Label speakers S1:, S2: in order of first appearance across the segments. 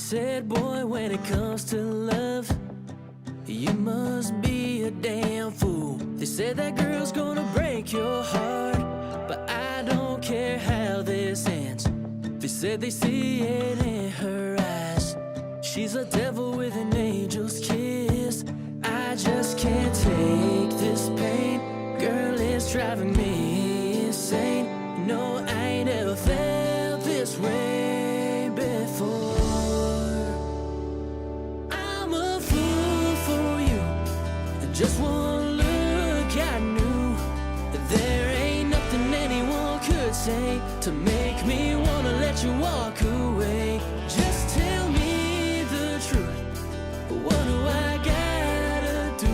S1: said, boy, when it comes to love, you must be a damn fool. They said that girl's gonna break your heart, but I don't care how this ends. They said they see it in her eyes. She's a devil with an angel's kiss. I just can't take this pain. Girl, it's driving me insane. No, I ain't ever felt this way before. I'm a fool for you. Just one look, I knew that there ain't nothing anyone could say to make me wanna let you walk away. Just tell me the truth. What do I gotta do?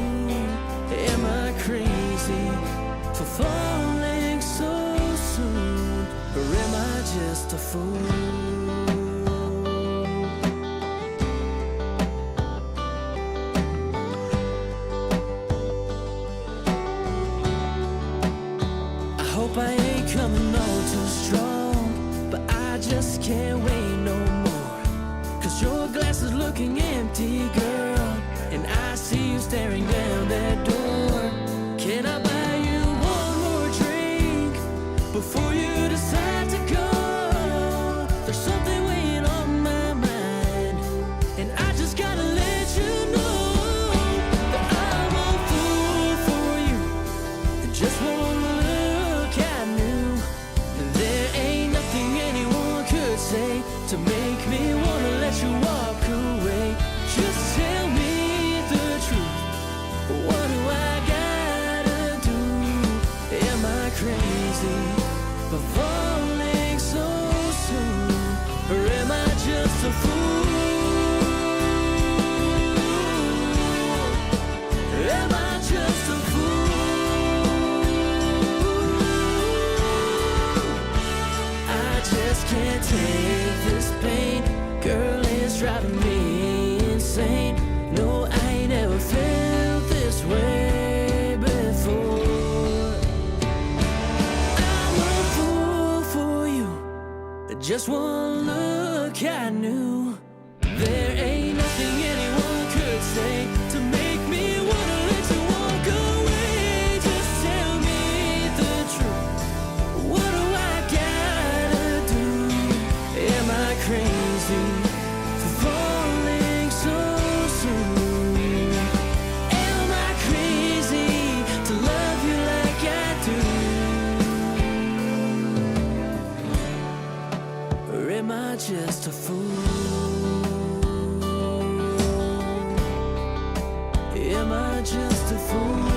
S1: Am I crazy for falling so soon? Or am I just a fool? Hope I ain't coming on too strong, but I just can't wait no more. Cause your glass is looking empty, girl, and I see you staring down that door. Can I buy you one more drink before you decide to go? There's something weighing on my mind, and I just gotta let you know that I'm a fool for you. And just one look, I knew there ain't nothing anyone could say to make me wanna let you walk away. Just tell me the truth. What do I gotta do? Am I crazy for falling so soon? Or am I just a fool? Am I just a fool? I just can't take this pain. Girl, it's driving me insane. No, I ain't never felt this way before. I'm a fool for you. Just one look, I knew there ain't nothing anyone could say to make me wanna let you walk away. Just tell me the truth. What do I gotta do? Am I crazy for falling so soon? Am I crazy to love you like I do? Or am I just a fool? Am I just a fool?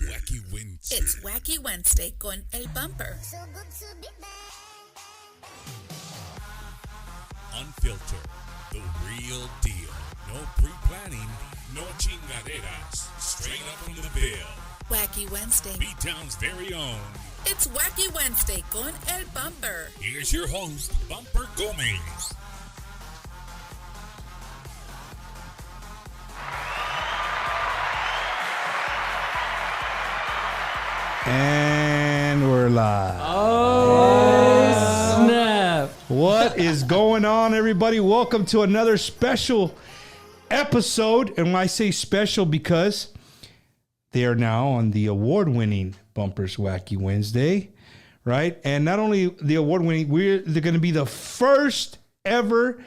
S2: Wacky Wednesday.
S3: It's Wacky Wednesday con El Bumper.
S2: Unfiltered, the real deal. No pre-planning, no chingaderas. Straight up from the bill.
S3: Wacky Wednesday.
S2: B-Town's very own.
S3: It's Wacky Wednesday con El Bumper.
S2: Here's your host, Bumper Gomez.
S4: And we're live.
S1: Oh, snap.
S4: What is going on, everybody? Welcome to another special episode. And when I say special, because they are now on the award-winning Bumpers Wacky Wednesday, right? And not only the award-winning, they're going to be the first ever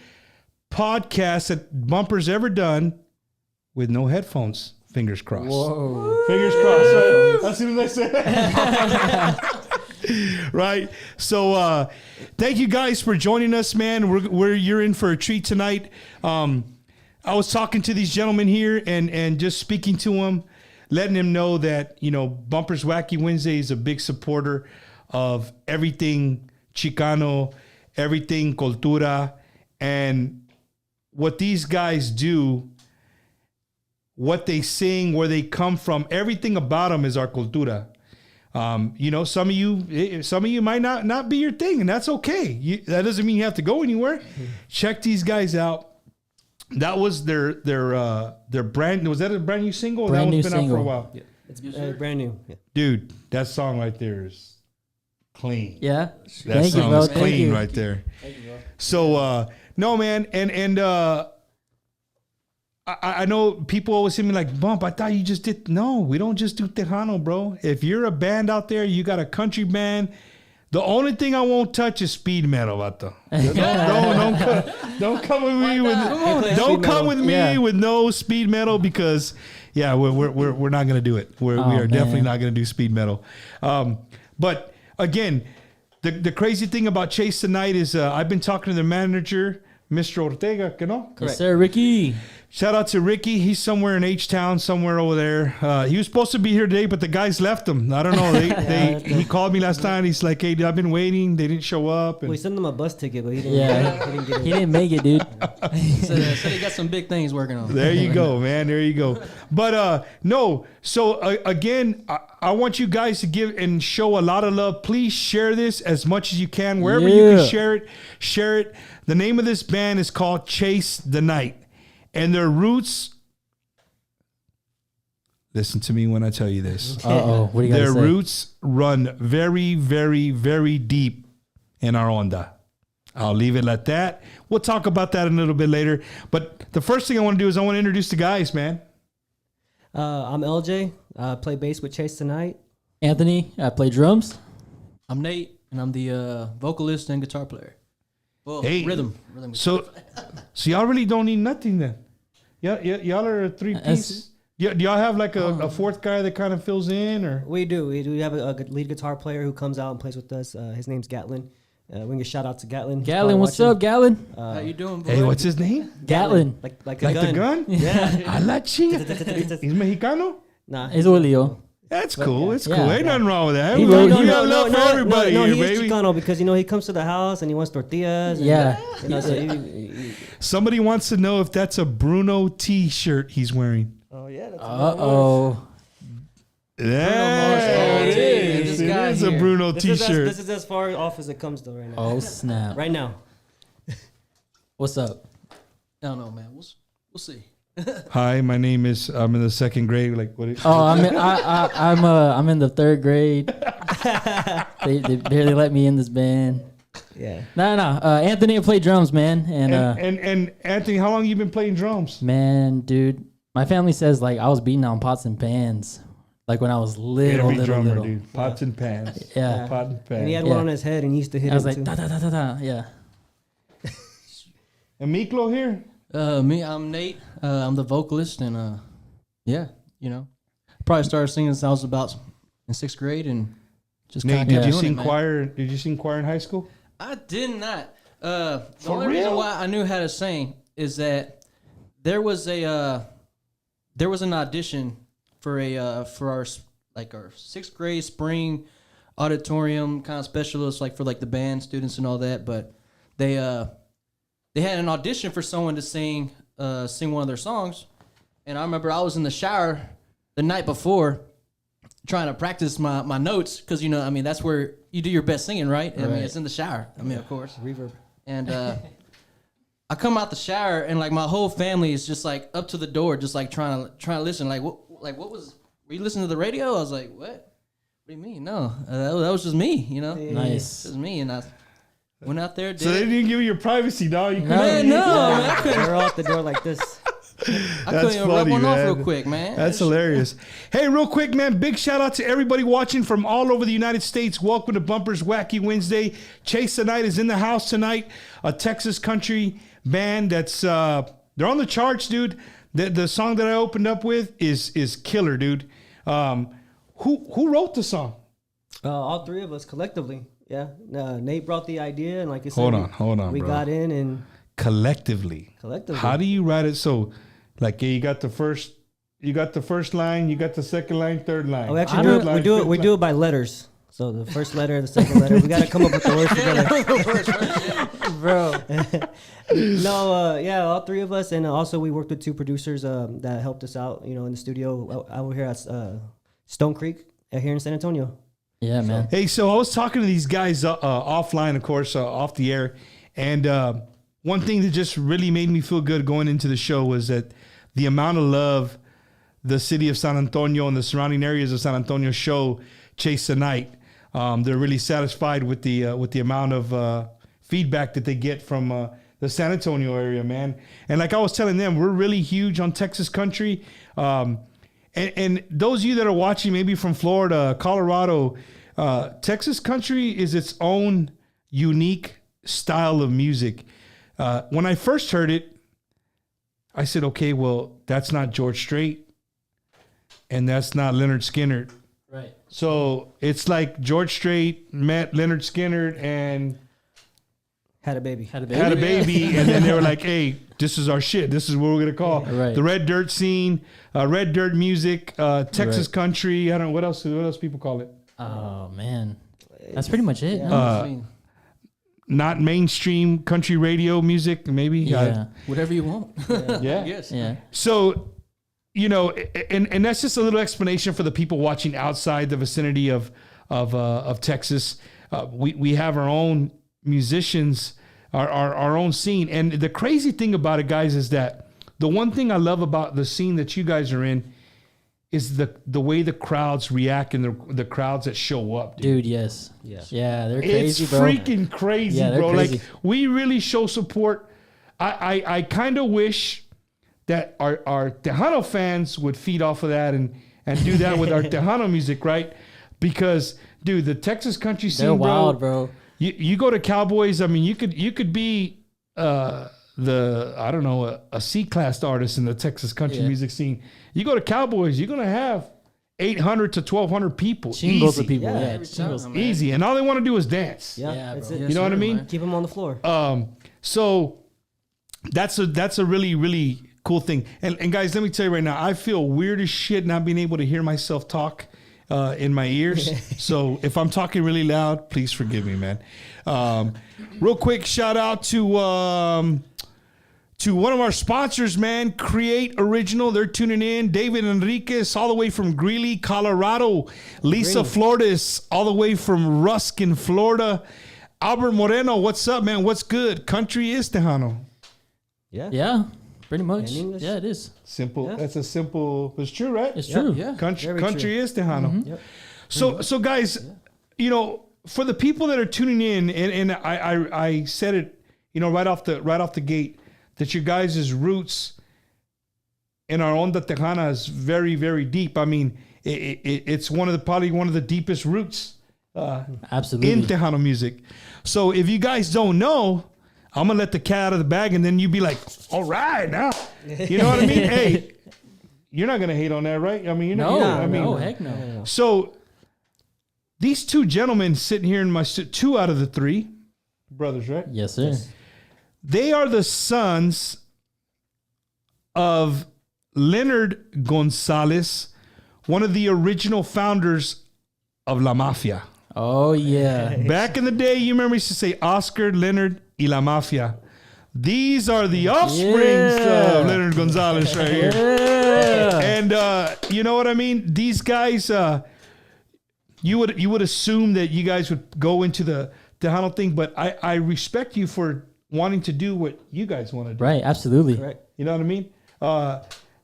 S4: podcast that Bumpers ever done with no headphones. Fingers crossed.
S1: Whoa.
S4: Fingers crossed. Right? As soon as I said right. So thank you guys for joining us, man. You're in for a treat tonight. I was talking to these gentlemen here and just speaking to them, letting them know that, you know, Bumpers Wacky Wednesday is a big supporter of everything Chicano, everything Cultura, and what these guys do, what they sing, where they come from, everything about them is our cultura. You know, some of you might not be your thing, and that's okay. That doesn't mean you have to go anywhere. Check these guys out. That was their brand. Was that a brand new single?
S5: Brand
S4: that
S5: new
S4: one's been
S5: single.
S4: out for a while.
S6: Yeah. It's brand new. Yeah.
S4: Dude, that song right there is clean.
S5: Yeah.
S4: That
S5: Thank you,
S4: song
S5: bro.
S4: is
S5: Thank
S4: clean
S5: you.
S4: right there. Thank you, bro. So no, man, and I know people always see me like, Bump, I thought you just did. No, we don't just do Tejano, bro. If you're a band out there, you got a country band. The only thing I won't touch is speed metal, vato. Don't come with me with no speed metal because we're not gonna do it. We are definitely not gonna do speed metal. But again, the crazy thing about Chase tonight is I've been talking to the manager, Mr. Ortega, you know?
S5: Yes, sir, Ricky.
S4: Shout out to Ricky. He's somewhere in H-Town, somewhere over there. He was supposed to be here today, but the guys left him. I don't know. He called me last time. He's like, hey, dude, I've been waiting. They didn't show up. And
S6: We sent him a bus ticket, but he didn't.
S5: Yeah.
S6: He didn't get it.
S5: He didn't make it, dude.
S7: So he got some big things working on.
S4: there you go, man. There you go. But no. So again, I want you guys to give and show a lot of love. Please share this as much as you can. Wherever you can share it, share it. The name of this band is called Chase the Night. And their roots, listen to me when I tell you this.
S5: Uh-oh. What do you got to say?
S4: Their roots run very, very, very deep in our onda. I'll leave it at that. We'll talk about that a little bit later. But the first thing I want to do is I want to introduce the guys, man.
S6: I'm LJ. Play bass with Chase tonight.
S5: Anthony, I play drums.
S7: I'm Nate, and I'm the vocalist and guitar player. Well,
S4: Hey,
S7: rhythm.
S4: So y'all really don't need nothing then. Yeah, y'all are a three-piece. Yeah, do y'all have like a fourth guy that kind of fills in, or?
S6: We do. We have a lead guitar player who comes out and plays with us. His name's Gatlin. We can give a shout out to Gatlin.
S5: Gatlin, what's up, Gatlin?
S7: How you doing, boy?
S4: Hey, what's his name?
S5: Gatlin.
S6: Like a
S4: Like
S6: gun.
S4: the gun?
S6: Yeah.
S4: A la chinga. He's Mexicano?
S6: Nah.
S5: It's Julio.
S4: That's cool. It's
S5: Yeah.
S4: cool. Ain't nothing wrong with that.
S5: He
S4: We
S5: wrote-
S4: got love for everybody
S6: no,
S4: here,
S6: he is
S4: baby.
S6: Chicano because he comes to the house and he wants tortillas. And,
S5: Yeah.
S6: So
S4: Somebody wants to know if that's a Bruno T-shirt he's wearing.
S6: oh yeah. That's
S5: Uh-oh.
S4: Yeah,
S7: Mars.
S4: it
S7: This
S4: is.
S7: guy
S4: It is a
S7: here.
S4: Bruno
S6: This
S4: T-shirt.
S6: is as far off as it comes though right now.
S5: Oh, snap.
S6: Right now.
S5: What's up?
S7: I don't know, man. We'll see.
S4: Hi, my name is. I'm in the second grade. Like what?
S5: Oh, I'm in the third grade. They barely let me in this band.
S6: Yeah.
S5: No. Anthony, I play drums, man. And
S4: Anthony, how long you been playing drums?
S5: man, dude, my family says like I was beating on pots and pans, like when I was little.
S4: Dude. Pots and pans.
S5: Yeah.
S4: Pot and
S6: And he
S4: pans.
S6: had one on his head and he used to hit
S5: I was
S6: him
S5: like
S6: too.
S5: da da da da da. Yeah.
S4: And Miklo here.
S7: I'm Nate. I'm the vocalist, and yeah, you know, probably started singing since I was about in 6th grade, and just
S4: Nate,
S7: kind
S4: did
S7: of
S4: you sing choir? Did you sing choir in high school?
S7: I did not. The
S4: For
S7: only reason
S4: real?
S7: why I knew how to sing is that there was an audition for our 6th grade spring auditorium kind of specialist, like for like the band students and all that. But they had an audition for someone to sing one of their songs, and I remember I was in the shower the night before trying to practice my notes because that's where you do your best singing, right? I mean, it's in the shower. I mean, of course,
S6: Reverb.
S7: and I come out the shower and like my whole family is just like up to the door, just like trying to listen. Were you listening to the radio? I was like, what? What do you mean? No, that was just me.
S5: Nice.
S7: It was me, and I went out there. Did
S4: So they
S7: it.
S4: didn't give you your privacy, dog. You couldn't.
S7: Man, no, man, I couldn't.
S6: They're all at the door like this.
S7: I
S4: That's
S7: couldn't even rub
S4: funny,
S7: one off
S4: man.
S7: real quick, man.
S4: That's hilarious. Hey, real quick, man, big shout out to everybody watching from all over the United States. Welcome to Bumper's Wacky Wednesday. Chase the Night is in the house tonight. A Texas country band that's they're on the charts, dude. The song that I opened up with is killer, dude. Who wrote the song?
S6: All three of us collectively. Yeah. Nate brought the idea, and like I said,
S4: Hold on,
S6: we
S4: bro.
S6: got in and
S4: Collectively. How do you write it so like you got the first line, you got the second line, third line.
S6: we actually do it by letters. So the first letter, the second letter, we got to come up with the words together.
S5: Bro.
S6: No, yeah, all three of us, and also we worked with two producers that helped us out, in the studio out here at Stone Creek here in San Antonio.
S5: Yeah, man.
S4: Hey, so I was talking to these guys offline, of course, off the air, and one thing that just really made me feel good going into the show was that the amount of love the city of San Antonio and the surrounding areas of San Antonio show Chase the Night. They're really satisfied with the amount of feedback that they get from the San Antonio area, man. And like I was telling them, we're really huge on Texas country. And those of you that are watching maybe from Florida, Colorado, Texas country is its own unique style of music. When I first heard it, I said, okay, well, that's not George Strait and that's not Leonard Skinner.
S5: Right.
S4: So it's like George Strait met Leonard Skinner and
S6: Had a baby.
S5: Had a baby.
S4: had a baby, and then they were like, hey, this is our shit. This is what we're going to call
S5: Right.
S4: the red dirt scene, red dirt music, Texas
S5: Right.
S4: country. I don't know, what else people call it?
S5: Oh man, that's pretty much it.
S6: Yeah.
S5: huh?
S4: Not mainstream country radio music, maybe.
S5: Yeah.
S7: Whatever you want.
S4: Yeah.
S7: Yes.
S5: Yeah.
S4: So, you know, and that's just a little explanation for the people watching outside the vicinity of Texas. We have our own musicians, our own scene. And the crazy thing about it, guys, is that the one thing I love about the scene that you guys are in is the way the crowds react and the crowds that show up, dude.
S5: Dude, yes.
S6: Yeah.
S5: Yeah, they're
S4: It's
S5: crazy, bro.
S4: freaking crazy,
S5: Yeah, they're
S4: bro.
S5: crazy.
S4: Like, we really show support. I kind of wish that our Tejano fans would feed off of that and do that with our Tejano music, right? Because, dude, the Texas country scene,
S5: They're wild, bro.
S4: You go to Cowboys. I mean, you could be a C-class artist in the Texas country
S5: Yeah.
S4: music scene. You go to Cowboys, you're gonna have 800 to 1,200 people.
S5: Chingos
S4: Easy.
S5: of people.
S6: Yeah,
S5: Yeah,
S6: every
S5: chingos.
S7: time.
S4: Easy, and all they want to do is dance.
S6: Yeah,
S5: Yeah,
S6: that's
S5: bro.
S6: it.
S4: You know what I mean?
S6: Keep them on the floor.
S4: So that's a really, really cool thing. And guys, let me tell you right now, I feel weird as shit not being able to hear myself talk in my ears. So if I'm talking really loud, please forgive me, man. Real quick shout out to one of our sponsors, man, Create Original. They're tuning in. David Enriquez, all the way from Greeley, Colorado. Lisa Flores, all the way from Ruskin, Florida. Albert Moreno, what's up, man? What's good? Country is Tejano.
S6: Yeah.
S5: Yeah, pretty much.
S6: In English?
S5: Yeah, it is.
S4: Simple.
S6: Yeah.
S4: That's a simple. It's true, right?
S5: It's true.
S7: Yeah.
S4: Country,
S6: Very
S4: country
S6: true.
S4: is Tejano.
S6: Yep.
S4: So guys, you know, for the people that are tuning in, and I said it, you know, right off the gate, that you guys' roots in our Onda Tejana is very, very deep. I mean, it's probably one of the deepest roots
S5: Absolutely.
S4: in Tejano music. So if you guys don't know, I'm gonna let the cat out of the bag, and then you be like, all right, now, you know what I mean? Hey, you're not gonna hate on that, right? I mean, you're
S5: no,
S4: not. I mean,
S5: no, heck no.
S4: so these two gentlemen sitting here in my two out of the three brothers, right?
S5: Yes, sir.
S4: They are the sons of Leonard Gonzalez, one of the original founders of La Mafia.
S5: Oh yeah.
S4: Back in the day, you remember we used to say Oscar, Leonard, y La Mafia. These are the offsprings
S5: Yeah.
S4: of Leonard Gonzalez right here.
S5: Yeah.
S4: And you know what I mean? These guys, you would assume that you guys would go into the Tejano thing, but I respect you for wanting to do what you guys want to do.
S5: Right. Absolutely.
S6: Correct.
S4: You know what I mean?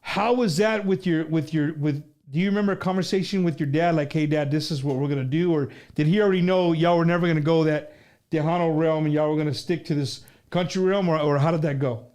S4: How was that with do you remember a conversation with your dad? Like, hey dad, this is what we're going to do. Or did he already know y'all were never going to go that Tejano realm and y'all were going to stick to this country realm, or how did that go?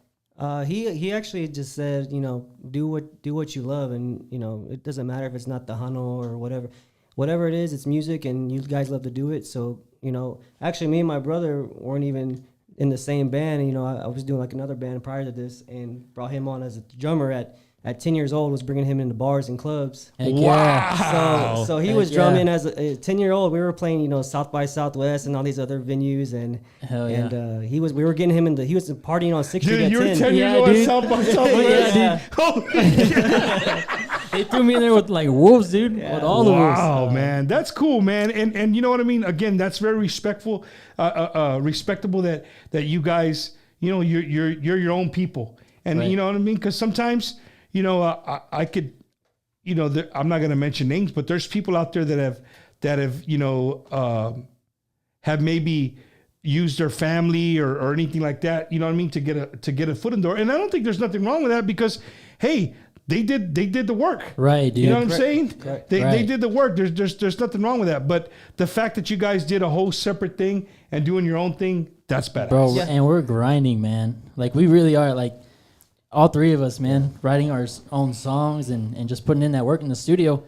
S6: He actually just said, you know, do what you love, and you know, it doesn't matter if it's not Tejano or whatever it is. It's music, and you guys love to do it. So you know, actually, me and my brother weren't even in the same band. And, you know, I was doing like another band prior to this, and brought him on as a drummer at 10 years old. Was bringing him into bars and clubs.
S5: Heck yeah.
S6: So he
S5: Heck
S6: was
S5: yeah.
S6: drumming as a 10-year-old. We were playing, you know, South by Southwest and all these other venues, and
S5: Hell yeah.
S6: and we were getting him he was partying on 6th Street
S4: Dude,
S6: at
S4: you were
S6: 10.
S4: 10 years
S5: Yeah,
S4: old at
S5: dude.
S4: South by Southwest.
S5: Yeah, They threw me in there with like wolves, dude. With all the wolves.
S4: Wow, man, that's cool, man. And you know what I mean? Again, that's very respectful, respectable that you guys, you know, you're your own people, and
S5: Right.
S4: you know what I mean? Because sometimes, you know, I could, you know, I'm not going to mention names, but there's people out there that that have, have maybe used their family or anything like that, you know what I mean, to get a foot in the door. And I don't think there's nothing wrong with that because, hey, they did the work.
S5: Right, dude.
S4: You know what I'm saying?
S6: Correct.
S4: They did the work. There's nothing wrong with that. But the fact that you guys did a whole separate thing and doing your own thing, that's badass.
S5: Bro, and we're grinding, man. Like, we really are. Like, all three of us, man, writing our own songs and just putting in that work in the studio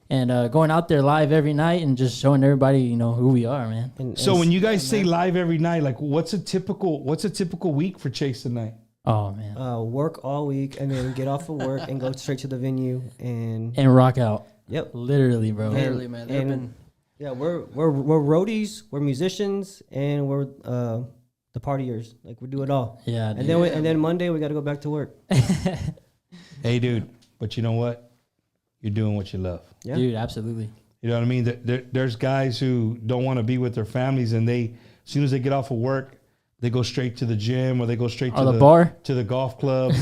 S5: and going out there live every night and just showing everybody, who we are, man.
S4: So when you guys say live every night, like what's a typical week for Chase Tonight?
S5: Oh, man.
S6: Work all week and then get off of work and go straight to the venue and
S5: rock out.
S6: Yep.
S5: Literally, bro.
S7: Literally, man. They've been.
S6: Yeah, we're roadies, we're musicians, and we're the partiers. Like, we do it all.
S5: Yeah,
S6: And
S5: dude.
S6: then Monday we got to go back to work.
S4: Hey, dude, but you know what? You're doing what you love.
S6: Yeah.
S5: Dude, absolutely.
S4: You know what I mean? There's guys who don't want to be with their families, and as soon as they get off of work, they go straight to the gym or they go straight to
S5: the bar,
S4: to the golf club,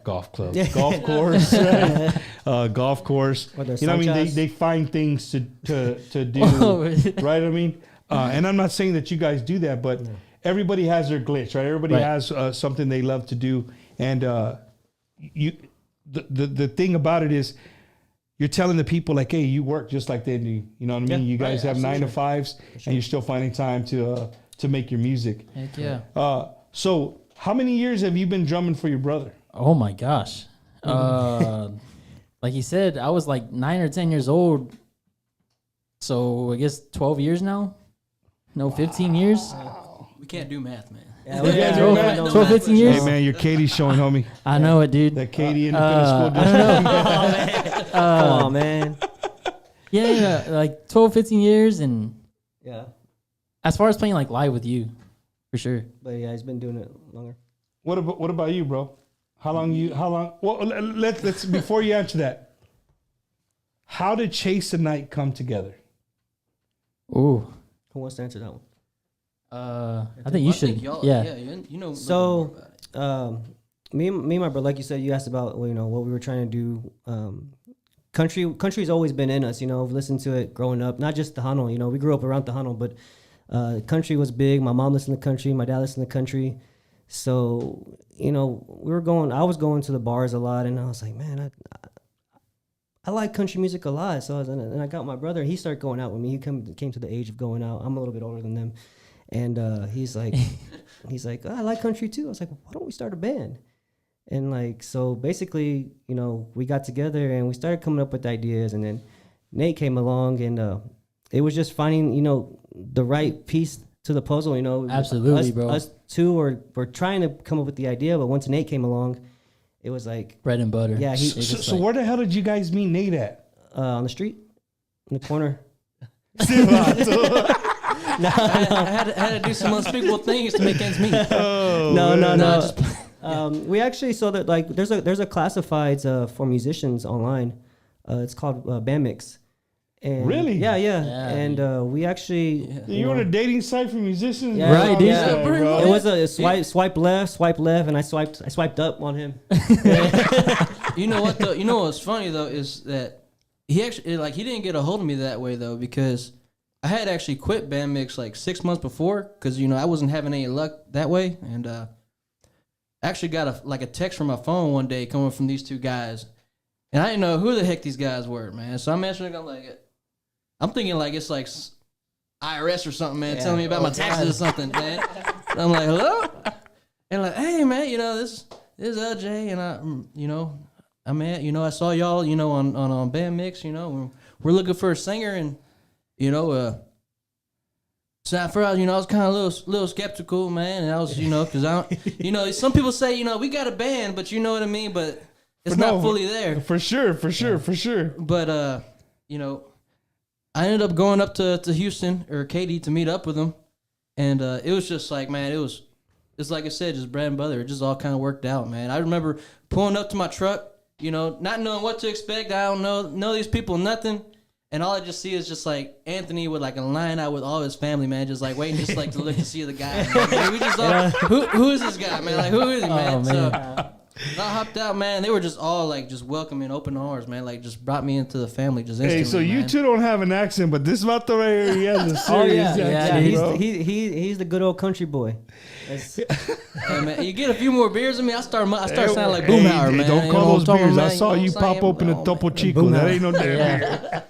S4: golf course, right? Golf course.
S6: Or their
S4: You know what I mean?
S6: sunchas.
S4: They find things to do, right? I mean, and I'm not saying that you guys do that, but everybody has their glitch, right? Everybody
S5: Right.
S4: has something they love to do, and the thing about it is, you're telling the people like, hey, you work just like they do. You know what I mean?
S6: Yeah,
S4: You guys
S6: right,
S4: have 9 to
S6: absolutely.
S4: 5s, and you're still finding time to make your music.
S5: Heck yeah.
S4: So how many years have you been drumming for your brother?
S5: Oh, my gosh. Like he said, I was like 9 or 10 years old. So I guess 12 years now? No, 15 years?
S7: We can't do math, man.
S6: Yeah, we
S4: Yeah,
S6: got
S4: no,
S6: to
S4: no,
S5: 12, 15 years?
S4: Hey, man, your Katie's showing, homie.
S5: I know it, dude.
S4: That Katie Independent School
S5: I
S4: District.
S5: don't know.
S6: Come on, man.
S5: Yeah, like 12, 15 years. And
S6: Yeah.
S5: as far as playing like live with you, for sure.
S6: But yeah, he's been doing it longer.
S4: What about you, bro? How long? Well, let's before you answer that, how did Chase the Night come together?
S5: Ooh.
S6: Who wants to answer that one?
S5: I think you should. Yeah.
S7: You know.
S6: So, me and my brother, like you said, you asked about what we were trying to do. Country's always been in us. We've listened to it growing up. Not just the Tejano. We grew up around the Tejano, but country was big. My mom listened to country. My dad listened to country. So I was going to the bars a lot, and I was like, man, I like country music a lot. So and I got my brother. He started going out with me. He came to the age of going out. I'm a little bit older than them. And he's like, oh, I like country too. I was like, why don't we start a band? And so basically, we got together and we started coming up with ideas. And then Nate came along, and it was just finding, the right piece to the puzzle.
S5: Absolutely, bro.
S6: Us two were trying to come up with the idea, but once Nate came along, it was like
S5: Bread and butter.
S6: Yeah,
S4: So where the hell did you guys meet Nate at?
S6: on the street, in the corner.
S7: I had to do some unspeakable things to make ends meet.
S6: No. We actually saw that there's a classifieds for musicians online. It's called Bandmix. And
S4: Really?
S6: Yeah.
S5: Yeah,
S6: And we actually
S4: You're on a dating site for musicians?
S6: Yeah,
S5: Right, dude.
S6: yeah.
S4: Bro.
S6: It was a swipe left, and I swiped up on him.
S7: You know what though? You know what's funny though is that he actually he didn't get a hold of me that way though, because I had actually quit Bandmix 6 months before because I wasn't having any luck that way, and I actually got a text from my phone one day coming from these two guys, and I didn't know who the heck these guys were, man. So I'm answering, I'm thinking it's IRS or something, man, telling me about my taxes or something, man. And I'm like, hello, and hey, man, this is LJ, and I saw y'all, on Bandmix, we're looking for a singer, and so at first, I was kind of a little skeptical, man, and I was, because I don't, some people say, we got a band, but you know what I mean, but it's not fully there.
S4: For sure.
S7: But I ended up going up to Houston or Katy to meet up with them, and it was just man, it's like I said, just bread and butter. It just all kind of worked out, man. I remember pulling up to my truck, not knowing what to expect. I don't know these people, nothing. And all I just see is just Anthony with a line out with all his family, man, just waiting, just to look to see the guy. Man. We just all, who is this guy, man? Who is he, man?
S5: Oh, man.
S7: I hopped out, man. They were just all like just welcoming, open arms, man. Like just brought me into the family just instantly.
S4: Hey, so you
S7: man.
S4: two don't have an accent, but this vato right here, he has a serious
S6: Oh yeah,
S4: accent,
S6: yeah.
S4: bro.
S6: He's the good old country boy. That's,
S7: Hey, man, you get a few more beers in me, I start sounding like
S4: Hey,
S7: Boomhauer,
S4: hey,
S7: man.
S4: don't
S7: You
S4: call
S7: know what
S4: those
S7: I'm talking
S4: beers.
S7: about,
S4: I
S7: you
S4: saw
S7: know
S4: you
S7: what I'm
S4: pop
S7: saying?
S4: open a
S7: Oh,
S4: Topo
S7: man.
S4: Chico. That ain't no damn beer.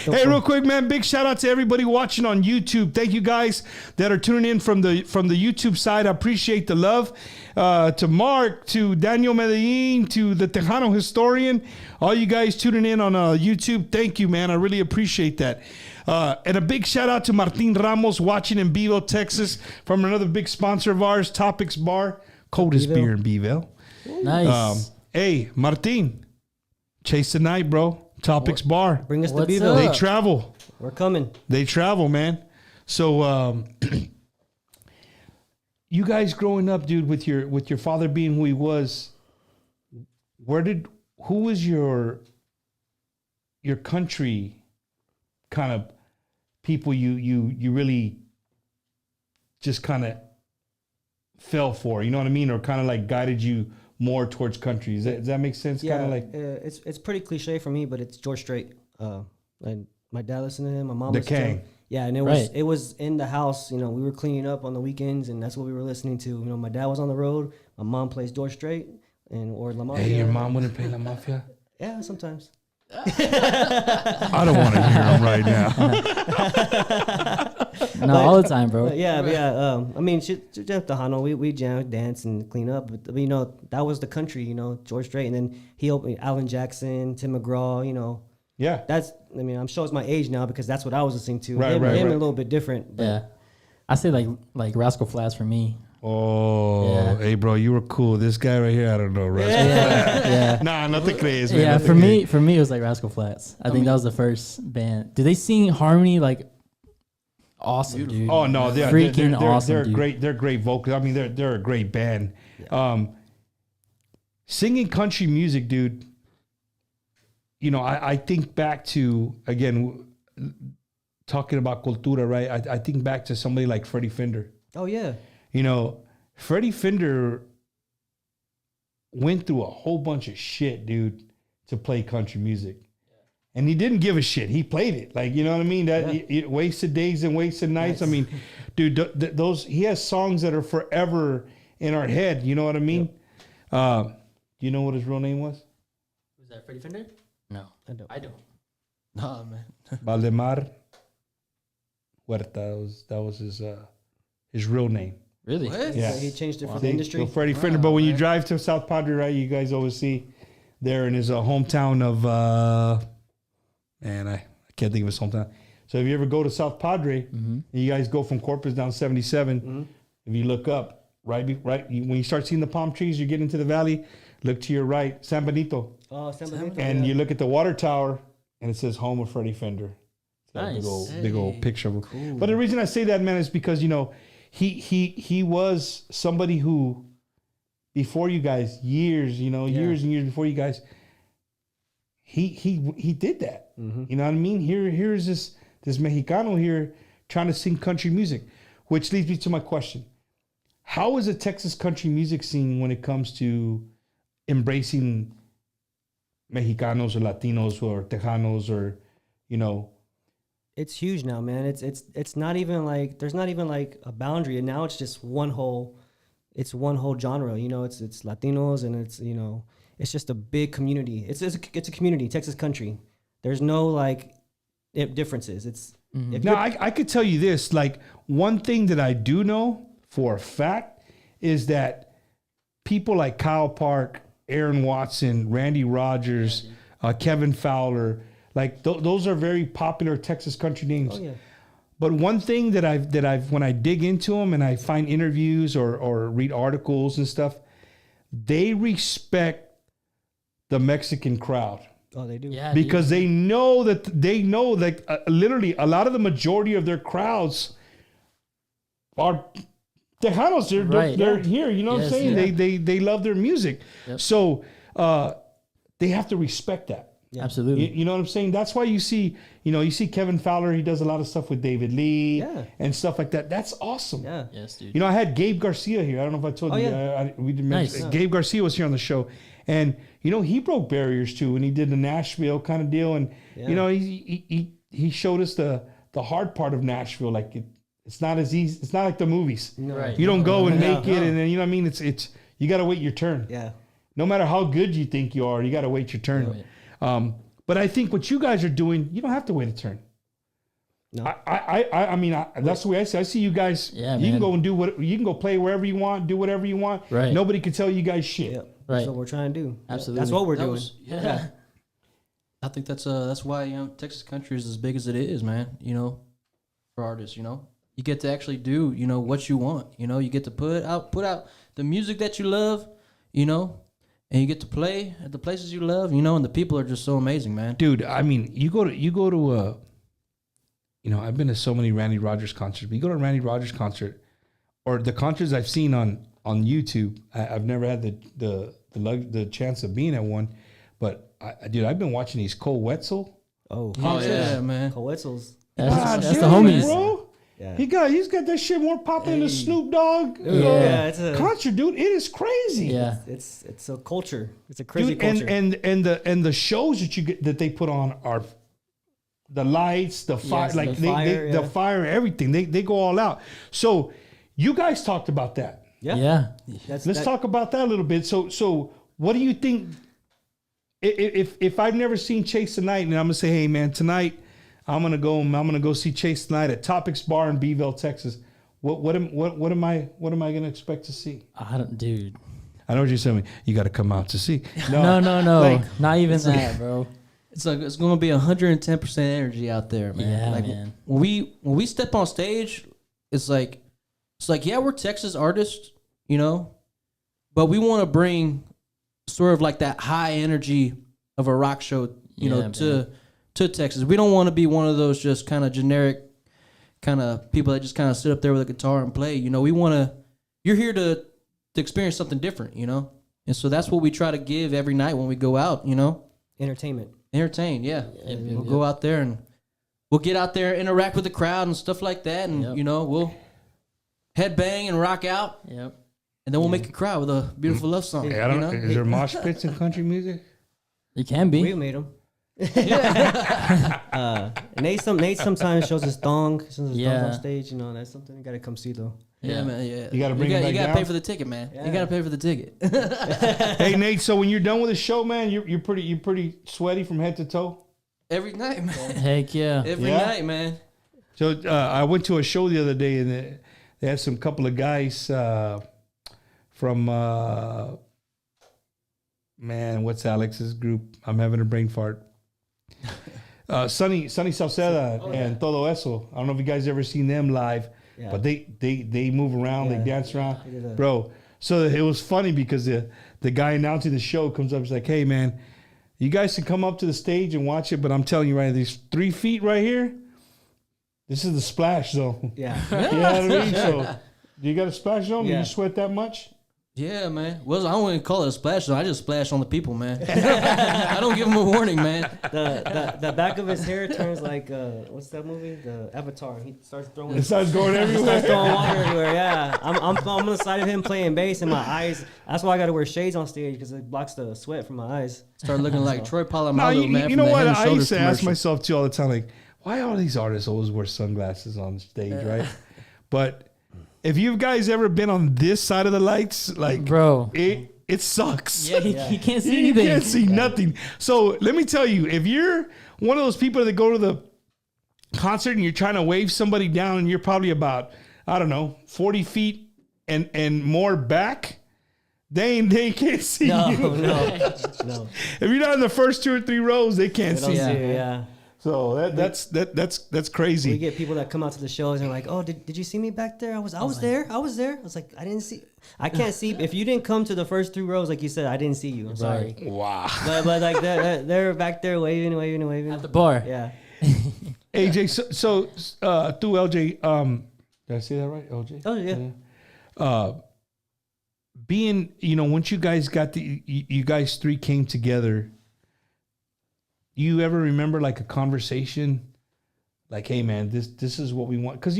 S4: Hey, real quick, man! Big shout out to everybody watching on YouTube. Thank you guys that are tuning in from the YouTube side. I appreciate the love. To Mark, to Daniel Medellin, to the Tejano historian, all you guys tuning in on YouTube. Thank you, man. I really appreciate that. And a big shout out to Martin Ramos watching in Beeville, Texas, from another big sponsor of ours, Topics Bar, coldest
S6: Beeville.
S4: beer in Beeville.
S5: Nice.
S4: Hey, Martin, chase the night, bro. Topics Bar.
S6: bring us to
S5: What's
S6: Beeville.
S5: up?
S4: They travel.
S6: We're coming.
S4: They travel, man. So, you guys growing up, dude, with your father being who he was, who was your country kind of people you really just kind of fell for, you know what I mean, or kind of like guided you more towards country? Does that make sense?
S6: Yeah,
S4: Kind of like
S6: it's pretty cliche for me, but it's George Strait. And my dad listened to him. My mom
S4: The
S6: listened to him.
S4: King.
S6: Yeah, and
S5: Right.
S6: it was in the house. You know, we were cleaning up on the weekends, and that's what we were listening to. You know, my dad was on the road. My mom plays George Strait or La Mafia.
S4: Hey, your mom wouldn't play La Mafia?
S6: Yeah, sometimes.
S4: I don't want to hear him right now.
S5: No, all the time, bro.
S6: But yeah. I mean, she just Tejano. We jam, dance, and clean up. But you know, that was the country. You know, George Strait, and then he opened Alan Jackson, Tim McGraw. You know,
S4: Yeah.
S6: I mean, I'm sure it's my age now because that's what I was listening to.
S4: Right,
S6: him,
S4: right,
S6: him
S4: right.
S6: a little bit different. But
S5: Yeah. I say like Rascal Flats for me.
S4: Oh,
S5: Yeah.
S4: hey, bro, you were cool. This guy right here, I don't know, right?
S5: Yeah.
S4: Nah, nothing crazy, man.
S5: Yeah,
S4: Nothing
S5: for me it was like Rascal Flats. I think that was the first band. Do they sing harmony like awesome, dude?
S4: Oh no, they're
S5: Freaking awesome,
S4: They're
S5: dude.
S4: great. They're great vocals. I mean, they're a great band. Singing country music, dude. You know, I think back to again talking about cultura, right? I think back to somebody like Freddie Fender.
S6: oh yeah,
S4: You know, Freddie Fender went through a whole bunch of shit, dude, to play country music. And he didn't give a shit. He played it. Like, you know what I mean? That it wasted days and wasted nights. I mean, dude, those he has songs that are forever in our head. You know what I mean? Do you know what his real name was?
S5: Was that Freddie Fender? No, I don't.
S7: Nah, man.
S4: Valdemar Huerta. That was his real name.
S5: Really?
S7: What?
S4: Yeah.
S6: So he changed it for the
S4: See?
S6: industry.
S4: So Freddie Fender. But when you drive to South Padre, right, you guys always see there in his hometown of man, I can't think of his hometown. So if you ever go to South Padre, and you guys go from Corpus down 77, if you look up, when you start seeing the palm trees, you get into the valley, look to your right, San Benito,
S6: Oh, San Benito,
S4: and
S6: yeah.
S4: you look at the water tower, and it says home of Freddie Fender. It's got a
S5: Nice.
S4: big old picture of him. But the reason I say that, man, is because, you know, he was somebody who, before you guys, years and years before you guys, he did that. You know what I mean? Here's this Mexicano here trying to sing country music, which leads me to my question. How is the Texas country music scene when it comes to embracing Mexicanos or Latinos or Tejanos or, you know?
S6: It's huge now, man. It's not even like there's not even like a boundary, and now it's just one whole genre. You know, it's Latinos, and it's, you know, it's just a big community. It's a community, Texas country. There's no like differences. It's if
S4: Now,
S6: you're-
S4: I could tell you this, like, one thing that I do know for a fact is that people like Kyle Park, Aaron Watson, Randy Rogers, Kevin Fowler, like those are very popular Texas country names.
S6: oh yeah,
S4: But one thing that I've when I dig into them and I find interviews or read articles and stuff, they respect the Mexican crowd.
S6: oh they do.
S5: Yeah,
S4: Because they know like literally a lot of the majority of their crowds are Tejanos. They're
S5: Right.
S4: here. You know what I'm
S5: Yes,
S4: saying?
S5: yeah.
S4: They love their music. So they have to respect that.
S5: Absolutely.
S4: You know what I'm saying? That's why you see Kevin Fowler. He does a lot of stuff with David Lee
S6: Yeah.
S4: and stuff like that. That's awesome.
S6: Yeah.
S5: Yes, dude.
S4: You know, I had Gabe Garcia here. I don't know if I told
S6: Oh,
S4: you.
S6: yeah.
S4: We didn't
S5: Nice.
S4: mention Gabe Garcia was here on the show, and he broke barriers too, and he did the Nashville kind of deal, and he showed us the hard part of Nashville. Like it's not as easy. It's not like the movies.
S5: Right.
S4: You don't go and
S6: No,
S4: make it, and then you know what I mean. It's you got to wait your turn.
S6: Yeah.
S4: No matter how good you think you are, you got to wait your turn. But I think what you guys are doing, you don't have to wait a turn.
S6: No.
S4: I mean, that's the way I see. I see you guys.
S5: Yeah,
S4: you can
S5: man.
S4: go and do what you can go play wherever you want, do whatever you want.
S5: Right.
S4: Nobody can tell you guys shit.
S6: Yep.
S5: Right.
S6: That's what we're trying to do.
S5: Absolutely.
S6: That's what we're
S7: That
S6: doing.
S7: was- yeah. I think that's why Texas country is as big as it is, man. For artists, you get to actually do what you want. You get to put out the music that you love, and you get to play at the places you love, and the people are just so amazing, man.
S4: Dude, I mean, you go to I've been to so many Randy Rogers concerts, but you go to a Randy Rogers concert or the concerts I've seen on YouTube. I've never had the chance of being at one, but I've been watching these Cole Wetzel.
S6: Oh,
S7: Yeah, man.
S6: Cole Wetzel's.
S5: That's the
S4: damn,
S5: homies.
S4: bro.
S6: Yeah.
S4: He's got that shit more popping than the Snoop Dogg
S6: Yeah, it's a
S4: concert, dude. It is crazy.
S5: Yeah.
S6: it's a culture. It's a crazy
S4: Dude,
S6: culture.
S4: and the shows that they put on are the lights, the fire,
S5: Yes,
S4: like
S6: the fire,
S4: the
S6: yeah.
S4: fire, everything. They go all out. So you guys talked about that.
S5: Yeah.
S4: Let's talk about that a little bit. So what do you think? If I've never seen Chase tonight, and I'm gonna say, hey man, tonight I'm gonna go see Chase tonight at Topics Bar in Beeville, Texas. What am I gonna expect to see?
S5: Dude.
S4: I know what you're saying. You got to come out to see.
S5: No.
S4: Like,
S5: Not even that, bro.
S7: It's going to be 110% energy out there, man.
S5: Yeah,
S7: like
S5: man.
S7: when we step on stage, it's like yeah, we're Texas artists, but we want to bring sort of like that high energy of a rock show, to Texas. We don't want to be one of those just kind of generic kind of people that just kind of sit up there with a guitar and play. We want to. You're here to experience something different, and so that's what we try to give every night when we go out,
S6: Entertainment.
S7: Entertain, yeah. We'll go out there and we'll get out there, interact with the crowd and stuff like that, and we'll headbang and rock out,
S5: Yep.
S7: and then we'll make you cry with a beautiful love song.
S4: Hey, I don't know. Is there mosh pits in country music?
S5: You can be.
S6: We made them. Nate sometimes shows his thong. On stage. That's something you gotta come see though.
S7: Yeah, man. Yeah,
S4: You gotta bring it back
S7: You gotta
S4: down?
S7: pay for the ticket, man. You gotta pay for the ticket.
S4: Hey Nate, so when you're done with the show, man, you're pretty sweaty from head to toe.
S7: Every night, man.
S5: Heck yeah.
S7: Every
S4: Yeah?
S7: night, man.
S4: So I went to a show the other day, and they had some couple of guys from man, what's Alex's group? I'm having a brain fart. Sunny Sauceda and Todo Eso. I don't know if you guys ever seen them live, but they move around, they dance around, bro. So it was funny because the guy announcing the show comes up, he's like, "Hey man, you guys can come up to the stage and watch it, but I'm telling you right, these 3 feet right here, this is the splash zone."
S6: Yeah.
S4: You know what I mean? So, do you got a splash zone? Do
S6: Yeah.
S4: you sweat that much?
S7: Yeah, man. Well, I don't even call it a splash zone. I just splash on the people, man. I don't give them a warning, man.
S6: The back of his hair turns like what's that movie? The Avatar. He starts throwing.
S4: It starts going
S6: Starts
S4: everywhere.
S6: throwing water everywhere. Yeah, I'm on the side of him playing bass, and my eyes. That's why I got to wear shades on stage because it blocks the sweat from my eyes.
S7: Start looking like Troy
S4: No,
S7: Polamalu, man.
S4: you
S7: from
S4: know
S7: the
S4: what?
S7: Head and
S4: I
S7: Shoulders
S4: used to ask
S7: commercial.
S4: myself too all the time, like, why all these artists always wear sunglasses on stage, right? But if you guys ever been on this side of the lights, like,
S5: Bro.
S4: it sucks.
S5: Yeah, he can't see
S4: You
S5: anything.
S4: can't see nothing. So let me tell you, if you're one of those people that go to the concert and you're trying to wave somebody down and you're probably about, I don't know, 40 feet and more back, they can't see
S6: No,
S4: you.
S6: no.
S4: If you're not in the first 2 or 3 rows, they can't
S6: They don't
S4: see
S6: see
S4: you.
S6: it, yeah.
S4: So that's crazy.
S6: We get people that come out to the shows and are like, "Oh, did you see me back there? I was there. I was like, I didn't see. I can't see. If you didn't come to the first 3 rows, like you said, I didn't see you. I'm sorry.
S4: Wow.
S6: But like they're back there waving.
S5: At the bar.
S6: Yeah.
S4: AJ, so through LJ, did I say that right? LJ?
S6: Oh yeah.
S4: Being, once you guys got you guys 3 came together, you ever remember like a conversation, like, hey man, this is what we want? Because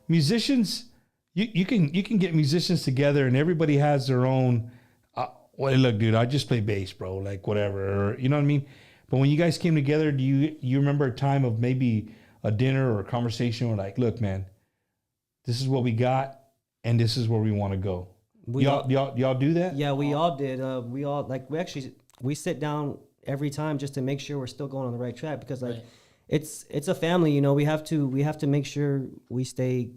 S4: musicians, you can get musicians together and everybody has their own. Well, look, dude, I just play bass, bro. Like whatever, or, you know what I mean. But when you guys came together, do you remember a time of maybe a dinner or a conversation where like, look, man, this is what we got, and this is where we want to go. Y'all do that?
S6: Yeah, we all did. We sit down every time just to make sure we're still going on the right track, because like it's a family, we have to make sure we stay,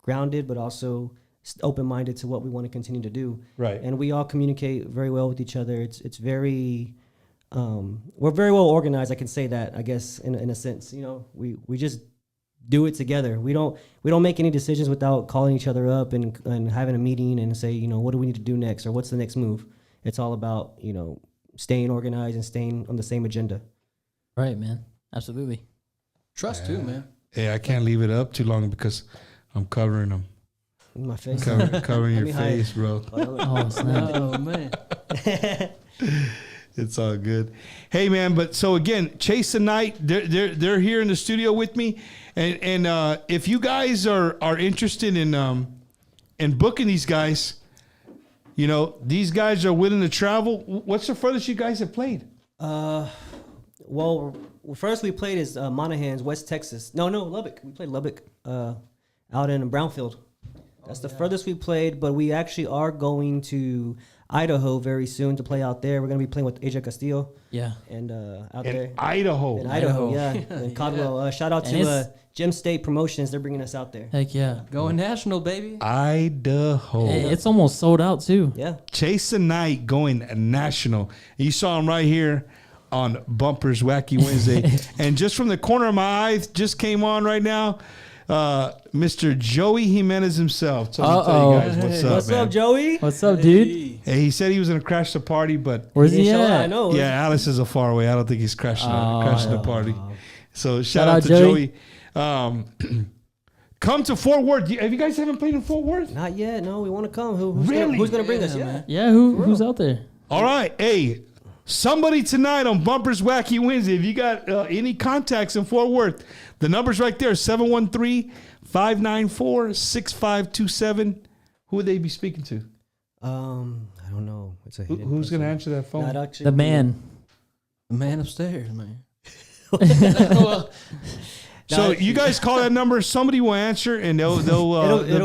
S6: grounded, but also open-minded to what we want to continue to do.
S4: Right.
S6: And we all communicate very well with each other. It's very we're very well organized, I can say that, I guess, in a sense. We just do it together. We don't make any decisions without calling each other up and having a meeting and say, what do we need to do next, or what's the next move. It's all about, staying organized and staying on the same agenda.
S5: Right, man. Absolutely.
S7: Trust too, man.
S4: Yeah, I can't leave it up too long because I'm covering them.
S6: My face.
S4: Covering your
S6: me hide.
S4: face, bro.
S5: Oh, snap.
S7: Oh man.
S4: It's all good. Hey, man, but so again, Chase the Night, they're here in the studio with me, and if you guys are interested in booking these guys, these guys are willing to travel. What's the furthest you guys have played?
S6: Well, first we played is Monahans, West Texas. No, Lubbock. We played Lubbock out in Brownfield. That's the furthest we played, but we actually are going to Idaho very soon to play out there. We're going to be playing with Asia Castillo.
S5: Yeah.
S6: And out
S4: In
S6: there.
S4: Idaho.
S6: In Idaho, yeah. In Caldwell. Shout out to Gem State Promotions. They're bringing us out there.
S5: Heck yeah.
S7: Going national, baby.
S4: Idaho.
S5: Hey, it's almost sold out too.
S6: Yeah.
S4: Chase the Night going national. You saw him right here on Bumper's Wacky Wednesday. And just from the corner of my eye, just came on right now, Mr. Joey Jimenez himself. So I'll tell you guys what's up,
S6: What's
S4: man.
S6: up, Joey?
S5: What's up, dude?
S4: Hey, he said he was going to crash the party, but
S5: Where's he
S6: Show, I
S5: at?
S6: know.
S4: yeah, Alice is a far away. I don't think he's crashing the party. So shout
S5: Shout
S4: out
S5: out
S4: to
S5: Joey.
S4: Joey. Come to Fort Worth. Have you guys haven't played in Fort Worth?
S6: Not yet. No, we want to come. Who's
S4: Really?
S6: Who's gonna bring us? Yeah.
S5: Yeah, who's out there?
S4: All right. Hey, somebody tonight on Bumper's Wacky Wednesday, if you got any contacts in Fort Worth, the number's right there, 713-594-6527. Who would they be speaking to?
S6: I don't know. It's a hidden
S4: Who's going to
S6: person.
S4: answer that phone?
S6: Not actually.
S5: The man.
S7: The man upstairs, man.
S4: So you guys call that number, somebody will answer, and they'll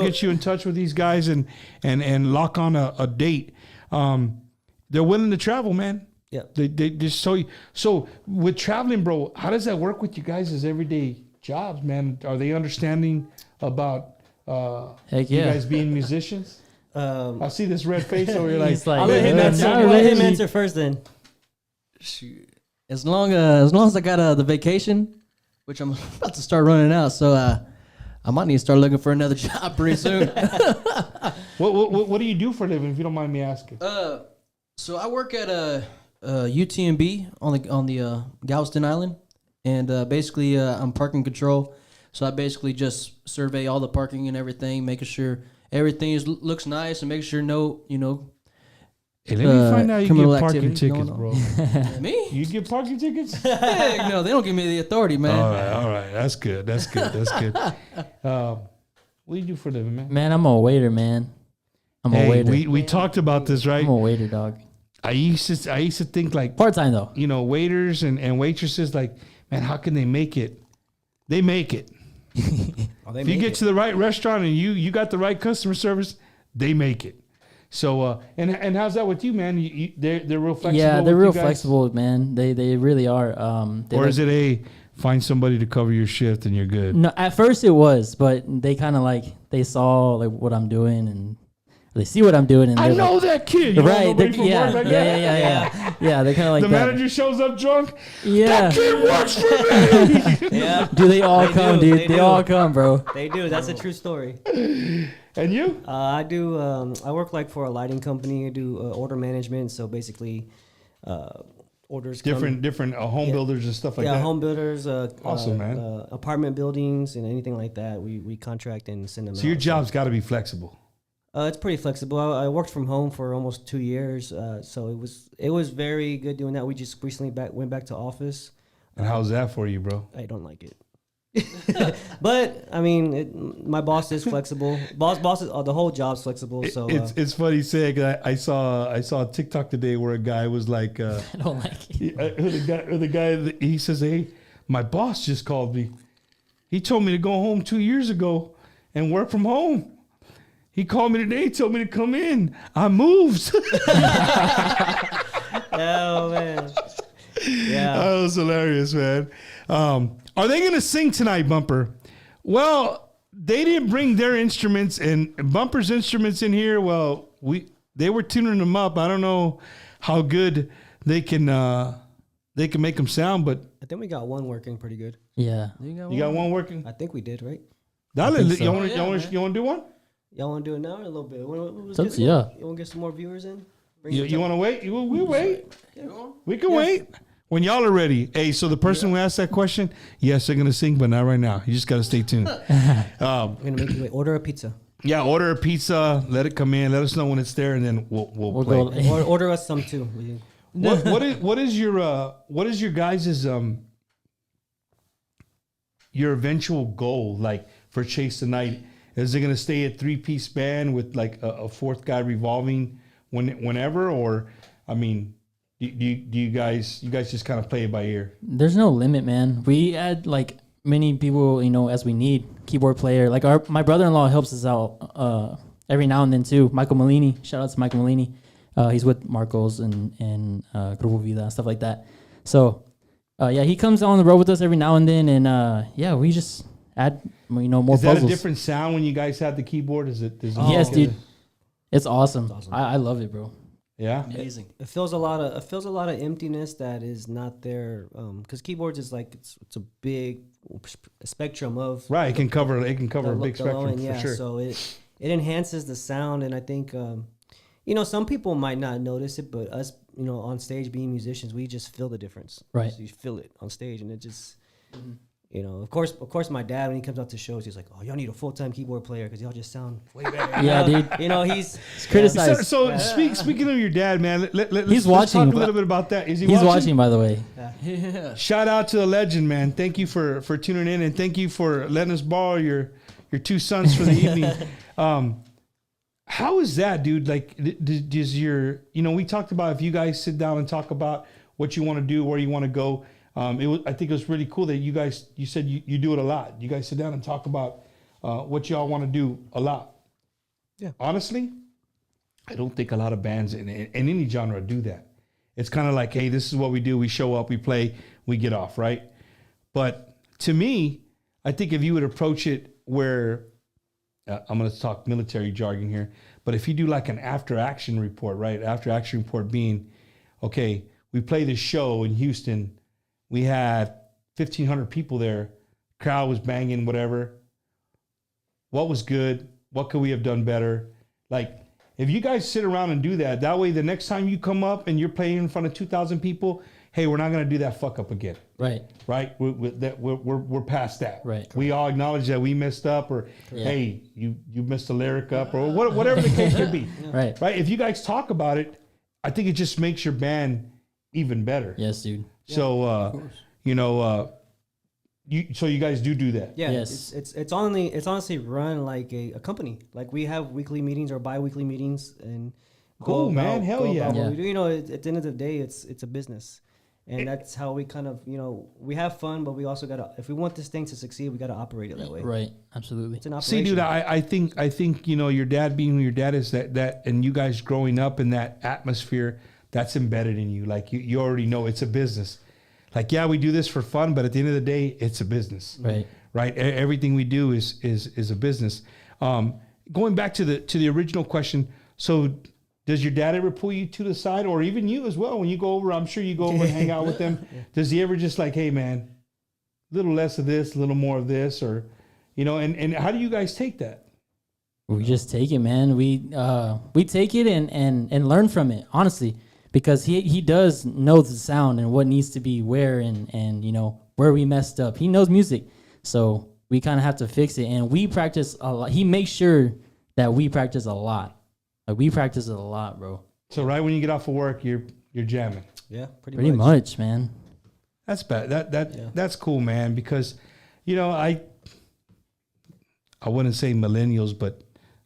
S4: get you in touch with these guys and lock on a date. They're willing to travel, man.
S6: Yeah.
S4: They just so with traveling, bro. How does that work with you guys' everyday jobs, man? Are they understanding about
S5: Heck
S4: you
S5: yeah.
S4: guys being musicians? I see this red face over here. Like,
S5: He's like,
S6: I'll let him
S5: "Yeah,
S6: answer.
S5: not
S6: I'll let him
S5: really."
S6: answer first then.
S7: Shoot. As long as I got the vacation, which I'm about to start running out, so I might need to start looking for another job pretty soon.
S4: what do you do for a living, if you don't mind me asking?
S7: So I work at UTMB on the Galveston Island, and basically I'm parking control. So I basically just survey all the parking and everything, making sure everything looks nice, and making sure
S4: Hey, let me find out you
S7: criminal
S4: get parking
S7: activity
S4: tickets,
S7: going
S4: bro.
S7: me.
S4: You get parking tickets?
S7: Heck no, they don't give me the authority, man.
S4: All right. That's good. What do you do for a living, man?
S5: Man, I'm a waiter, man. I'm a
S4: Hey,
S5: waiter.
S4: we talked about this, right?
S5: I'm a waiter, dog.
S4: I used to think like,
S5: Part time though.
S4: waiters and waitresses, like, man, how can they make it? They make it. If you get to the right restaurant and you got the right customer service, they make it. So and how's that with you, man? They're real flexible.
S5: Yeah, they're
S4: with
S5: real
S4: you guys?
S5: flexible, man. They really are.
S4: Or is it find somebody to cover your shift and you're good?
S5: No, at first it was, but they kind of they saw what I'm doing and they see what I'm doing and
S4: I
S5: they're
S4: know
S5: like,
S4: that kid. You know
S5: right?
S4: nobody from
S5: Yeah,
S4: work like
S5: yeah,
S4: that?
S5: yeah. They're kind of like
S4: The
S5: that.
S4: manager shows up drunk.
S5: Yeah,
S4: That kid works for me.
S6: Yeah.
S5: do they all
S6: They
S5: come,
S6: do,
S5: dude?
S6: they
S5: They
S6: do.
S5: all come, bro.
S6: They do. That's a true story.
S4: And you?
S6: I do. I work for a lighting company. I do order management. So basically, orders come.
S4: Different home builders and stuff like
S6: Yeah,
S4: that.
S6: home builders.
S4: Awesome, man.
S6: Apartment buildings and anything like that. We contract and send them.
S4: So
S6: out.
S4: your job's got to be flexible.
S6: It's pretty flexible. I worked from home for almost 2 years, so it was very good doing that. We just recently went back to office.
S4: And how's that for you, bro?
S6: I don't like it. But I mean, my boss is flexible. Boss is the whole job's flexible. So
S4: It's funny saying I saw a TikTok today where a guy was like,
S5: I don't like it.
S4: the guy he says, "Hey, my boss just called me. He told me to go home 2 years ago and work from home. He called me today, told me to come in. I moved."
S6: oh man, yeah.
S4: That was hilarious, man. Are they going to sing tonight, Bumper? Well, they didn't bring their instruments and Bumper's instruments in here. Well, they were tuning them up. I don't know how good they can make them sound, but
S6: I think we got one working pretty good.
S5: Yeah.
S4: you got one working.
S6: I think we did, right?
S4: Dale,
S5: think so.
S4: you want to do one?
S6: Y'all want to do it now or a little bit?
S5: It's up to you.
S6: You want to get some more viewers in?
S4: You want to wait? We wait. We can wait. When y'all are ready. Hey, so the person who asked that question, yes, they're going to sing, but not right now. You just got to stay tuned.
S6: I'm gonna make you wait. Order a pizza.
S4: Yeah, order a pizza. Let it come in. Let us know when it's there, and then we'll play.
S5: go.
S6: Or order us some too.
S4: What is your guys' your eventual goal like for Chase tonight? Is it going to stay a 3-piece band with like a fourth guy revolving whenever, or I mean, do you guys just kind of play it by ear?
S5: There's no limit, man. We add like many people, as we need. Keyboard player, like my brother-in-law helps us out every now and then too. Michael Malini, shout out to Michael Malini. He's with Marcos and Grupo Vida, stuff like that. So he comes on the road with us every now and then, and we just add more
S4: Is that
S5: puzzles.
S4: a different sound when you guys have the keyboard? Does it
S5: Yes, dude. It's awesome. I love it, bro.
S4: Yeah.
S7: Amazing.
S6: It feels a lot of emptiness that is not there. Because keyboards is like it's a big spectrum of
S4: Right. It can cover a big
S6: the low
S4: spectrum
S6: end,
S4: for sure.
S6: So it enhances the sound, and I think some people might not notice it, but us on stage being musicians, we just feel the difference.
S5: Right.
S6: So you feel it on stage, and it just of course, my dad when he comes out to shows, he's like, "Oh, y'all need a full-time keyboard player because y'all just sound way better."
S5: Yeah, dude.
S6: He's
S5: criticized.
S4: So speaking of your dad, man, let's
S5: watching,
S4: talk a little bit about that. Is he
S5: He's
S4: watching?
S5: watching, by the way.
S7: Yeah.
S4: Shout out to the legend, man. Thank you for tuning in, and thank you for letting us borrow your 2 sons for the evening. How is that, dude? Like, does your, we talked about if you guys sit down and talk about what you want to do, where you want to go. I think it was really cool that you said you do it a lot. You guys sit down and talk about what y'all want to do a lot.
S6: Yeah.
S4: Honestly, I don't think a lot of bands in any genre do that. It's kind of like, hey, this is what we do. We show up, we play, we get off, right? But to me, I think if you would approach it where, I'm going to talk military jargon here, but if you do like an after action report, right? After action report being, okay, we play this show in Houston. We had 1,500 people there. Crowd was banging, whatever. What was good? What could we have done better? Like, if you guys sit around and do that, that way the next time you come up and you're playing in front of 2,000 people, hey, we're not going to do that fuck up again.
S5: Right.
S4: Right? We're past that.
S5: Right.
S4: We all acknowledge that we messed up, or hey, you messed a lyric up, or whatever the case could be.
S5: Right.
S4: Right? If you guys talk about it, I think it just makes your band even better.
S5: Yes, dude.
S4: So, so you guys do that.
S6: Yeah,
S5: Yes.
S6: it's honestly run like a company. Like we have weekly meetings or bi-weekly meetings, and
S4: Cool, man. Hell yeah.
S6: what we do. At the end of the day, it's a business, and that's how we kind of we have fun, but we also gotta, if we want this thing to succeed, we gotta operate it that way.
S5: Right. Absolutely.
S6: It's an operation.
S4: See, dude, I think your dad being who your dad is, that and you guys growing up in that atmosphere, that's embedded in you. Like you already know it's a business. Like, yeah, we do this for fun, but at the end of the day, it's a business.
S5: Right.
S4: Right. Everything we do is a business. Going back to the original question. So does your dad ever pull you to the side, or even you as well? When you go over, I'm sure you go over and hang out with them. Does he ever just like, hey man, a little less of this, a little more of this, or, and how do you guys take that?
S5: We just take it, man. We take it and learn from it, honestly, because he does know the sound and what needs to be where and where we messed up. He knows music, so we kind of have to fix it, and we practice a lot. He makes sure that we practice a lot. Like we practice it a lot, bro.
S4: So right when you get off of work, you're jamming.
S6: Yeah,
S5: Pretty much, man.
S4: That's bad. That's cool, man. Because, you know, I wouldn't say millennials, but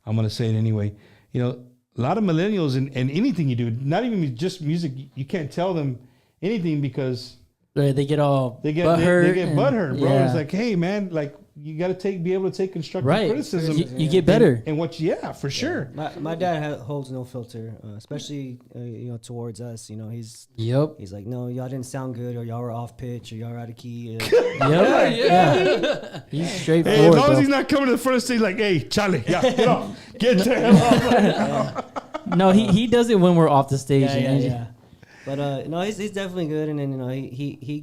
S4: I'm gonna say it anyway. You know, a lot of millennials and anything you do, not even just music, you can't tell them anything because
S5: They get all
S4: they get butthurt, bro.
S5: Yeah.
S4: It's like, hey, man, like you got to be able to take constructive
S5: right.
S4: criticism.
S5: You get better.
S4: And what? Yeah, for sure.
S6: My dad holds no filter, especially towards us. You know, he's
S5: Yep.
S6: like, no, y'all didn't sound good, or y'all were off pitch, or y'all were out of key.
S5: Yep. Yeah. He's
S4: Hey,
S5: straightforward.
S4: as long as
S5: bro.
S4: he's not coming to the front of the stage like, hey, Charlie, yeah, get off. Get the hell off.
S5: No, he does it when we're off the stage.
S6: Yeah. But no, he's definitely good, and then he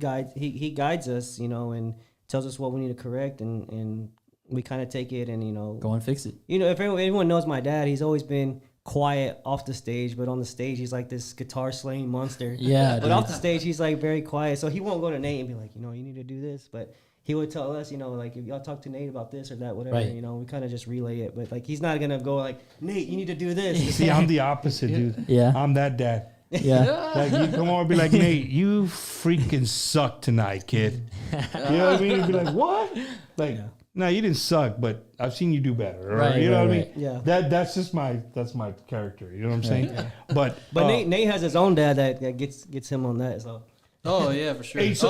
S6: guides us, and tells us what we need to correct, and we kind of take it and
S5: Go and fix it.
S6: if anyone knows my dad, he's always been quiet off the stage, but on the stage he's like this guitar slaying monster.
S5: Yeah,
S6: but
S5: dude.
S6: off the stage he's like very quiet, so he won't go to Nate and be like, you need to do this, but he would tell us, like if y'all talk to Nate about this or that, whatever,
S5: Right.
S6: we kind of just relay it, but like he's not gonna go like, Nate, you need to do this.
S4: See, I'm the opposite, dude.
S5: Yeah.
S4: I'm that dad.
S5: Yeah.
S4: Like you come over and be like, Nate, you freaking suck tonight, kid. You know what I mean? You'd be like, what? Like, no, you didn't suck, but I've seen you do better. Or,
S5: Right,
S4: you know
S5: right,
S4: what I
S5: right.
S4: mean?
S6: Yeah.
S4: That's my character. You know what I'm saying? But
S6: Nate has his own dad that gets him on that. So
S7: Oh yeah, for sure.
S4: hey, so,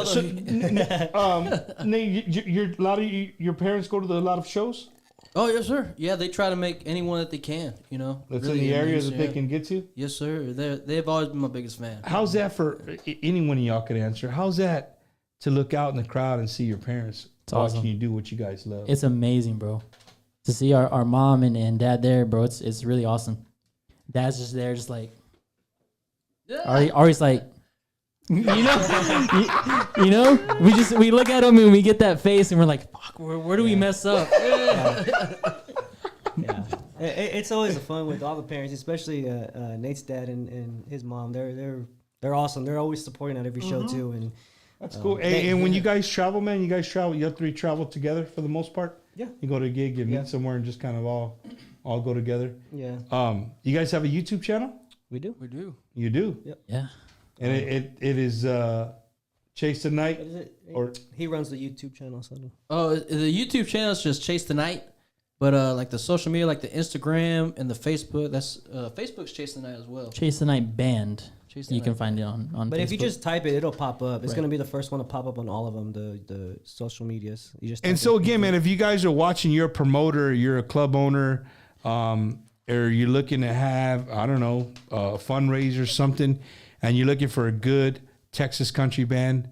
S7: Although
S4: Nate, a lot of your parents go to a lot of shows.
S7: oh yes, sir. Yeah, they try to make anyone that they can.
S4: That's
S7: really
S4: in the area
S7: amuse,
S4: that they
S7: yeah.
S4: can get to.
S7: Yes, sir. They've always been my biggest fan.
S4: How's that for any one of y'all could answer? How's that to look out in the crowd and see your parents watching
S5: awesome.
S4: you do what you guys love?
S5: It's amazing, bro. To see our mom and dad there, bro, it's really awesome. Dad's just there, just like, always like, we look at him and we get that face and we're like, fuck, where do we mess up?
S6: yeah, it's always a fun with all the parents, especially Nate's dad and his mom. They're awesome. They're always supporting at every show too, and
S4: That's cool. And when you guys travel, man, you have to travel together for the most part.
S6: Yeah.
S4: You go to a gig, you meet somewhere, and just kind of all go together.
S6: yeah,
S4: You guys have a YouTube channel?
S6: we do.
S7: We do.
S4: You do.
S5: Yeah.
S4: And it is Chase the Night.
S6: What is it?
S4: Or
S6: He runs the YouTube channel. So
S7: Oh, the YouTube channel is just Chase the Night, but like the social media, like the Instagram and the Facebook, that's Facebook's Chase the Night as well.
S5: Chase the Night Band.
S7: Chase the
S5: You
S7: Night
S5: can find it on
S6: but
S5: Facebook.
S6: if you just type it, it'll pop up. It's
S5: Right.
S6: gonna be the first one to pop up on all of them. The social medias. You just
S4: And
S6: type
S4: so
S6: it.
S4: again, man, if you guys are watching, you're a promoter, you're a club owner, or you're looking to have, I don't know, a fundraiser or something, and you're looking for a good Texas country band,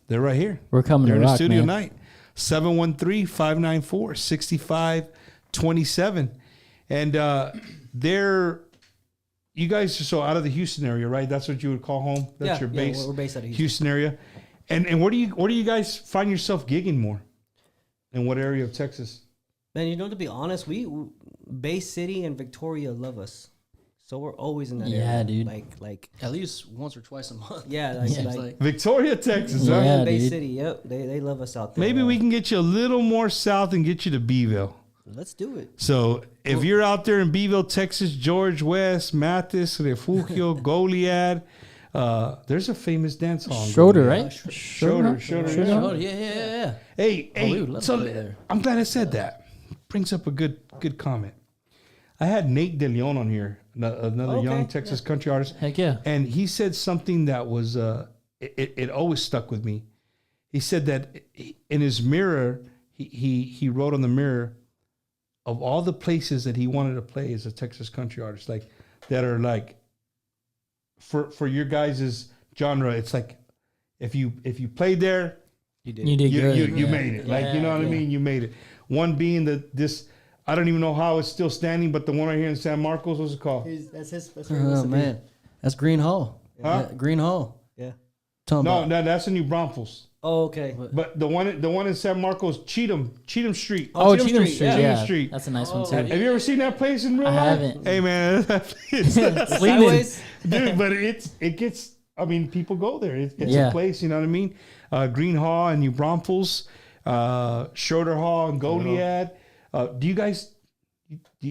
S4: they're right here.
S5: We're coming
S4: They're
S5: to
S4: in the
S5: rock,
S4: studio
S5: man.
S4: tonight. 713-594-6527. And you guys are so out of the Houston area, right? That's what you would call home? That's your base?
S6: We're based out of Houston.
S4: Houston area. And where do you guys find yourself gigging more? In what area of Texas?
S6: Man, to be honest, Bay City and Victoria love us, so we're always in that area.
S5: Yeah, dude.
S6: Like
S7: At least once or twice a month.
S6: yeah,
S5: Yeah.
S7: Seems like
S4: Victoria, Texas, huh?
S5: Yeah,
S6: Bay
S5: dude.
S6: City. Yep, they love us out there.
S4: Maybe we can get you a little more south and get you to Beeville.
S6: Let's do it.
S4: So if you're out there in Beeville, Texas, George West, Mathis, Refugio, Goliad, there's a famous dance hall. in
S5: Schroeder,
S4: Goliad.
S5: right?
S4: Schroeder.
S7: oh yeah.
S4: Hey,
S7: we would love
S4: so
S7: to play there.
S4: I'm glad I said that. Brings up a good comment. I had Nate DeLeon on here, another
S6: Okay,
S4: young Texas country artist.
S5: Heck yeah.
S4: And he said something that was, it always stuck with me. He said that in his mirror, he wrote on the mirror of all the places that he wanted to play as a Texas country artist, like that are like, for your guys' genre, it's like, if you played there,
S6: You did.
S5: You did good.
S4: you
S5: Yeah.
S4: made it. Like, you
S5: Yeah,
S4: know what I
S5: yeah.
S4: mean? You made it. One being this, I don't even know how it's still standing, but the one right here in San Marcos, what's it called?
S6: That's where he
S7: Oh
S6: wants to be.
S7: man, that's Green Hall.
S4: Huh?
S7: Yeah, Green Hall.
S6: Yeah.
S7: Talking
S4: No,
S7: about-
S4: that's in New Braunfels.
S6: Oh, okay.
S4: But the one in San Marcos, Cheatham Street.
S5: Oh,
S6: Cheatham
S5: Cheatham
S6: Street,
S5: Street.
S6: yeah.
S5: Yeah.
S4: Cheatham Street.
S5: That's a nice one,
S4: Have
S5: too.
S4: you ever seen that place in real
S5: I
S4: life?
S5: haven't.
S4: Hey man, it's,
S6: Sideways.
S4: dude, but it gets. I mean, people go there. It's
S5: Yeah.
S4: a place. You know what I mean? Green Hall and New Braunfels, Schroeder Hall and Goliad. Do you guys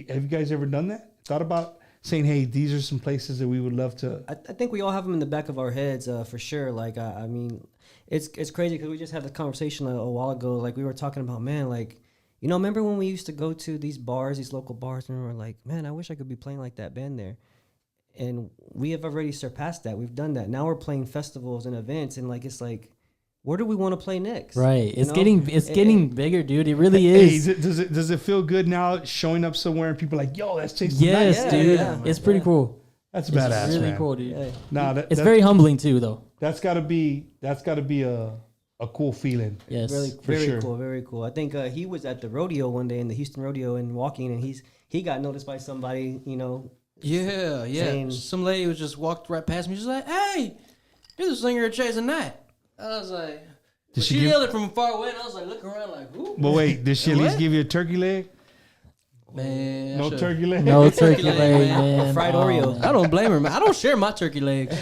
S4: Have you guys ever done that? Thought about saying, hey, these are some places that we would love to.
S6: I think we all have them in the back of our heads for sure. Like I mean, it's crazy because we just had the conversation a while ago. Like we were talking about, man, like remember when we used to go to these bars, these local bars, and we were like, man, I wish I could be playing like that band there. And we have already surpassed that. We've done that. Now we're playing festivals and events, and like it's like, where do we want to play next?
S5: Right. It's getting bigger, dude. It really is.
S4: Hey, does it feel good now showing up somewhere and people are like, yo, that's Chase
S5: Yes,
S4: Tonight?
S5: dude.
S6: yeah.
S5: It's pretty cool.
S4: That's badass,
S5: It's really
S4: man.
S5: cool, dude.
S6: Yeah.
S4: Nah,
S5: It's very humbling too, though.
S4: That's gotta be a cool feeling.
S5: Yes.
S6: Really,
S4: For
S6: very
S4: sure.
S6: cool, very cool. I think he was at the rodeo one day in the Houston rodeo and walking, and he got noticed by somebody,
S7: Yeah.
S6: Saying-
S7: Some lady was just walked right past me. She's like, "Hey, you're the singer of Chasing Night." I was like,
S4: Did she
S7: she
S4: give-
S7: yelled it from far away, and I was like looking around like, "Ooh,
S4: But wait, did she at least
S7: What?
S4: give you a turkey leg?
S7: man." I
S4: No
S7: should've-
S4: turkey leg?
S5: No turkey
S7: leg,
S5: leg,
S7: man.
S5: man.
S6: Fried
S5: Oh,
S6: Oreo.
S5: man.
S7: I don't blame her, man. I don't share my turkey legs.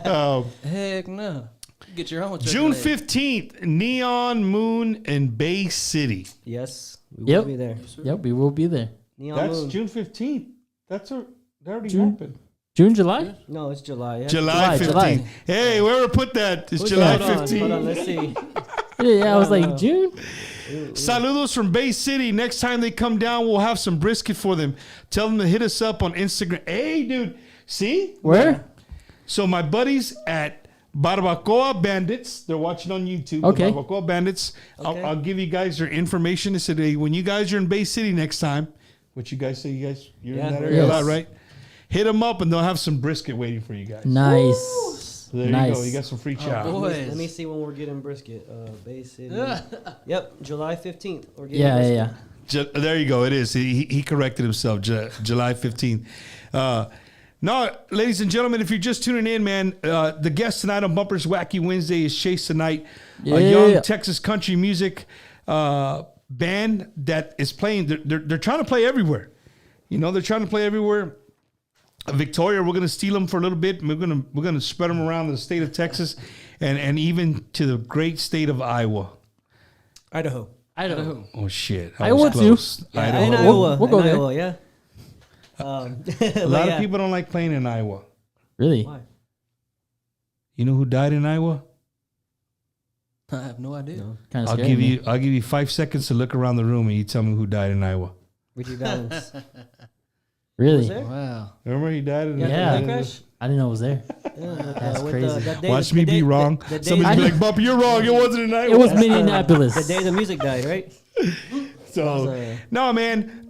S4: Oh,
S7: Heck no. Get your own turkey
S4: June
S7: leg.
S4: 15th, Neon Moon in Bay City.
S6: Yes, we
S5: Yep.
S6: will be there.
S5: Yep, we will be there.
S6: Neon
S4: That's
S6: Moon.
S4: June 15th. That already
S5: June?
S4: happened.
S5: June, July?
S6: No, it's July. Yeah.
S4: July
S5: July.
S4: 15th. Hey, whoever put that? It's
S6: Who's
S4: July
S6: that? Hold on,
S4: 15th.
S6: let's see.
S5: Yeah, I was
S6: No,
S5: like,
S6: no.
S5: June?
S4: Saludos from Bay City. Next time they come down, we'll have some brisket for them. Tell them to hit us up on Instagram. Hey, dude. See?
S5: Where?
S4: So my buddies at Barbacoa Bandits, they're watching on YouTube. the
S5: Okay.
S4: Barbacoa Bandits.
S6: Okay.
S4: I'll give you guys their information. They said, hey, when you guys are in Bay City next time, what you guys say, you're
S6: Yeah.
S4: in that area a
S5: Yes.
S4: lot, right? Hit them up and they'll have some brisket waiting for you guys.
S5: Nice.
S4: So there you
S5: Nice.
S4: go. You got some free chow.
S7: boy.
S6: Let me see when we're getting brisket. Bay City. Yep, July 15th. We're getting
S5: Yeah,
S6: brisket.
S5: yeah, yeah.
S4: There you go. It is. He corrected himself. July 15th. No, ladies and gentlemen, if you're just tuning in, man, the guest tonight on Bumpers Wacky Wednesday is Chase Tonight, a
S5: Yeah.
S4: young Texas country music band that is playing. They're trying to play everywhere. They're trying to play everywhere. Victoria, we're gonna steal them for a little bit. We're gonna spread them around the state of Texas, and even to the great state of Iowa.
S6: Idaho.
S5: Idaho.
S4: Oh shit!
S5: Iowa
S4: was
S5: too.
S4: close.
S6: Yeah,
S4: Idaho.
S6: in
S5: We'll-
S6: Iowa.
S5: we'll go
S6: in
S5: there.
S6: Iowa, yeah.
S4: A lot of people don't like playing in Iowa.
S5: Really?
S6: Why?
S4: You know who died in Iowa?
S7: I have no idea.
S6: No.
S5: Kind of
S4: I'll
S5: scary.
S4: give
S5: me.
S4: you 5 seconds to look around the room and you tell me who died in Iowa.
S6: Richie Valens.
S5: Really?
S6: Was there?
S7: Wow.
S4: Remember he died in
S5: Yeah.
S6: Plane crash?
S5: I didn't know it was there.
S6: Yeah,
S5: That's
S6: with
S5: crazy.
S6: that day-
S4: Watch
S6: the
S4: me
S6: day-
S4: be wrong.
S6: the day-
S4: Somebody's be like, Bump, you're wrong. It wasn't in Iowa.
S5: It was Minneapolis.
S6: The day the music died, right?
S4: So, no, man.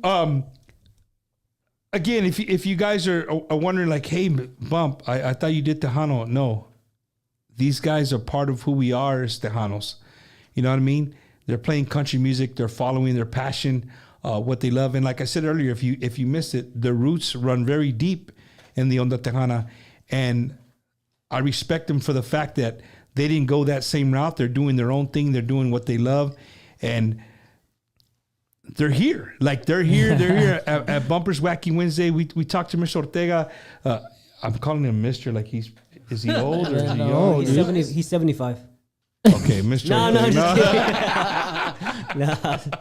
S4: Again, if you guys are wondering, like, hey, Bump, I thought you did Tejano. No. These guys are part of who we are as Tejanos. You know what I mean? They're playing country music. They're following their passion, what they love. And like I said earlier, if you missed it, the roots run very deep in the Onda Tejana. And I respect them for the fact that they didn't go that same route. They're doing their own thing. They're doing what they love. And they're here. Like, they're here at Bumpers Wacky Wednesday. We talked to Mr. Ortega. I'm calling him Mr. Like, is he old or is he
S5: No,
S4: young?
S6: He's,
S5: dude.
S6: 70, he's 75.
S4: Okay, Mr.
S6: No, I'm
S4: Ortega.
S6: just kidding.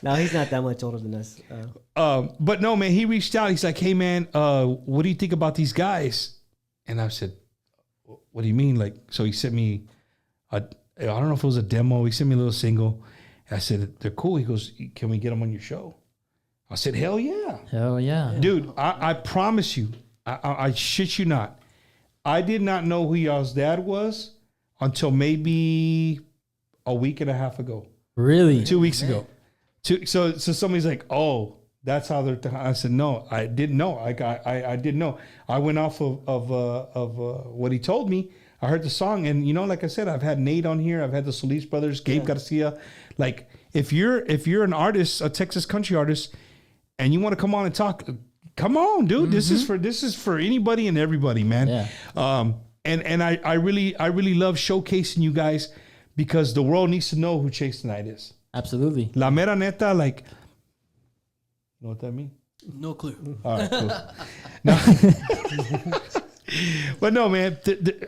S6: No, he's not that much older than us.
S4: But no, man, he reached out. He's like, hey, man, what do you think about these guys? And I said, what do you mean? Like, so he sent me, I don't know if it was a demo. He sent me a little single. I said, they're cool. He goes, can we get them on your show? I said, hell yeah.
S5: Hell yeah.
S4: Dude, I promise you, I shit you not. I did not know who y'all's dad was until maybe a week and a half ago.
S5: Really?
S4: 2 weeks ago. So somebody's like, oh, that's how they're. I said, no, I didn't know. I didn't know. I went off of what he told me. I heard the song, and like I said, I've had Nate on here. I've had the Solis brothers, Gabe Garcia. Like, if you're an artist, a Texas country artist, and you want to come on and talk, come on, dude. This is for anybody and everybody, man.
S5: Yeah.
S4: And I really love showcasing you guys because the world needs to know who Chase Tonight is.
S5: Absolutely.
S4: La mera neta, like, you know what that means?
S7: No clue.
S4: All right, cool. No. But no, man,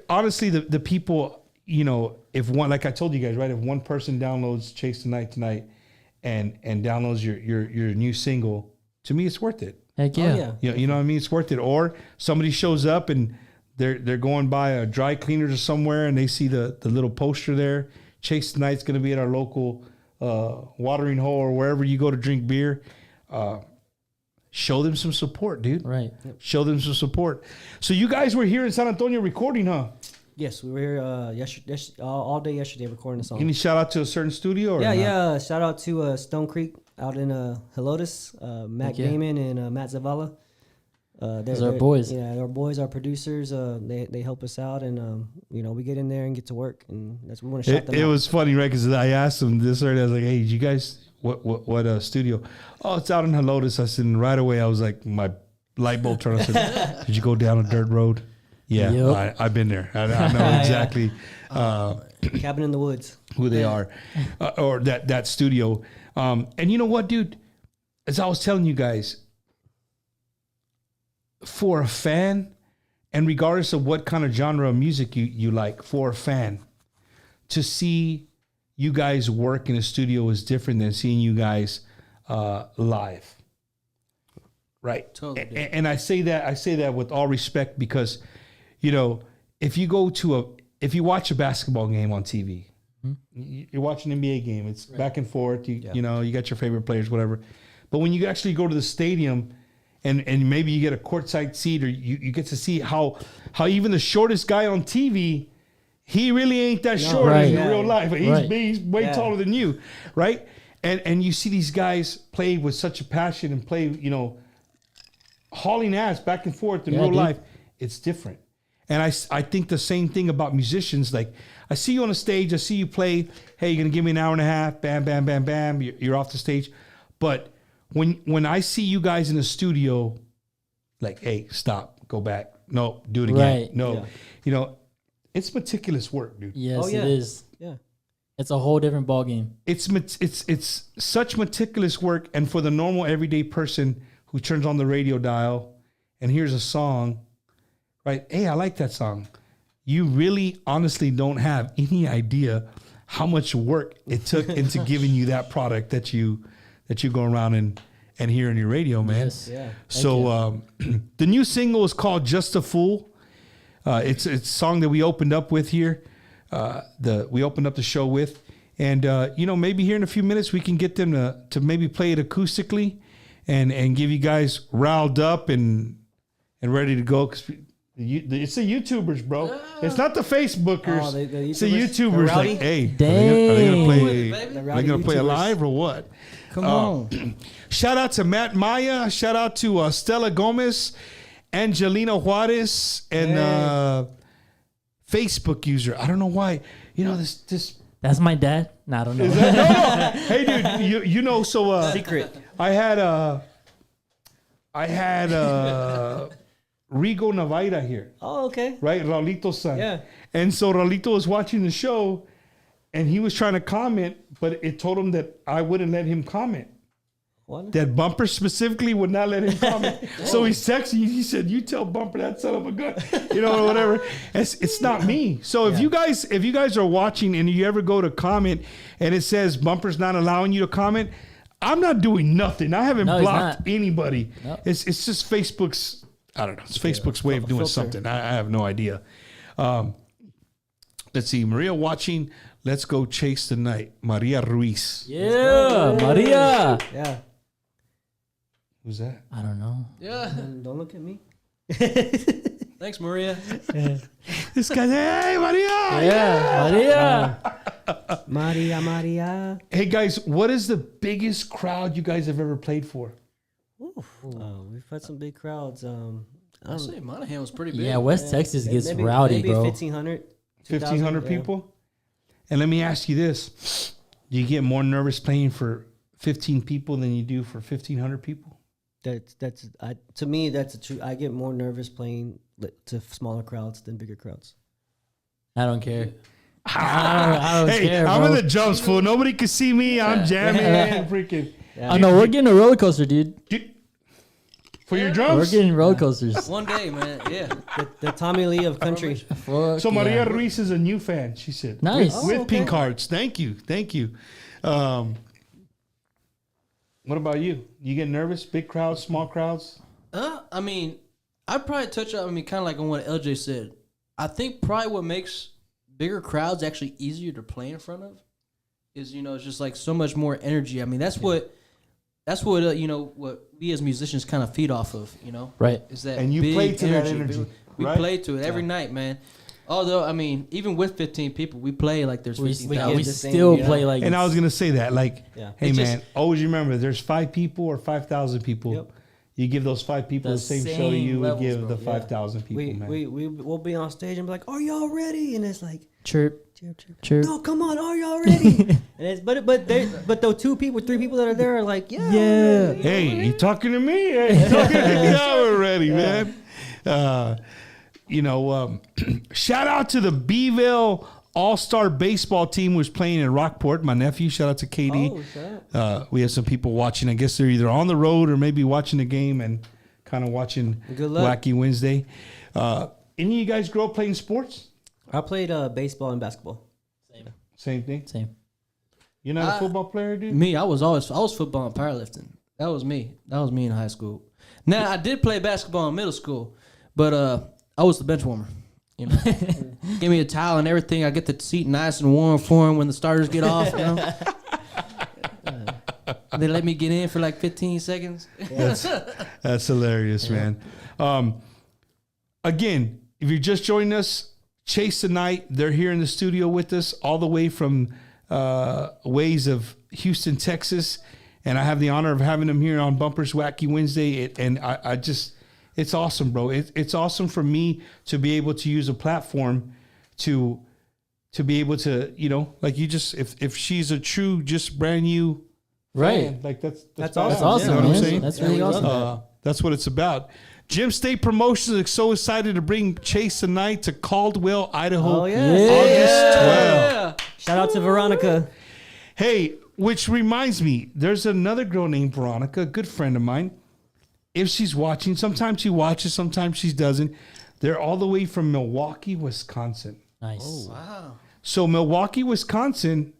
S4: honestly, the people, if one, like I told you guys, right, if one person downloads Chase Tonight and downloads your new single, to me, it's worth it.
S5: Heck yeah.
S4: You know what I mean? It's worth it. Or somebody shows up and they're going by a dry cleaners or somewhere and they see the little poster there. Chase tonight's going to be at our local watering hole or wherever you go to drink beer. Show them some support, dude.
S5: Right.
S4: Show them some support. So you guys were here in San Antonio recording, huh?
S6: Yes, we were here yesterday, all day yesterday recording the song.
S4: Any shout out to a certain studio? Or
S6: Yeah. Shout out to Stone Creek out in Helotes, Matt
S5: Yeah.
S6: Damon and Matt Zavala.
S5: Those are our boys.
S6: Yeah, our boys, our producers. They help us out, and we get in there and get to work, and that's we want to shout them
S4: It
S6: out.
S4: was funny, right? Because I asked them this earlier. I was like, "Hey, did you guys what studio? Oh, it's out in Helotes." I said, and right away I was like, my light bulb turned. I said, "Did you go down a dirt road?" Yeah,
S5: Yep.
S4: I've been there. I know exactly
S6: Cabin in the Woods.
S4: who they are, or that studio. And you know what, dude? As I was telling you guys, for a fan, and regardless of what kind of genre of music you like, for a fan, to see you guys work in a studio is different than seeing you guys live. Right.
S7: Totally
S4: And I say that with all respect because, if you watch a basketball game on TV, you're watching an NBA game, it's back and forth, you got your favorite players, whatever. But when you actually go to the stadium and maybe you get a courtside seat or you get to see how even the shortest guy on TV, he really ain't that short
S5: Right.
S4: in real life.
S5: Right.
S4: He's way taller than you, right? And you see these guys play with such a passion and play, hauling ass back and forth in real
S5: dude.
S4: life. It's different. And I think the same thing about musicians. Like, I see you on the stage, I see you play. Hey, you're gonna give me an hour and a half. Bam, bam, bam, bam. You're off the stage. But when I see you guys in the studio, like, hey, stop, go back. No, do it again.
S5: Right.
S4: No, it's meticulous work, dude.
S5: Yes,
S6: Oh, yeah.
S5: it is.
S6: Yeah.
S5: It's a whole different ball game.
S4: It's such meticulous work, and for the normal everyday person who turns on the radio dial and hears a song, right? Hey, I like that song. You really, honestly, don't have any idea how much work it took into giving you that product that you go around and hear in your radio, man.
S5: Yes.
S6: Yeah.
S4: So the new single is called "Just a Fool." It's a song that we opened up with here. We opened up the show with, and maybe here in a few minutes we can get them to maybe play it acoustically, and give you guys riled up and ready to go. 'Cause it's the YouTubers, bro. It's not the Facebookers.
S6: Oh, the
S4: it's the
S6: YouTubers?
S4: YouTubers.
S6: The rowdy?
S4: Like, hey,
S5: Dang.
S4: are they gonna play?
S7: baby.
S6: The
S4: Are
S6: rowdy
S4: they gonna play
S6: YouTubers.
S4: live or what?
S7: Come on.
S4: Shout out to Matt Maya. Shout out to Stella Gomez, Angelina Juarez, and Facebook user. I don't know why. This.
S5: That's my dad. Nah, I don't know.
S4: Is that, no. Hey, dude. So
S6: Secret.
S4: I had Rigo Navaira here,
S6: Oh, okay.
S4: right? Raulito's son.
S6: Yeah.
S4: And so Raulito was watching the show, and he was trying to comment, but it told him that I wouldn't let him comment.
S6: What?
S4: That Bumper specifically would not let him comment. So he's texting. He said, "You tell Bumper that son of a gun," or whatever. It's not me. So if you guys are watching and you ever go to comment and it says Bumper's not allowing you to comment, I'm not doing nothing. I haven't
S5: No, he's
S4: blocked
S5: not.
S4: anybody.
S5: Nope.
S4: It's just Facebook's. I don't know. It's Facebook's way of doing
S6: filter.
S4: something. I have no idea. Let's see. Maria watching. Let's go chase the night. Maria Ruiz.
S5: Yeah, Maria.
S6: Yeah.
S4: Who's that?
S5: I don't know.
S7: Yeah.
S6: Don't look at me.
S7: Thanks, Maria.
S4: This guy's, hey, Maria.
S5: Yeah, Maria.
S6: Maria.
S4: Hey, guys, what is the biggest crowd you guys have ever played for?
S6: We've had some big crowds.
S7: I say Monahan was pretty big.
S5: Yeah, West Texas gets
S6: maybe,
S5: rowdy,
S6: maybe
S5: bro.
S6: 1,500.
S4: 1,500 people? And let me ask you this. Do you get more nervous playing for 15 people than you do for 1,500 people?
S6: To me, that's a true. I get more nervous playing to smaller crowds than bigger crowds.
S5: I don't care. I don't
S4: Hey,
S5: care,
S4: I'm
S5: bro.
S4: in the jumps, fool. Nobody can see me. I'm jamming and freaking.
S5: I know we're getting a roller coaster, dude.
S4: For your
S5: We're
S4: drums?
S5: getting roller coasters.
S7: One day, man. Yeah.
S6: The Tommy Lee of country.
S5: Fuck
S4: So Maria
S5: yeah.
S4: Ruiz is a new fan, she said.
S5: Nice.
S4: With
S6: okay.
S4: pink hearts. Thank you. What about you? You get nervous? Big crowds, small crowds?
S7: I mean, I'd probably touch on, kind of like on what LJ said. I think probably what makes bigger crowds actually easier to play in front of is, it's just like so much more energy. I mean, that's what what we as musicians kind of feed off of,
S5: Right.
S7: Is that
S4: And you
S7: big
S4: play to that energy,
S7: We
S4: right?
S7: play to it every night, man. Although, I mean, even with 15 people, we play like there's
S5: We
S7: 15,000.
S6: the same,
S5: still
S6: yeah.
S5: play like
S4: And I was going to say that, like,
S6: Yeah.
S4: hey,
S7: It's
S4: man,
S7: just-
S4: always remember there's 5 people or 5,000 people.
S6: Yep.
S4: You give those 5 people
S5: The
S4: the same show
S5: same
S4: you would
S5: levels,
S4: give
S5: bro.
S4: the
S5: Yeah.
S4: 5,000 people, man.
S6: We'll be on stage and be like, "Are y'all ready?" And it's like,
S5: chirp,
S6: chirp, chirp.
S5: chirp.
S6: No, come on, are y'all ready? And it's but the 3 people that are there are like, yeah,
S5: Yeah.
S6: we're ready."
S4: Hey, you talking to me? Hey, you talking to me? Yeah, we're ready, man. Shout out to the Beeville All-Star Baseball team who's playing in Rockport. My nephew, shout out to KD.
S6: Oh, shut up.
S4: We have some people watching. I guess they're either on the road or maybe watching the game and kind of watching
S6: Good luck.
S4: Wacky Wednesday. Any of you guys grow up playing sports?
S6: I played baseball and basketball.
S4: Same thing?
S5: Same.
S4: You're not a football player, dude?
S7: Me, I was football and powerlifting. That was me. That was me in high school. Now I did play basketball in middle school, but I was the bench warmer. Give me a towel and everything. I get the seat nice and warm for them when the starters get off. They let me get in for like 15 seconds.
S4: That's hilarious, man. Again, if you're just joining us, Chase tonight, they're here in the studio with us all the way from ways of Houston, Texas. And I have the honor of having them here on Bumpers Wacky Wednesday. I just, it's awesome, bro. It's awesome for me to be able to use a platform to be able to, like you just, if she's a true, just brand new
S5: Right.
S4: fan, like that's
S6: That's
S4: badass.
S5: That's
S6: Yeah,
S5: awesome,
S4: You know what I'm
S5: man.
S4: saying?
S5: That's really
S6: we love
S5: awesome.
S4: That's what it's about. Jim State Promotions is so excited to bring Chase tonight to Caldwell, Idaho.
S6: Oh, yeah.
S4: August 12th.
S7: Yeah.
S6: Shout out to Veronica.
S4: Hey, which reminds me, there's another girl named Veronica, a good friend of mine. If she's watching, sometimes she watches, sometimes she doesn't. They're all the way from Milwaukee, Wisconsin.
S5: Nice.
S7: Wow.
S4: So Milwaukee, Wisconsin,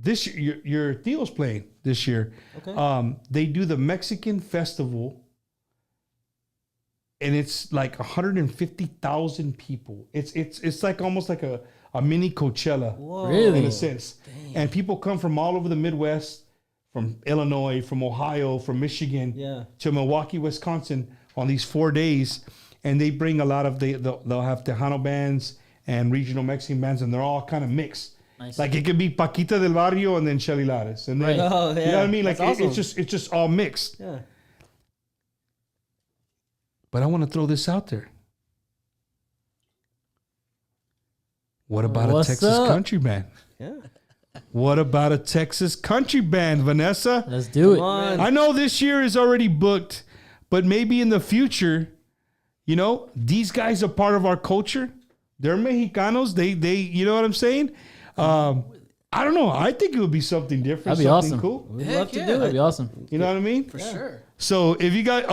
S4: this year, your Theo's playing this year.
S6: Okay.
S4: They do the Mexican festival, and it's like 150,000 people. It's like almost like a mini Coachella.
S6: Whoa.
S5: Really?
S4: In a sense. And people come from all over the Midwest, from Illinois, from Ohio, from Michigan,
S6: Yeah.
S4: to Milwaukee, Wisconsin on these 4 days. And they bring a lot of, they'll have Tejano bands and regional Mexican bands, and they're all kind of mixed.
S5: Nice.
S4: Like it could be Paquita del Barrio and then Shelly Lares. And then,
S5: Right.
S6: Oh,
S4: you know
S6: yeah.
S4: what I mean? Like
S6: That's awesome.
S4: it's just all mixed.
S6: Yeah.
S4: But I want to throw this out there. What about
S5: What's
S4: a Texas
S5: up?
S4: country band?
S6: Yeah.
S4: What about a Texas country band, Vanessa?
S5: Let's do it.
S6: Come on.
S4: I know this year is already booked, but maybe in the future, these guys are part of our culture. They're Mexicanos. They, you know what I'm saying? I don't know. I think it would be something different.
S5: That'd be
S4: something
S5: awesome.
S4: cool.
S6: We'd
S7: Heck
S6: love to
S7: yeah.
S6: do
S5: That'd
S6: it.
S5: be awesome.
S4: You know what I mean?
S7: For sure.
S4: So if you guys,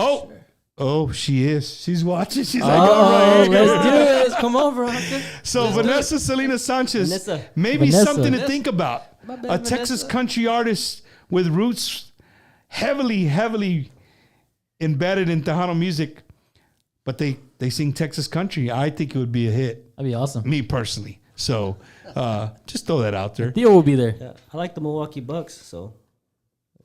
S4: she is. She's watching. She's like,
S5: Oh,
S4: all right.
S5: let's do it.
S7: Yes, come on, Veronica.
S4: So Vanessa Selena Sanchez,
S6: Vanessa.
S4: maybe
S5: Vanessa.
S4: something to think about.
S7: My
S4: A
S7: bad,
S4: Texas
S7: Vanessa.
S4: country artist with roots heavily embedded in Tejano music, but they sing Texas country. I think it would be a hit,
S5: That'd be awesome.
S4: me personally. So just throw that out there.
S5: Theo will be there.
S6: Yeah. I like the Milwaukee Bucks, so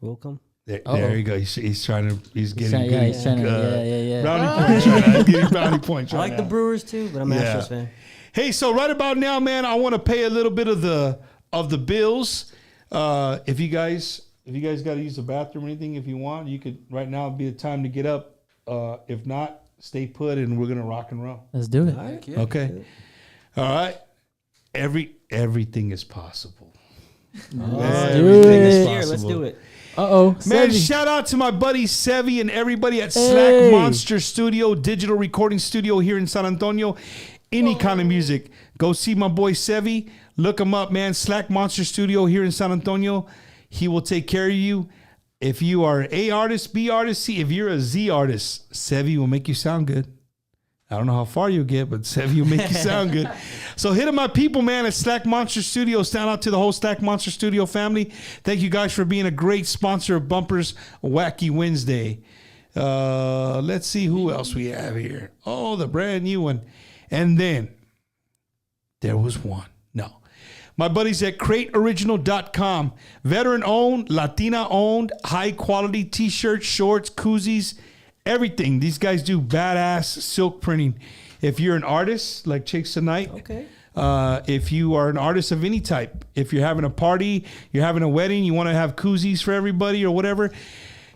S6: welcome.
S4: There you go. He's trying to. He's getting
S5: trying-
S4: good.
S5: he's trying to- yeah.
S4: Brownie points right now. He's getting brownie points
S6: I
S4: right
S6: like the
S4: now.
S6: Brewers too, but I'm an
S4: Yeah.
S6: Astros fan.
S4: Hey, so right about now, man, I want to pay a little bit of the bills. If you guys got to use the bathroom or anything, if you want, you could. Right now would be the time to get up. If not, stay put, and we're gonna rock and roll.
S5: Let's do it.
S7: Heck yeah.
S4: Okay. All right. Everything is possible.
S5: Let's do
S4: Everything is
S5: it.
S6: Here, let's
S4: possible.
S6: do it.
S5: Uh-oh.
S4: Man,
S5: Sevi.
S4: shout out to my buddy Sevi and everybody at
S5: Hey.
S4: Slack Monster Studio, digital recording studio here in San Antonio. Any kind of music. Go see my boy Sevi. Look him up, man. Slack Monster Studio here in San Antonio. He will take care of you. If you are A artist, B artist, C, if you're a Z artist, Sevi will make you sound good. I don't know how far you get, but Sevi will make you sound good. So hit up my people, man, at Stack Monster Studio. Shout out to the whole Stack Monster Studio family. Thank you guys for being a great sponsor of Bumpers Wacky Wednesday. Let's see who else we have here. Oh, the brand new one. And then there was one. No. My buddies at crateoriginal.com. Veteran owned, Latina owned, high quality t-shirts, shorts, koozies, everything. These guys do badass silk printing. If you're an artist like Chicks Tonight,
S6: Okay.
S4: if you are an artist of any type, if you're having a party, you're having a wedding, you want to have koozies for everybody or whatever,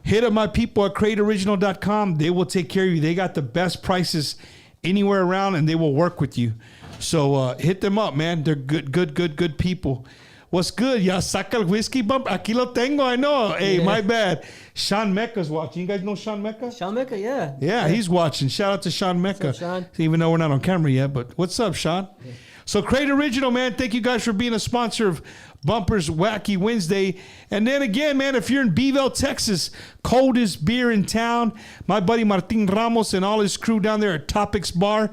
S4: hit up my people at crateoriginal.com. They will take care of you. They got the best prices anywhere around, and they will work with you. So hit them up, man. They're good people. What's good? Ya saca el whiskey bump. Aquí lo tengo. I know. Hey,
S6: Yeah.
S4: my bad. Sean Mecca's watching. You guys know Sean Mecca?
S6: Sean Mecca, yeah.
S4: Yeah, he's watching. Shout out to Sean Mecca.
S6: What's up, Sean?
S4: Even though we're not on camera yet, but what's up, Sean? Yeah. So Crate Original, man. Thank you guys for being a sponsor of Bumpers Wacky Wednesday. And then again, man, if you're in Beeville, Texas, coldest beer in town, my buddy Martin Ramos and all his crew down there at Topics Bar,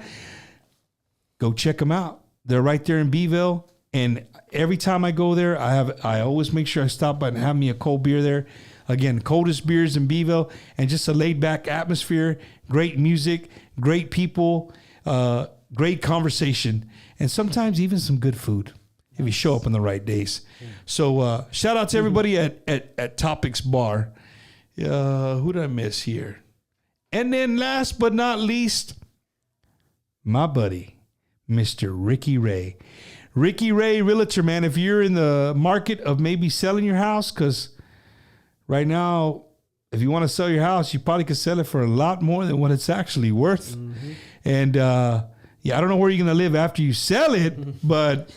S4: go check them out. They're right there in Beeville. And every time I go there, I always make sure I stop by and have me a cold beer there. Again, coldest beers in Beeville, and just a laid back atmosphere, great music, great people, great conversation, and sometimes even some good food if you show up on the right days. So shout out to everybody at Topics Bar. Who did I miss here? And then last but not least, my buddy, Mr. Ricky Ray. Ricky Ray, realtor, man. If you're in the market of maybe selling your house, because right now, if you want to sell your house, you probably could sell it for a lot more than what it's actually worth. Mm-hmm. And yeah, I don't know where you're going to live after you sell it, but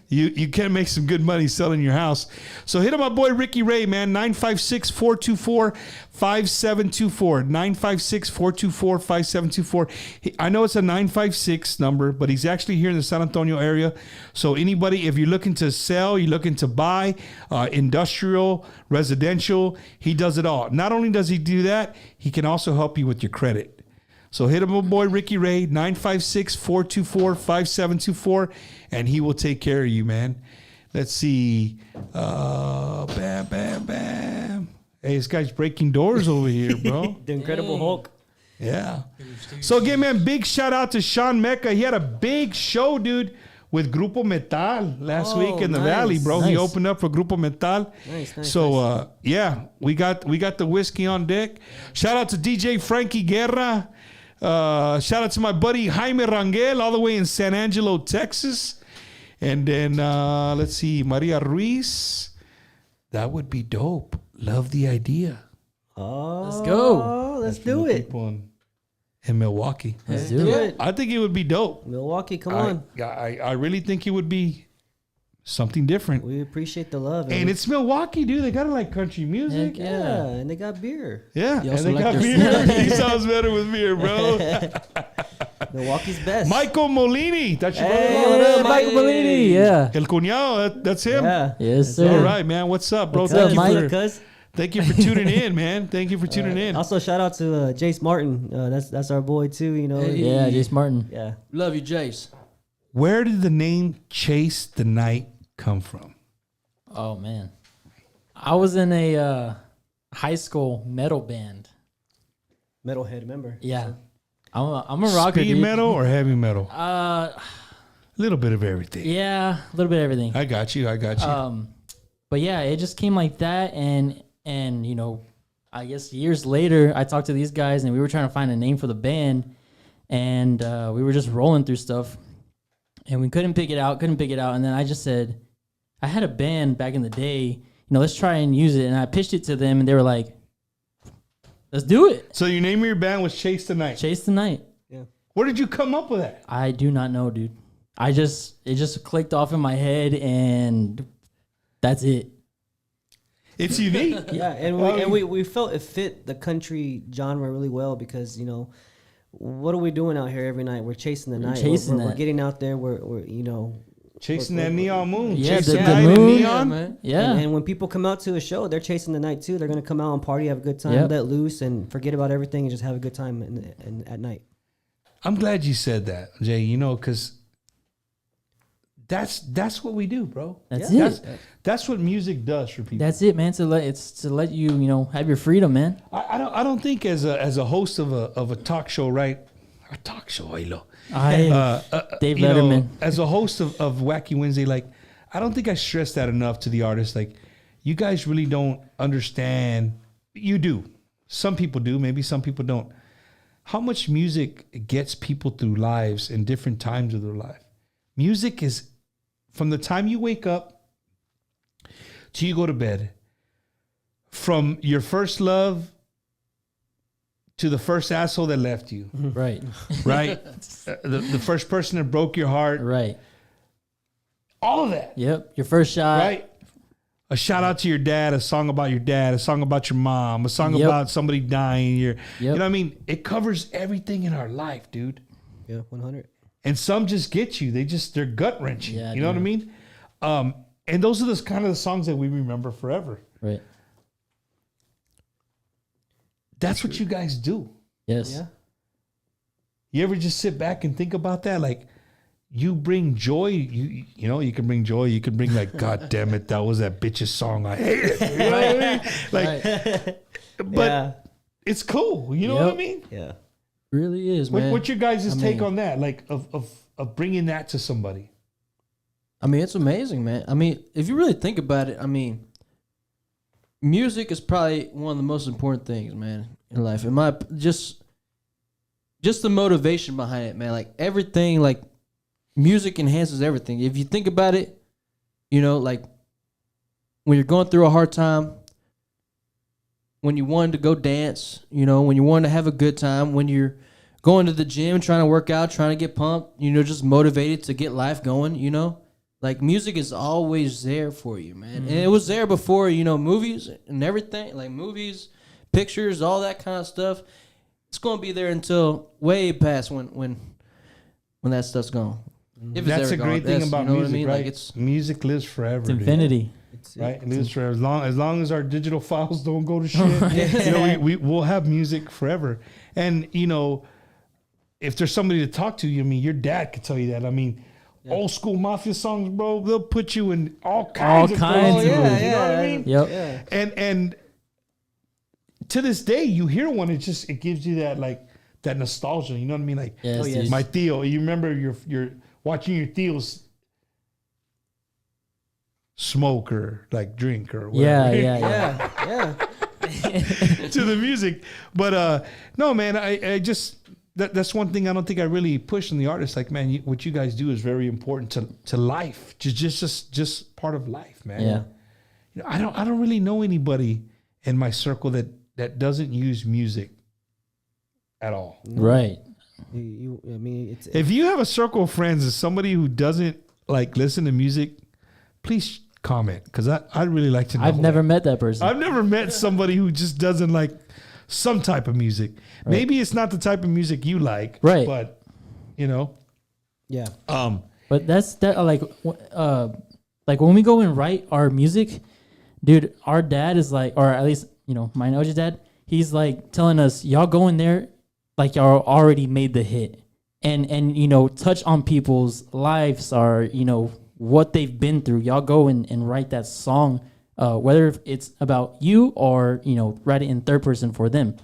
S4: you can make some good money selling your house. So hit up my boy Ricky Ray, man. 956-424-5724. 956-424-5724. I know it's a 956 number, but he's actually here in the San Antonio area. So anybody, if you're looking to sell, you're looking to buy, industrial, residential, he does it all. Not only does he do that, he can also help you with your credit. So hit up my boy Ricky Ray, 956-424-5724, and he will take care of you, man. Let's see. Bam, bam, bam. Hey, this guy's breaking doors over here, bro.
S6: The Incredible Hulk.
S4: Yeah. So again, man, big shout out to Sean Mecca. He had a big show, dude, with Grupo Metal last week in the Valley, bro.
S5: Nice.
S4: He opened up for Grupo Metal.
S6: Nice.
S4: So yeah, we got the whiskey on deck. Shout out to DJ Frankie Guerra. Shout out to my buddy Jaime Rangel all the way in San Angelo, Texas. And then let's see, Maria Ruiz. That would be dope. Love the idea.
S6: Oh,
S5: Let's go.
S6: Let's do it.
S4: People in Milwaukee.
S5: Let's do it.
S4: I think it would be dope.
S6: Milwaukee, come on.
S4: I really think it would be something different.
S6: We appreciate the love.
S4: And it's Milwaukee, dude. They got like country music.
S5: Heck
S6: yeah, and they got beer.
S4: Yeah,
S5: You
S4: and
S5: also
S4: they
S5: like
S4: got
S5: their
S4: beer. He sounds better with beer, bro.
S6: Milwaukee's best.
S4: Michael Molini. That's your
S6: Hey,
S4: brother?
S6: what up,
S5: Michael
S6: Mike?
S5: Bellini, yeah.
S4: El Cuñado. That's him.
S6: Yeah.
S5: Yes, sir.
S4: All right, man. What's up, bro?
S5: What's up, Mike?
S4: Thank you for tuning in, man. Thank you for tuning in.
S6: Also, shout out to Jace Martin. That's our boy too. You know.
S7: Hey.
S5: Yeah, Jace Martin.
S6: Yeah.
S7: Love you, Jace.
S4: Where did the name Chase the Night come from?
S5: Oh, man. I was in a high school metal band.
S6: Metalhead member.
S5: Yeah. I'm a rocker,
S4: Speed
S5: dude.
S4: metal or heavy metal?
S5: A
S4: little bit of everything.
S5: yeah, a little bit of everything.
S4: I got you.
S5: But yeah, it just came like that, and you know, I guess years later, I talked to these guys, and we were trying to find a name for the band, and we were just rolling through stuff, and we couldn't pick it out, and then I just said, I had a band back in the day, you know, let's try and use it, and I pitched it to them, and they were like, let's do it.
S4: So your name of your band was Chase the Night.
S5: Chase the Night.
S4: Where did you come up with that?
S5: I do not know, dude. It just clicked off in my head, and that's it.
S4: It's unique.
S6: Yeah, and we felt it fit the country genre really well because, you know, what are we doing out here every night? We're chasing the night. We're getting out there. We're you know,
S4: chasing that neon moon.
S5: Yeah,
S4: chasing
S5: the
S4: night and
S5: moon.
S4: neon.
S7: man.
S5: Yeah.
S6: And when people come out to a show, they're chasing the night too. They're gonna come out and party, have a good time,
S5: Yep.
S6: let loose, and forget about everything and just have a good time at night.
S4: I'm glad you said that, Jay. You know, because that's what we do, bro.
S5: That's
S6: Yeah.
S5: it.
S4: That's what music does for people.
S5: That's it, man. To let you, have your freedom, man.
S4: I don't think as a host of a talk show, right? A talk show, Hilo.
S5: Dave
S4: You know,
S5: Letterman.
S4: as a host of Wacky Wednesday, like I don't think I stress that enough to the artists. Like, you guys really don't understand. You do. Some people do. Maybe some people don't. How much music gets people through lives in different times of their life. Music is from the time you wake up till you go to bed. From your first love to the first asshole that left you,
S5: Right.
S4: right? The first person that broke your heart,
S5: Right.
S4: all of that,
S5: Yep. Your first shot.
S4: right? A shout out to your dad, a song about your dad, a song about your mom, a song
S5: Yep.
S4: about somebody dying. You know
S5: Yep.
S4: what I mean? It covers everything in our life, dude.
S6: Yeah, 100.
S4: And some just get you. They're gut wrenching.
S5: Yeah,
S4: you know what I
S5: dude.
S4: mean? And those are the kind of the songs that we remember forever.
S5: Right.
S4: That's what you guys do.
S5: Yes.
S6: Yeah.
S4: You ever just sit back and think about that? Like, you bring joy. You know, you can bring joy. You can bring like, God damn it, that was that bitch's song. I hate it. You know what I mean? Like, but
S6: Yeah.
S4: it's cool. You know what I
S5: Yep.
S4: mean?
S6: Yeah.
S5: Really is, man.
S4: What's your guys' take
S5: mean-
S4: on that? Like, of bringing that to somebody?
S7: I mean, it's amazing, man. I mean, if you really think about it, I mean, music is probably one of the most important things, man, in life. In my just the motivation behind it, man. Like everything, like music enhances everything. If you think about it, like when you're going through a hard time, when you wanted to go dance, when you want to have a good time, when you're going to the gym, trying to work out, trying to get pumped, just motivated to get life going, Like music is always there for you, man. And it was there before, movies and everything, like movies, pictures, all that kind of stuff. It's going to be there until way past when that stuff's gone. If it's
S4: That's
S7: ever
S4: a great
S7: gone.
S4: thing
S7: That's,
S4: about
S7: you know
S4: music,
S7: what I mean?
S4: right?
S7: Like it's
S4: Music lives forever.
S5: It's
S4: dude.
S5: infinity.
S4: Right, it lives forever. As long as our digital files don't go to shit, we'll have music forever. And if there's somebody to talk to, your dad could tell you that. I mean, old school mafia songs, bro, they'll put you in all kinds of
S5: kinds
S4: crazy
S5: of
S4: moods,
S5: movies.
S4: you know what I mean?
S5: Yep.
S6: Yeah.
S4: And to this day, you hear one, it gives you that nostalgia. You know what I mean? Like,
S5: Yes,
S6: yes.
S5: dude.
S4: my Theo, you remember you're watching your Theos smoke or like drink or whatever.
S6: Yeah. Yeah.
S4: To the music. But no, man, I just that's one thing I don't think I really push in the artist. Like, man, what you guys do is very important to life. Just part of life, man.
S5: Yeah.
S4: I don't really know anybody in my circle that doesn't use music at all.
S5: Right.
S6: I mean, it's
S4: If you have a circle of friends and somebody who doesn't like listen to music, please comment, because I'd really like to know.
S5: I've never met that person.
S4: I've never met somebody who just doesn't like some type of music. Maybe it's not the type of music you like,
S5: Right.
S4: But
S6: yeah.
S5: But that's like when we go and write our music, dude, our dad is like, or at least, my Noja's dad, he's like telling us, y'all go in there like y'all already made the hit. And touch on people's lives or, what they've been through. Y'all go and write that song, whether it's about you or, write it in third person for them.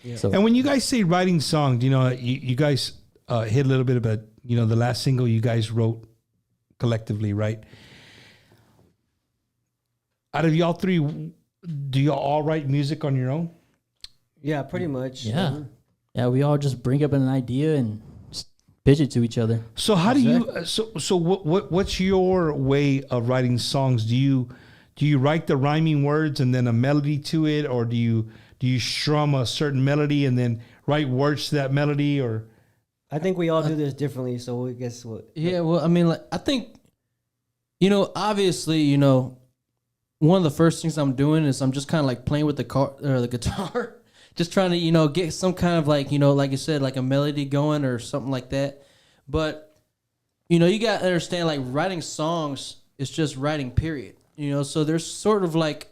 S5: Yeah. So
S4: And when you guys say writing songs, you guys hit a little bit about, the last single you guys wrote collectively, right? Out of y'all three, do y'all all write music on your own?
S6: Yeah, pretty much.
S5: yeah. Yeah, we all just bring up an idea and just pitch it to each other.
S4: So how do you? So what's your way of writing songs? Do you write the rhyming words and then a melody to it, or do you strum a certain melody and then write words to that melody? Or
S6: I think we all do this differently. So I guess what?
S7: Yeah, well, I mean, like, I think, obviously, one of the first things I'm doing is I'm just kind of like playing with the guitar, just trying to, get some kind of like, like you said, like a melody going or something like that. But, you got to understand, like, writing songs is just writing, period. So there's sort of like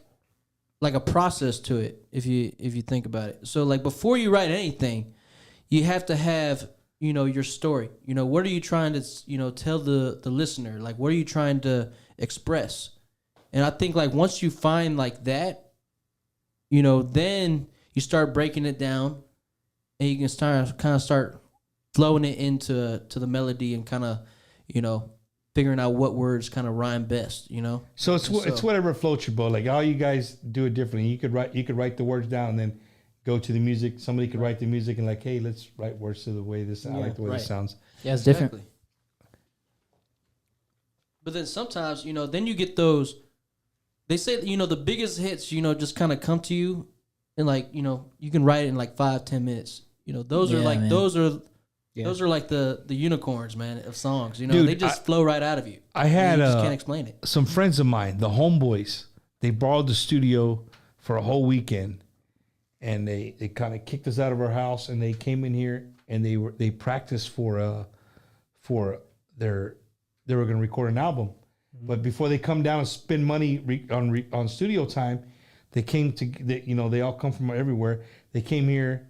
S7: a process to it if you think about it. So like before you write anything, you have to have your story? What are you trying to, tell the listener? Like, what are you trying to express? And I think like once you find like that, then you start breaking it down, and you can start flowing it into the melody and kind of, figuring out what words kind of rhyme best.
S4: So it's whatever floats your boat. Like all you guys do it differently. You could write the words down and then go to the music. Somebody could write the music and like, hey, let's write words to the way this. I like the way this sounds.
S5: Yeah, it's different.
S7: But then sometimes, then you get those. They say that, the biggest hits, just kind of come to you, and like, you can write it in like 5-10 minutes. Those are like
S5: man.
S7: those are like the unicorns, man, of songs.
S4: Dude,
S7: they just flow right out of you.
S4: I had
S7: you just can't explain it.
S4: Some friends of mine, the Homeboys. They borrowed the studio for a whole weekend, and they kind of kicked us out of our house, and they came in here and they practiced they were going to record an album. But before they come down and spend money on studio time, they came to they all come from everywhere. They came here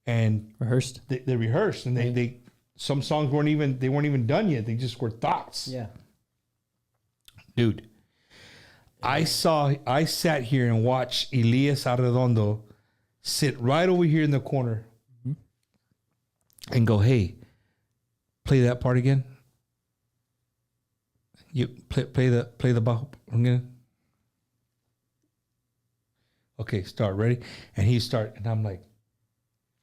S4: and
S5: Rehearsed.
S4: They rehearsed, and they some songs weren't even done yet. They just were thoughts.
S6: Yeah.
S4: Dude, I sat here and watched Elias Arredondo sit right over here in the corner and go, hey, play that part again. You play the bajo again. Okay, start. Ready? And he start, and I'm like,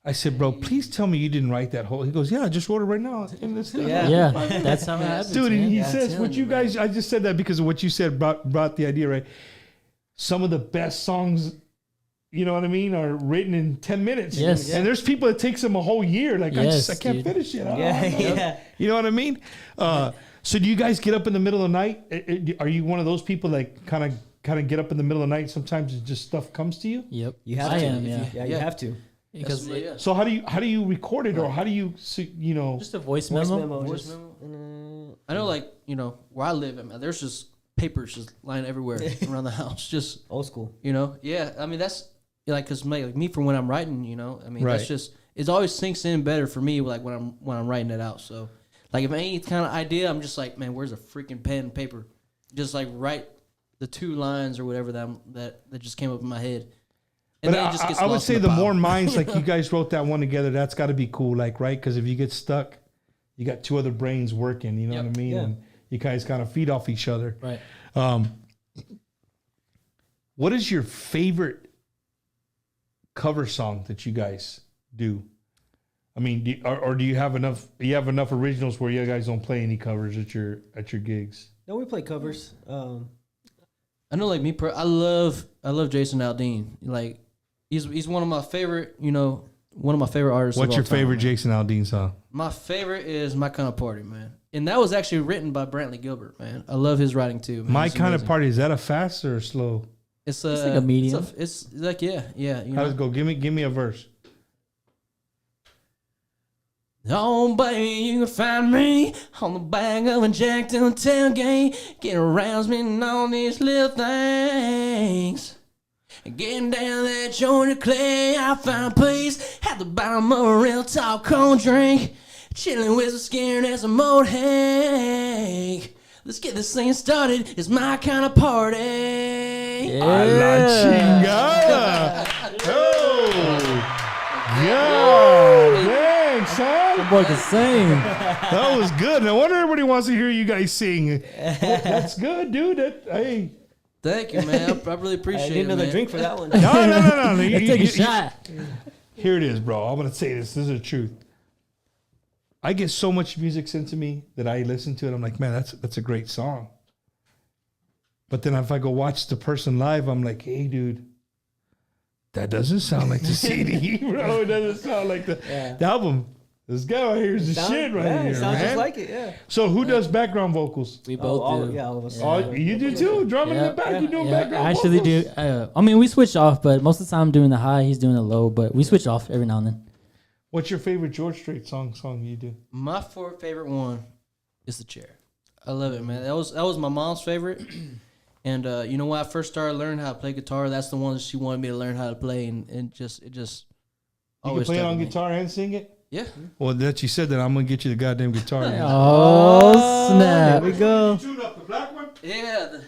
S4: I said, bro, please tell me you didn't write that whole. He goes, yeah, I just wrote it right now.
S5: Yeah, that's how it happens,
S4: dude.
S5: man.
S4: And he says, what you guys, I just said that because of what you said brought the idea, right? Some of the best songs, you know what I mean, are written in 10 minutes.
S5: Yes.
S4: And there's people that takes them a whole year. Like,
S5: Yes,
S4: I can't
S5: dude.
S4: finish it.
S6: Yeah.
S4: You know what I mean? So do you guys get up in the middle of the night? Are you one of those people like kind of get up in the middle of the night? Sometimes it just stuff comes to you.
S5: Yep.
S6: You have
S5: I
S6: to.
S5: am, yeah.
S6: Yeah, you have to.
S5: Because
S4: So how do you record it, or how do you
S5: just a voice
S6: Voice
S5: memo.
S6: memo.
S7: Voice
S6: just-
S7: I know, like, where I live, man, there's just papers just lying everywhere around the house. Just,
S6: Old school.
S7: yeah. I mean, that's like, cause like me for when I'm writing, I mean,
S4: Right.
S7: that's just, it always sinks in better for me, like when I'm writing it out. So, like, if any kind of idea, I'm just like, man, where's a freaking pen and paper? Just like write the 2 lines or whatever that just came up in my head. And
S4: But
S7: then it just gets
S4: I would
S7: lost
S4: say
S7: in
S4: the
S7: pile.
S4: more minds like you guys wrote that one together, that's got to be cool, like, right? Because if you get stuck, you got 2 other brains working. You know
S7: Yep.
S4: what I mean?
S6: Yeah.
S4: And you guys kind of feed off each other.
S5: Right.
S4: What is your favorite cover song that you guys do? I mean, do you have enough? You have enough originals where you guys don't play any covers at your gigs?
S6: No, we play covers.
S7: I know, like me, I love Jason Aldean. Like, he's one of my favorite, one of my favorite artists.
S4: What's
S7: of
S4: your
S7: all time,
S4: favorite
S7: man.
S4: Jason Aldean song?
S7: My favorite is "My Kind of Party," man, and that was actually written by Brantley Gilbert, man. I love his writing too. Man.
S4: My
S7: It's
S4: Kind of
S7: amazing.
S4: Party, is that a fast or a slow?
S7: It's
S5: like a medium.
S7: It's like yeah.
S4: How does it go? Give me a verse.
S7: Oh, baby, you can find me on the back of a jacked up tailgate, getting aroused me and all these little things. Getting down that Georgia clay, I find peace at the bottom of a real tall cold drink, chilling with some scared as a mold Hank. Let's get this thing started. It's my kind of party.
S4: A la chingada. Oh, yeah. Thanks, son.
S5: Boy can sing.
S4: That was good. No wonder everybody wants to hear you guys sing. That's good, dude. Hey.
S7: Thank you, man. I really
S6: I
S7: appreciate
S6: need
S7: it,
S6: another
S7: man.
S6: drink for that one.
S4: No. You-
S5: Let's take
S4: you-
S5: a shot.
S4: Here it is, bro. I'm gonna say this. This is the truth. I get so much music sent to me that I listen to it. I'm like, man, that's a great song. But then if I go watch the person live, I'm like, hey, dude, that doesn't sound like the CD, bro. It doesn't sound like the album. This guy right here is the shit right
S6: yeah,
S4: here,
S6: it sounds
S4: man.
S6: just like it, yeah.
S4: So who does background vocals?
S5: We both
S6: all,
S5: do.
S6: yeah, all of us.
S4: Oh, you do too. Drumming in the back. You doing background
S5: I actually
S4: vocals?
S5: do. I mean, we switch off, but most of the time I'm doing the high, he's doing the low, but we switch off every now and then.
S4: What's your favorite George Strait song you do?
S7: My favorite one is The Chair. I love it, man. That was my mom's favorite. And when I first started learning how to play guitar, that's the one that she wanted me to learn how to play, and it just
S4: You can play it on guitar and sing it?
S7: Yeah.
S4: Well, that you said that, I'm gonna get you the goddamn guitar. man.
S5: Oh, snap.
S6: There we go.
S4: Tune up the black one.
S7: Yeah.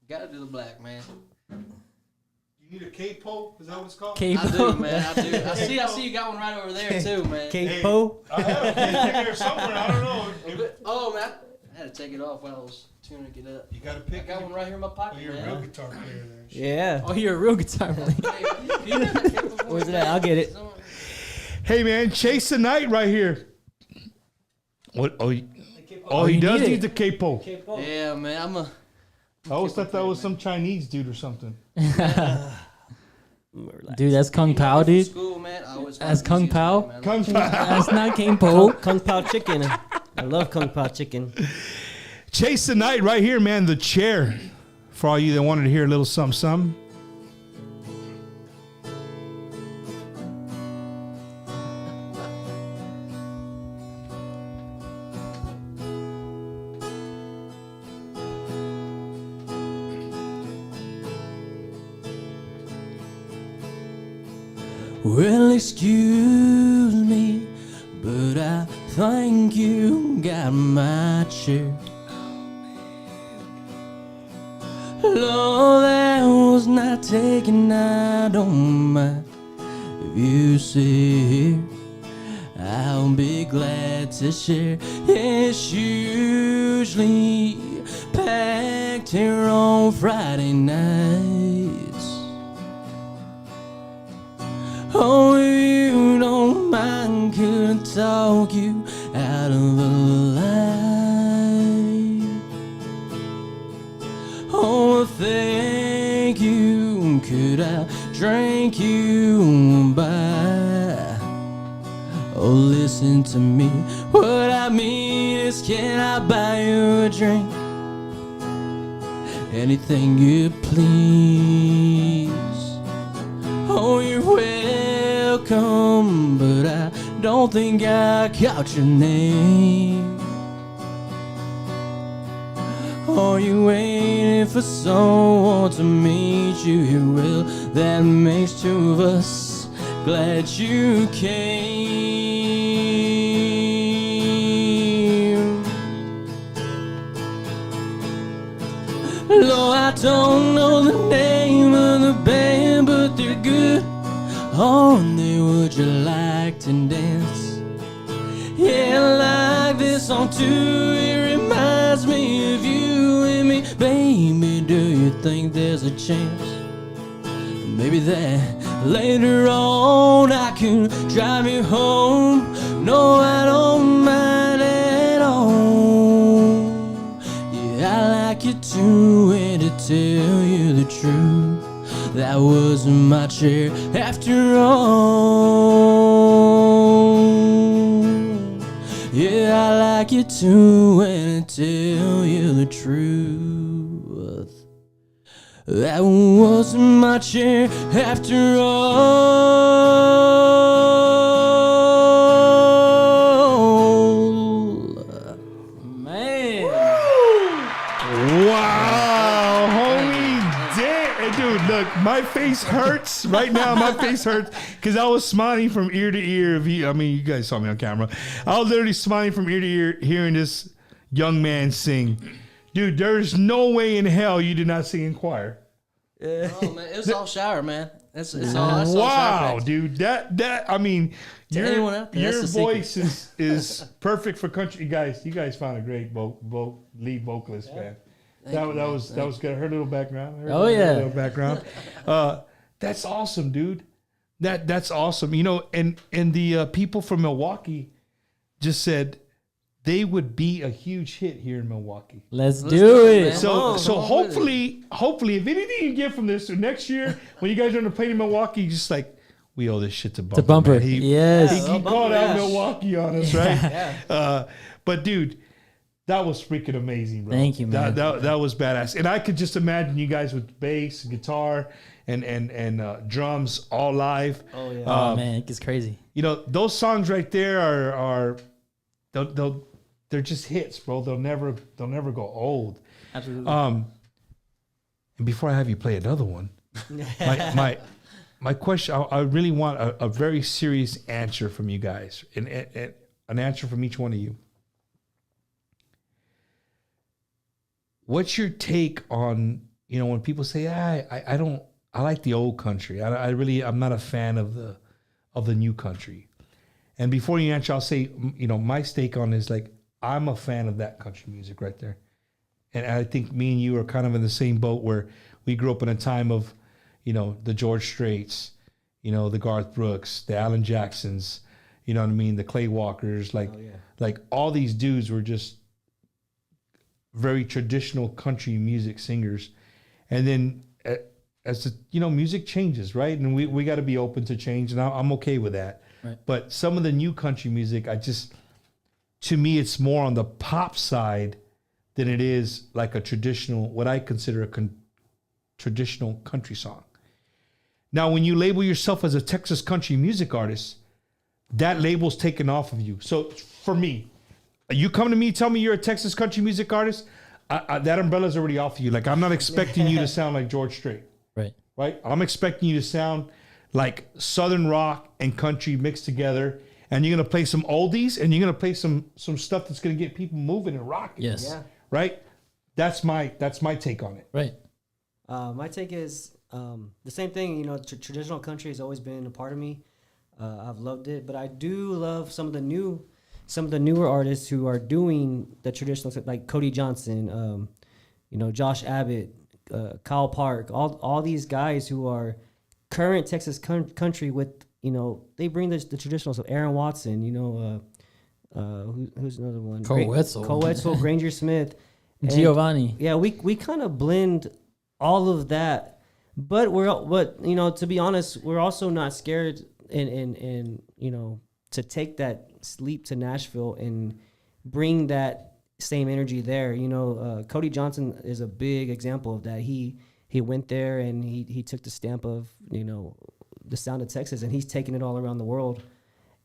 S7: Gotta do the black, man.
S4: You need a capo? Is that what it's called?
S7: I do,
S5: Capo.
S7: man. I do. I see you got one right over there, too, man.
S6: Capo.
S4: I have a case in there somewhere. I don't know.
S7: Oh, man. I had to take it off while I was tuning it up.
S4: You gotta
S7: I
S4: pick.
S7: got one right here in my pocket,
S4: You're a real
S7: man.
S4: guitar player there.
S6: Yeah.
S5: Oh, you're a real guitar player.
S6: Where's it at? I'll get it.
S4: Hey man, Chase the Night right here. What? Oh, he
S5: you
S4: does
S5: need
S4: need
S5: it.
S4: the capo.
S7: Yeah, man.
S4: I always thought that was some Chinese dude or something.
S5: Dude, that's Kung Pao, dude.
S7: School, man. I always
S5: That's
S7: wanted
S5: Kung
S7: to use
S5: Pao?
S7: it, man.
S4: Kung Pao.
S5: That's not Capo.
S6: Kung Pao chicken. I love Kung Pao chicken.
S4: Chase the Night right here, man. The Chair. For all you that wanted to hear a little something.
S1: Well, excuse me, but I think you got my chair. Lord, that was not taken, I don't mind if you sit here. I'll be glad to share. It's usually packed here on Friday nights. Oh, you don't mind, could talk you out of the light. Oh, thank you, could I drink you by? Oh, listen to me, what I mean is, can I buy you a drink? Anything you please. Oh, you're welcome, but I don't think I caught your name. Are you waiting for someone to meet you here? Well, that makes two of us. Glad you came. Lord, I don't know the name of the band, but they're good. Oh, and they would you like to dance? Yeah, like this song too. It reminds me of you and me. Baby, do you think there's a chance? Maybe that later on I can drive you home. No, I don't mind at all. Yeah, I like you too, and to tell you the truth, that wasn't my chair after all. Yeah, I like you too, and to tell you the truth, that wasn't my chair after all.
S5: Man.
S4: Wow, homie, damn, dude! Look, my face hurts right now. My face hurts because I was smiling from ear to ear. I mean, you guys saw me on camera. I was literally smiling from ear to ear, hearing this young man sing. Dude, there's no way in hell you did not sing in choir.
S7: Oh, man. It was all shower, man. It's all shower
S4: Wow,
S7: practice.
S4: dude, that I mean,
S7: anyone out there,
S4: your
S7: that's the
S4: voice is perfect for country. You guys found a great lead vocalist, man. That was good. Her little background.
S5: Oh, yeah.
S4: Little background. That's awesome, dude. That's awesome. You know, and the people from Milwaukee just said they would be a huge hit here in Milwaukee.
S5: Let's
S7: do
S5: do
S7: it,
S5: it.
S7: man.
S4: So
S7: Come on with
S4: hopefully, if anything you get from this, so next year when you guys are on the plane in Milwaukee, just like we owe this shit to Bumper.
S5: To Bumper.
S4: man. He
S5: Yes.
S4: called out
S6: yeah.
S4: Milwaukee on us, right? But dude, that was freaking amazing, bro.
S5: Thank you, man.
S4: That was badass, and I could just imagine you guys with bass, and guitar, and drums all live.
S6: Oh yeah.
S5: Oh, man, it gets crazy.
S4: You know, those songs right there are they're just hits, bro. They'll never go old.
S5: Absolutely.
S4: And before I have you play another one, my question, I really want a very serious answer from you guys, an answer from each one of you. What's your take on, when people say, I like the old country. I'm not a fan of the new country. And before you answer, I'll say, my stake on is like, I'm a fan of that country music right there. And I think me and you are kind of in the same boat where we grew up in a time of, the George Straits, the Garth Brooks, the Alan Jacksons, you know what I mean? The Clay Walkers, like all these dudes were just very traditional country music singers. And then as the, music changes, right? And we got to be open to change, and I'm okay with that.
S5: Right.
S4: But some of the new country music, to me, it's more on the pop side than it is like a traditional, what I consider a traditional country song. Now, when you label yourself as a Texas country music artist, that label's taken off of you. So for me, you come to me, tell me you're a Texas country music artist, that umbrella's already off of you. Like, I'm not expecting you to sound like George Strait. Right? I'm expecting you to sound like Southern rock and country mixed together. And you're going to play some oldies, and you're going to play some stuff that's going to get people moving and rocking.
S5: Yes.
S6: Yeah.
S4: Right? That's my take on it.
S5: Right.
S6: My take is the same thing. Traditional country has always been a part of me. I've loved it, but I do love some of the newer artists who are doing the traditional stuff, like Cody Johnson, Josh Abbott, Kyle Park, all these guys who are current Texas country with, they bring the traditional stuff. Aaron Watson, who's another one?
S5: Cole
S6: Wetzel, Granger Smith, and
S5: Giovanni.
S6: Yeah, we kind of blend all of that, but to be honest, we're also not scared and to take that leap to Nashville and bring that same energy there. Cody Johnson is a big example of that. He went there and he took the stamp of the sound of Texas, and he's taking it all around the world,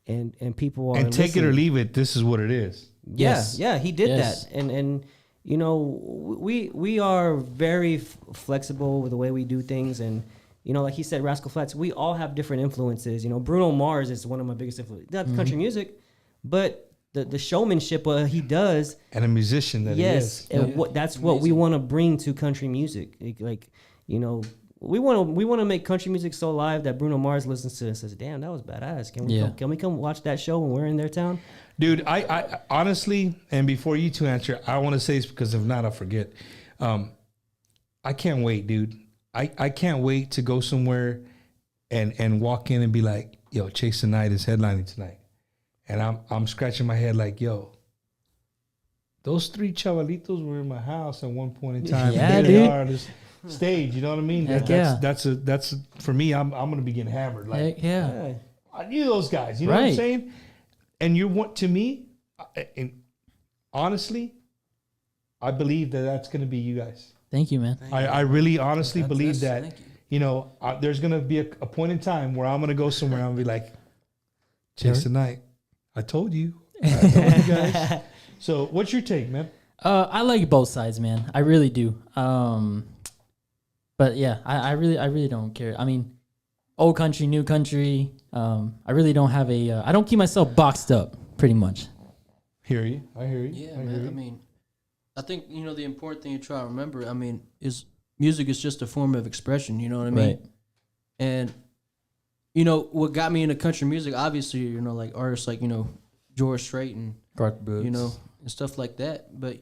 S6: and people are
S4: and take
S6: listening.
S4: it or leave it. This is what it is.
S5: Yes.
S6: Yeah, he did
S5: Yes.
S6: that, and we are very flexible with the way we do things, and like he said, Rascal Flatts, we all have different influences. Bruno Mars is one of my biggest influences. Not country music, but the showmanship he does,
S4: And a musician that he is.
S6: and that's what we want to bring to country music. We want to make country music so live that Bruno Mars listens to it and says, "Damn, that was badass. Can we come watch that show when we're in their town?"
S4: Dude, I honestly, and before you two answer, I want to say this because if not, I'll forget. I can't wait, dude. I can't wait to go somewhere and walk in and be like, yo, Chase the Night is headlining tonight. And I'm scratching my head like, yo, those three chavalitos were in my house at one point in time.
S5: Yeah,
S4: and here
S5: dude.
S4: they are on this stage, you know what I mean?
S5: Heck
S4: That's for me, I'm gonna be getting hammered. Like,
S5: Heck yeah.
S6: Yeah.
S4: I knew those guys, you know what I'm
S5: Right.
S4: saying? And you want to me, and honestly, I believe that's going to be you guys.
S5: Thank you, man.
S4: I really honestly believe that,
S7: Thank you.
S4: there's going to be a point in time where I'm going to go somewhere and I'll be like, Chase the Night. I told you. I told you guys. So what's your take, man?
S5: I like both sides, man. I really do. But yeah, I really don't care. I mean, old country, new country. I really don't have I don't keep myself boxed up, pretty much.
S4: Hear you. I hear you.
S7: Yeah,
S4: I hear
S7: man.
S4: you.
S7: I mean, I think the important thing you try to remember. I mean, is music is just a form of expression. You know what I mean?
S5: Right.
S7: And what got me into country music, obviously, like artists like George Strait and
S5: Garth Brooks.
S7: and stuff like that. But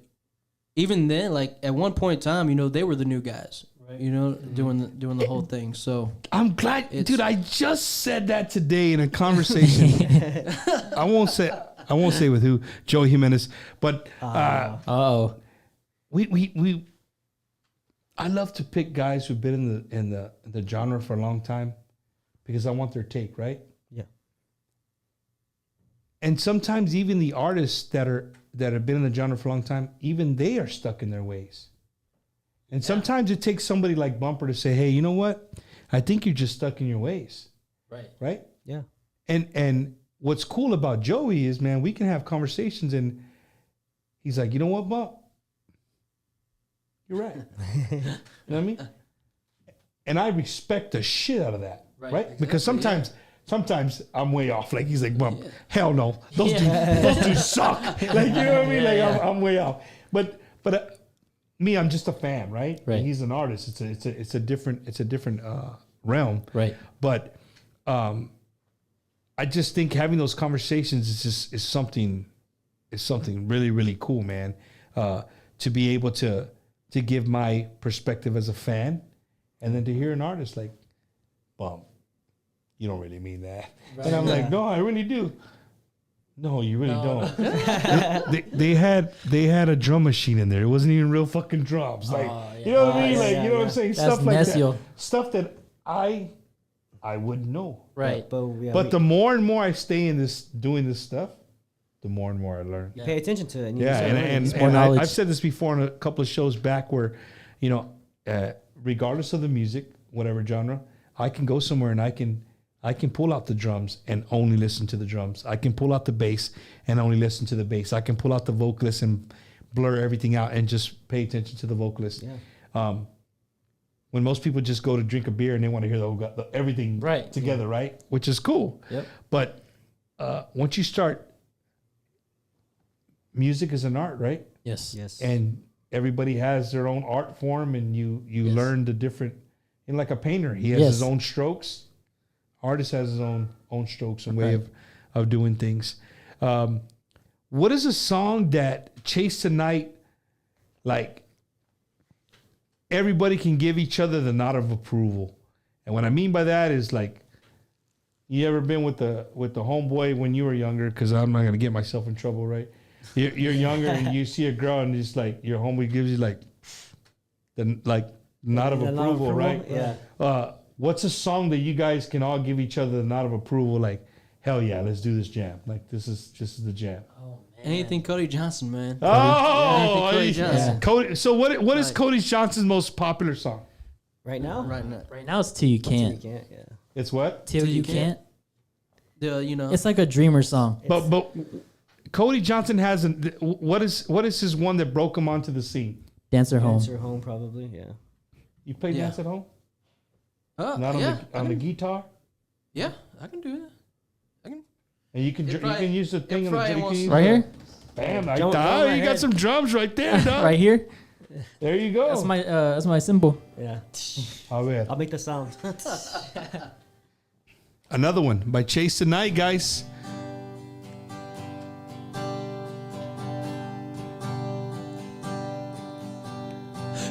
S7: even then, like at one point in time, they were the new guys. Doing the whole thing. So
S4: I'm glad,
S7: It's-
S4: dude. I just said that today in a conversation. I won't say with who, Joey Jimenez, but
S5: Uh-oh.
S4: we I love to pick guys who've been in the genre for a long time because I want their take, right?
S6: Yeah.
S4: And sometimes even the artists that have been in the genre for a long time, even they are stuck in their ways. And sometimes it takes somebody like Bumper to say, "Hey, you know what? I think you're just stuck in your ways."
S5: Right.
S4: Right?
S6: Yeah.
S4: And what's cool about Joey is, man, we can have conversations and he's like, "You know what, Bump? You're right." You know what I mean? And I respect the shit out of that. right? Because sometimes I'm way off. Like he's like, well, hell no, those dudes suck. Like you know what I mean? Like I'm way off. But me, I'm just a fan, right?
S5: Right.
S4: And he's an artist. It's a different realm,
S5: Right.
S4: But I just think having those conversations is something really, really cool, man. To be able to give my perspective as a fan, and then to hear an artist like, well, you don't really mean that. Right. And I'm like, no, I really do. No, you really don't. they had a drum machine in there. It wasn't even real fucking drums. Like you know what I mean? Like you know what I'm saying?
S5: That's
S4: Stuff like
S5: necio.
S4: that. Stuff that I wouldn't know.
S5: Right.
S4: But the more and more I stay in doing this stuff, the more and more I learn.
S6: You pay attention to it. And you
S4: Yeah,
S6: start learning.
S4: and I've said this before in a couple of shows back where, you know, regardless of the music, whatever genre, I can go somewhere and I can pull out the drums and only listen to the drums. I can pull out the bass and only listen to the bass. I can pull out the vocalist and blur everything out and just pay attention to the vocalist.
S6: Yeah.
S4: When most people just go to drink a beer and they want to hear everything
S5: Right.
S4: together, right? Which is cool.
S5: Yep.
S4: But once you start, music is an art, right?
S5: Yes.
S6: Yes.
S4: And everybody has their own art form, and you
S5: Yes.
S4: learn the different. And like a painter, he has
S5: Yes.
S4: his own strokes. Artist has his own strokes and way of doing things. What is a song that Chase Tonight, like everybody can give each other the nod of approval? And what I mean by that is like, you ever been with the homeboy when you were younger? Because I'm not gonna get myself in trouble, right? You're younger and you see a girl and just like your homeboy gives you like the nod of approval, right?
S6: Yeah.
S4: What's a song that you guys can all give each other the nod of approval? Like, hell yeah, let's do this jam. Like this is the jam.
S5: Oh man.
S7: Anything Cody Johnson, man.
S4: Oh,
S7: Cody Johnson.
S4: Cody. So what is Cody Johnson's most popular song?
S6: Right now?
S7: Right now.
S5: Right now it's Till You
S6: Until you
S5: Can't.
S6: can't, yeah.
S4: It's what?
S5: Till You Can't.
S7: You know.
S5: It's like a dreamer song.
S4: But Cody Johnson hasn't. What is his one that broke him onto the scene?
S5: Dancer Home.
S6: Answer home, probably, yeah.
S4: You play
S7: Yeah.
S4: Dance at Home?
S7: Oh,
S4: Not
S7: yeah,
S4: on the guitar?
S7: yeah, I can do that. I can.
S4: And you can
S7: It
S4: you
S7: probably-
S4: can use the thing
S7: it
S4: on the
S7: probably
S4: you can
S7: wants-
S4: use
S5: Right
S4: the-
S5: here?
S4: Bam!
S6: Don't
S4: You
S6: right
S4: got
S6: here.
S4: some drums right there, dog.
S5: Right here?
S4: There you go.
S5: That's my symbol.
S6: Yeah.
S4: A ver.
S6: I'll make the sound.
S4: Another one by Chase Tonight, guys.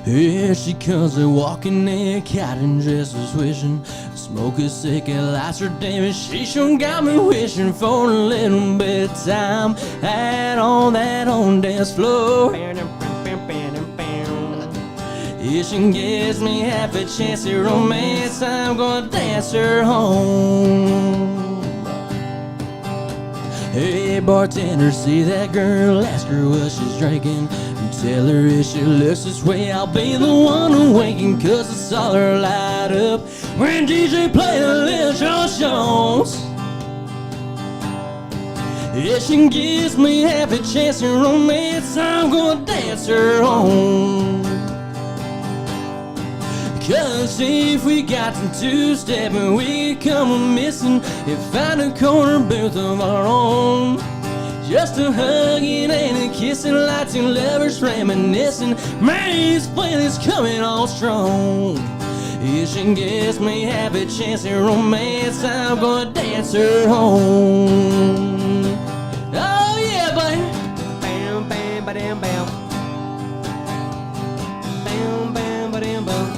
S7: Here she comes, a walking in cotton dresses, wishing smoke a sick and lights her dim, and she sure got me wishing for a little bit of time out on that on dance floor. If she gives me half a chance at romance, I'm gonna dance her home. Hey bartender, see that girl, ask her what she's drinking. Tell her if she looks this way, I'll be the one awaking, cause I saw her light up when DJ played a little John Jones. If she gives me half a chance in romance, I'm gonna dance her home. Cause if we got to two-step and we come missing and find a corner booth of our own, just a hugging and a kissing like two lovers reminiscing. Man, this playlists coming on strong. If she gives me half a chance at romance, I'm gonna dance her home. Oh yeah, buddy.
S6: Bam, bam, ba-dam, bam. Bam, bam, ba-dam, bam.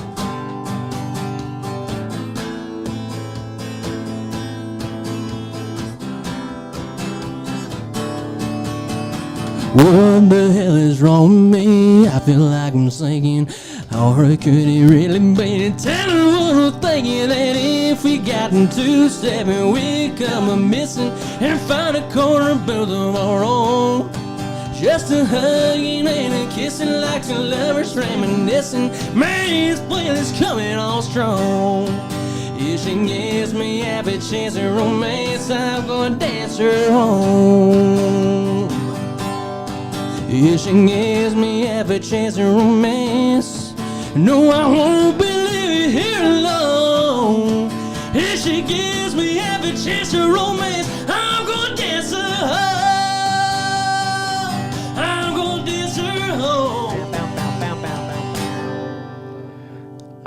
S7: What the hell is wrong with me? I feel like I'm sinking. Or could it really be? Tell me what I'm thinking. That if we got into step and we come missing and find a corner booth of our own, just a hugging and a kissing like two lovers reminiscing. Man, this playlist coming on strong. If she gives me half a chance at romance, I'm gonna dance her home. If she gives me half a chance at romance, no, I won't be living here alone. If she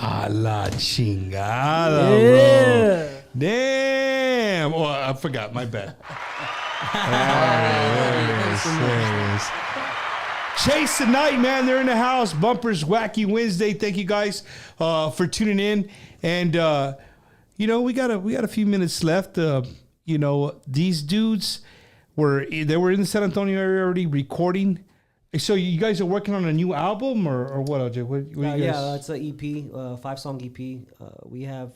S4: A la chingada, bro.
S5: Yeah.
S4: Damn. Oh, I forgot. My bad. There it is. Chase tonight, man. They're in the house. Bumpers, Wacky Wednesday. Thank you guys for tuning in. And we got a few minutes left. These dudes were in the San Antonio area already recording. So you guys are working on a new album or what, LJ? What you guys?
S6: Yeah, it's an EP, 5-song EP. We have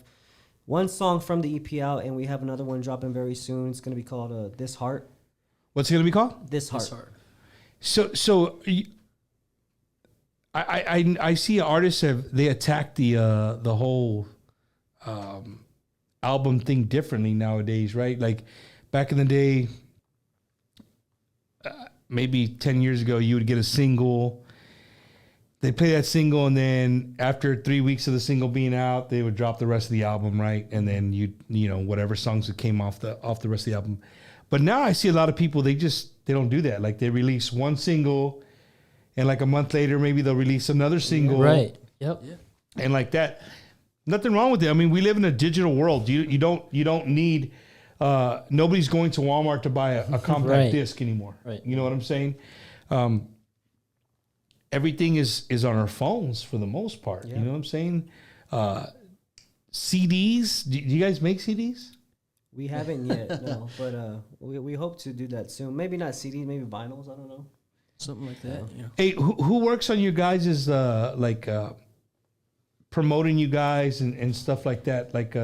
S6: one song from the EP out, and we have another one dropping very soon. It's going to be called This Heart.
S4: What's it going to be called?
S6: This Heart.
S4: So I see artists they attack the whole album thing differently nowadays, right? Like back in the day, maybe 10 years ago, you would get a single. They play that single, and then after 3 weeks of the single being out, they would drop the rest of the album, right? And then whatever songs that came off the rest of the album. But now I see a lot of people, they don't do that. Like they release one single, and like a month later, maybe they'll release another single.
S5: Right. Yep. Yeah.
S4: And like that. Nothing wrong with it. I mean, we live in a digital world. You don't need nobody's going to Walmart to buy a compact
S5: Right.
S4: disc anymore.
S5: Right.
S4: You know what I'm saying? Everything is on our phones for the most part.
S6: Yeah.
S4: You know what I'm saying? CDs. Do you guys make CDs?
S6: We haven't yet, no. But we hope to do that soon. Maybe not CDs, maybe vinyls. I don't know.
S7: Something like that. Yeah.
S4: Hey, who works on you guys' promoting you guys and stuff like that, like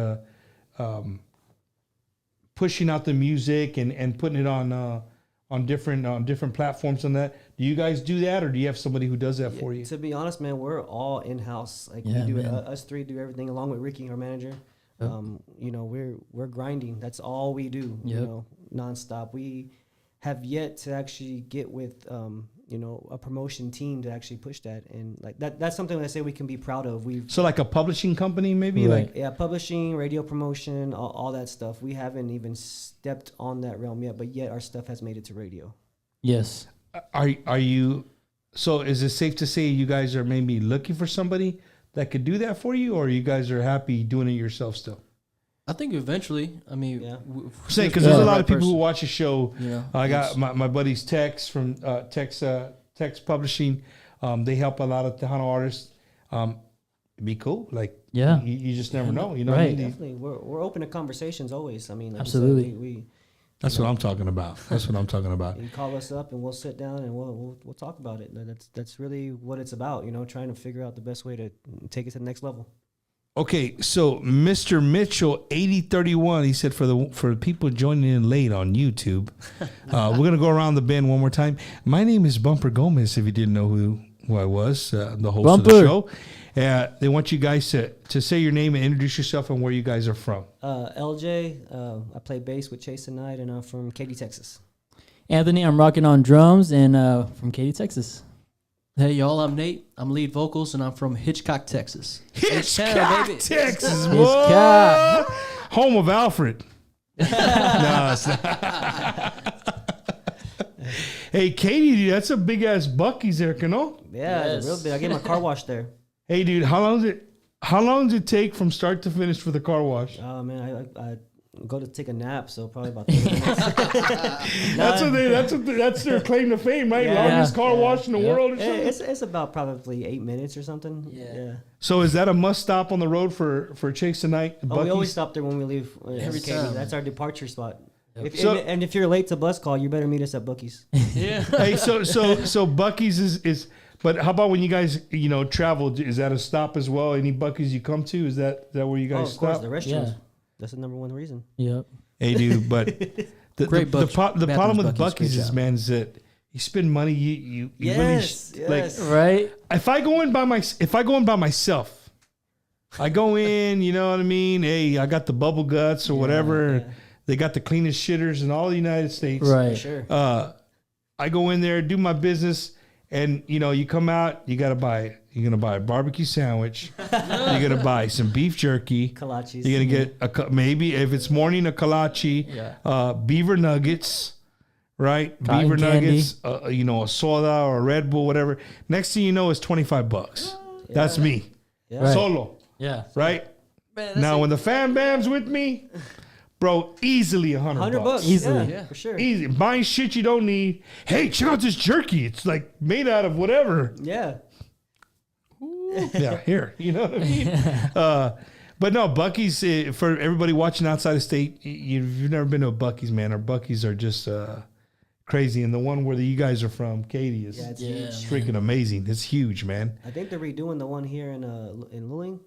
S4: pushing out the music and putting it on different platforms and that? Do you guys do that, or do you have somebody who does that for you?
S6: To be honest, man, we're all in house. Like
S5: Yeah,
S6: we do it.
S5: man.
S6: Us three do everything along with Ricky, our manager. We're grinding. That's all we do.
S5: Yep.
S6: Nonstop. We have yet to actually get with a promotion team to actually push that, and like that's something that I say we can be proud of.
S4: So like a publishing company, maybe?
S5: Right.
S4: Like
S6: Yeah, publishing, radio promotion, all that stuff. We haven't even stepped on that realm yet, but yet our stuff has made it to radio.
S5: Yes.
S4: Are you? So is it safe to say you guys are maybe looking for somebody that could do that for you, or you guys are happy doing it yourself still?
S7: I think eventually, I mean,
S6: Yeah.
S4: Saying because
S5: Yeah.
S4: there's a
S7: the
S4: lot
S7: right
S4: of people who
S7: person.
S4: watch the show.
S7: Yeah,
S4: I got
S7: it's-
S4: my buddies Tex from Tex Publishing. They help a lot of Tejano artists. It'd be cool. Like
S5: Yeah.
S4: you just never know. You know,
S5: Right.
S4: what I mean?
S6: Definitely, we're open to conversations always. I mean, like you said,
S5: Absolutely.
S6: we
S4: That's what I'm talking about. That's what I'm talking about.
S6: you call us up and we'll sit down and we'll talk about it. That's really what it's about. Trying to figure out the best way to take it to the next level.
S4: Okay, so Mr. Mitchell 8031, he said for the people joining in late on YouTube, we're gonna go around the bend one more time. My name is Bumper Gomez. If you didn't know who I was, the host of the
S5: Bumper.
S4: show. They want you guys to say your name and introduce yourself and where you guys are from.
S6: LJ, I play bass with Chase tonight, and I'm from Katy, Texas.
S5: Anthony, I'm rocking on drums and from Katy, Texas.
S7: Hey, y'all, I'm Nate. I'm lead vocals, and I'm from Hitchcock, Texas.
S4: Hitchcock,
S7: baby.
S4: Texas,
S5: Hitchcock.
S4: boy. Home of Alfred. No, it's not. Hey, Katie, that's a big ass Buc-ee's there, you know?
S6: Yeah, it's
S5: Yes.
S6: real big. I get my car wash there.
S4: Hey, dude, how long does it take from start to finish for the car wash?
S6: Oh man, I go to take a nap, so probably about 30 minutes.
S4: That's their claim to fame, right?
S6: Yeah.
S4: Longest car
S6: Yeah.
S4: wash in the world or something.
S6: It's about probably 8 minutes or something.
S5: Yeah.
S4: So is that a must stop on the road for Chase tonight?
S6: Oh, we always
S4: Buc-ee's?
S6: stop there when we leave.
S7: Every
S6: Katy.
S7: time.
S6: That's our departure spot.
S4: So-
S6: And if you're late to bus call, you better meet us at Buc-ee's.
S7: Yeah.
S4: Hey, so Buc-ee's is. But how about when you guys travel? Is that a stop as well? Any Buc-ee's you come to? Is that where you
S6: Oh,
S4: guys
S6: of course,
S4: stop?
S6: the restrooms.
S5: Yeah.
S6: That's the number one reason.
S5: Yep.
S4: Hey, dude, but the
S7: Great
S4: problem
S7: bathrooms,
S4: with
S7: Buc-ee's,
S4: Buc-ee's
S7: great
S4: is,
S7: job.
S4: man, is that you spend money. You
S6: Yes,
S4: really
S6: yes.
S5: Right?
S4: if I go in by myself, I go in, you know what I mean? Hey, I got the bubble guts or whatever.
S6: yeah.
S4: They got the cleanest shitters in all the United States.
S5: Right.
S6: Sure.
S4: I go in there, do my business, and you come out, you're gonna buy a barbecue sandwich. You're gonna buy some beef jerky.
S6: Kolaches.
S4: You're gonna get maybe if it's morning a kolache,
S5: Yeah.
S4: beaver nuggets, right?
S5: Cotton
S4: Beaver
S5: candy.
S4: nuggets, a soda or a Red Bull, whatever. Next thing you know, it's $25. That's me.
S6: Yeah.
S5: Right.
S4: Solo.
S5: Yeah.
S4: right?
S7: Man, that's
S4: Now,
S7: it.
S4: when the fam bam's with me, bro, easily $100.
S5: Easily.
S6: yeah, for sure.
S4: Easy. Buying shit you don't need. Hey, check out this jerky. It's like made out of whatever.
S6: Yeah.
S4: Yeah, here. You know what I mean? But no, Buc-ee's, for everybody watching outside of state, you've never been to a Buc-ee's, man. Our Buc-ee's are just crazy. And the one where you guys are from, Katie, is
S6: Yeah, it's
S5: Yeah.
S6: huge.
S4: freaking amazing. It's huge, man.
S6: I think they're redoing the one here in Luling.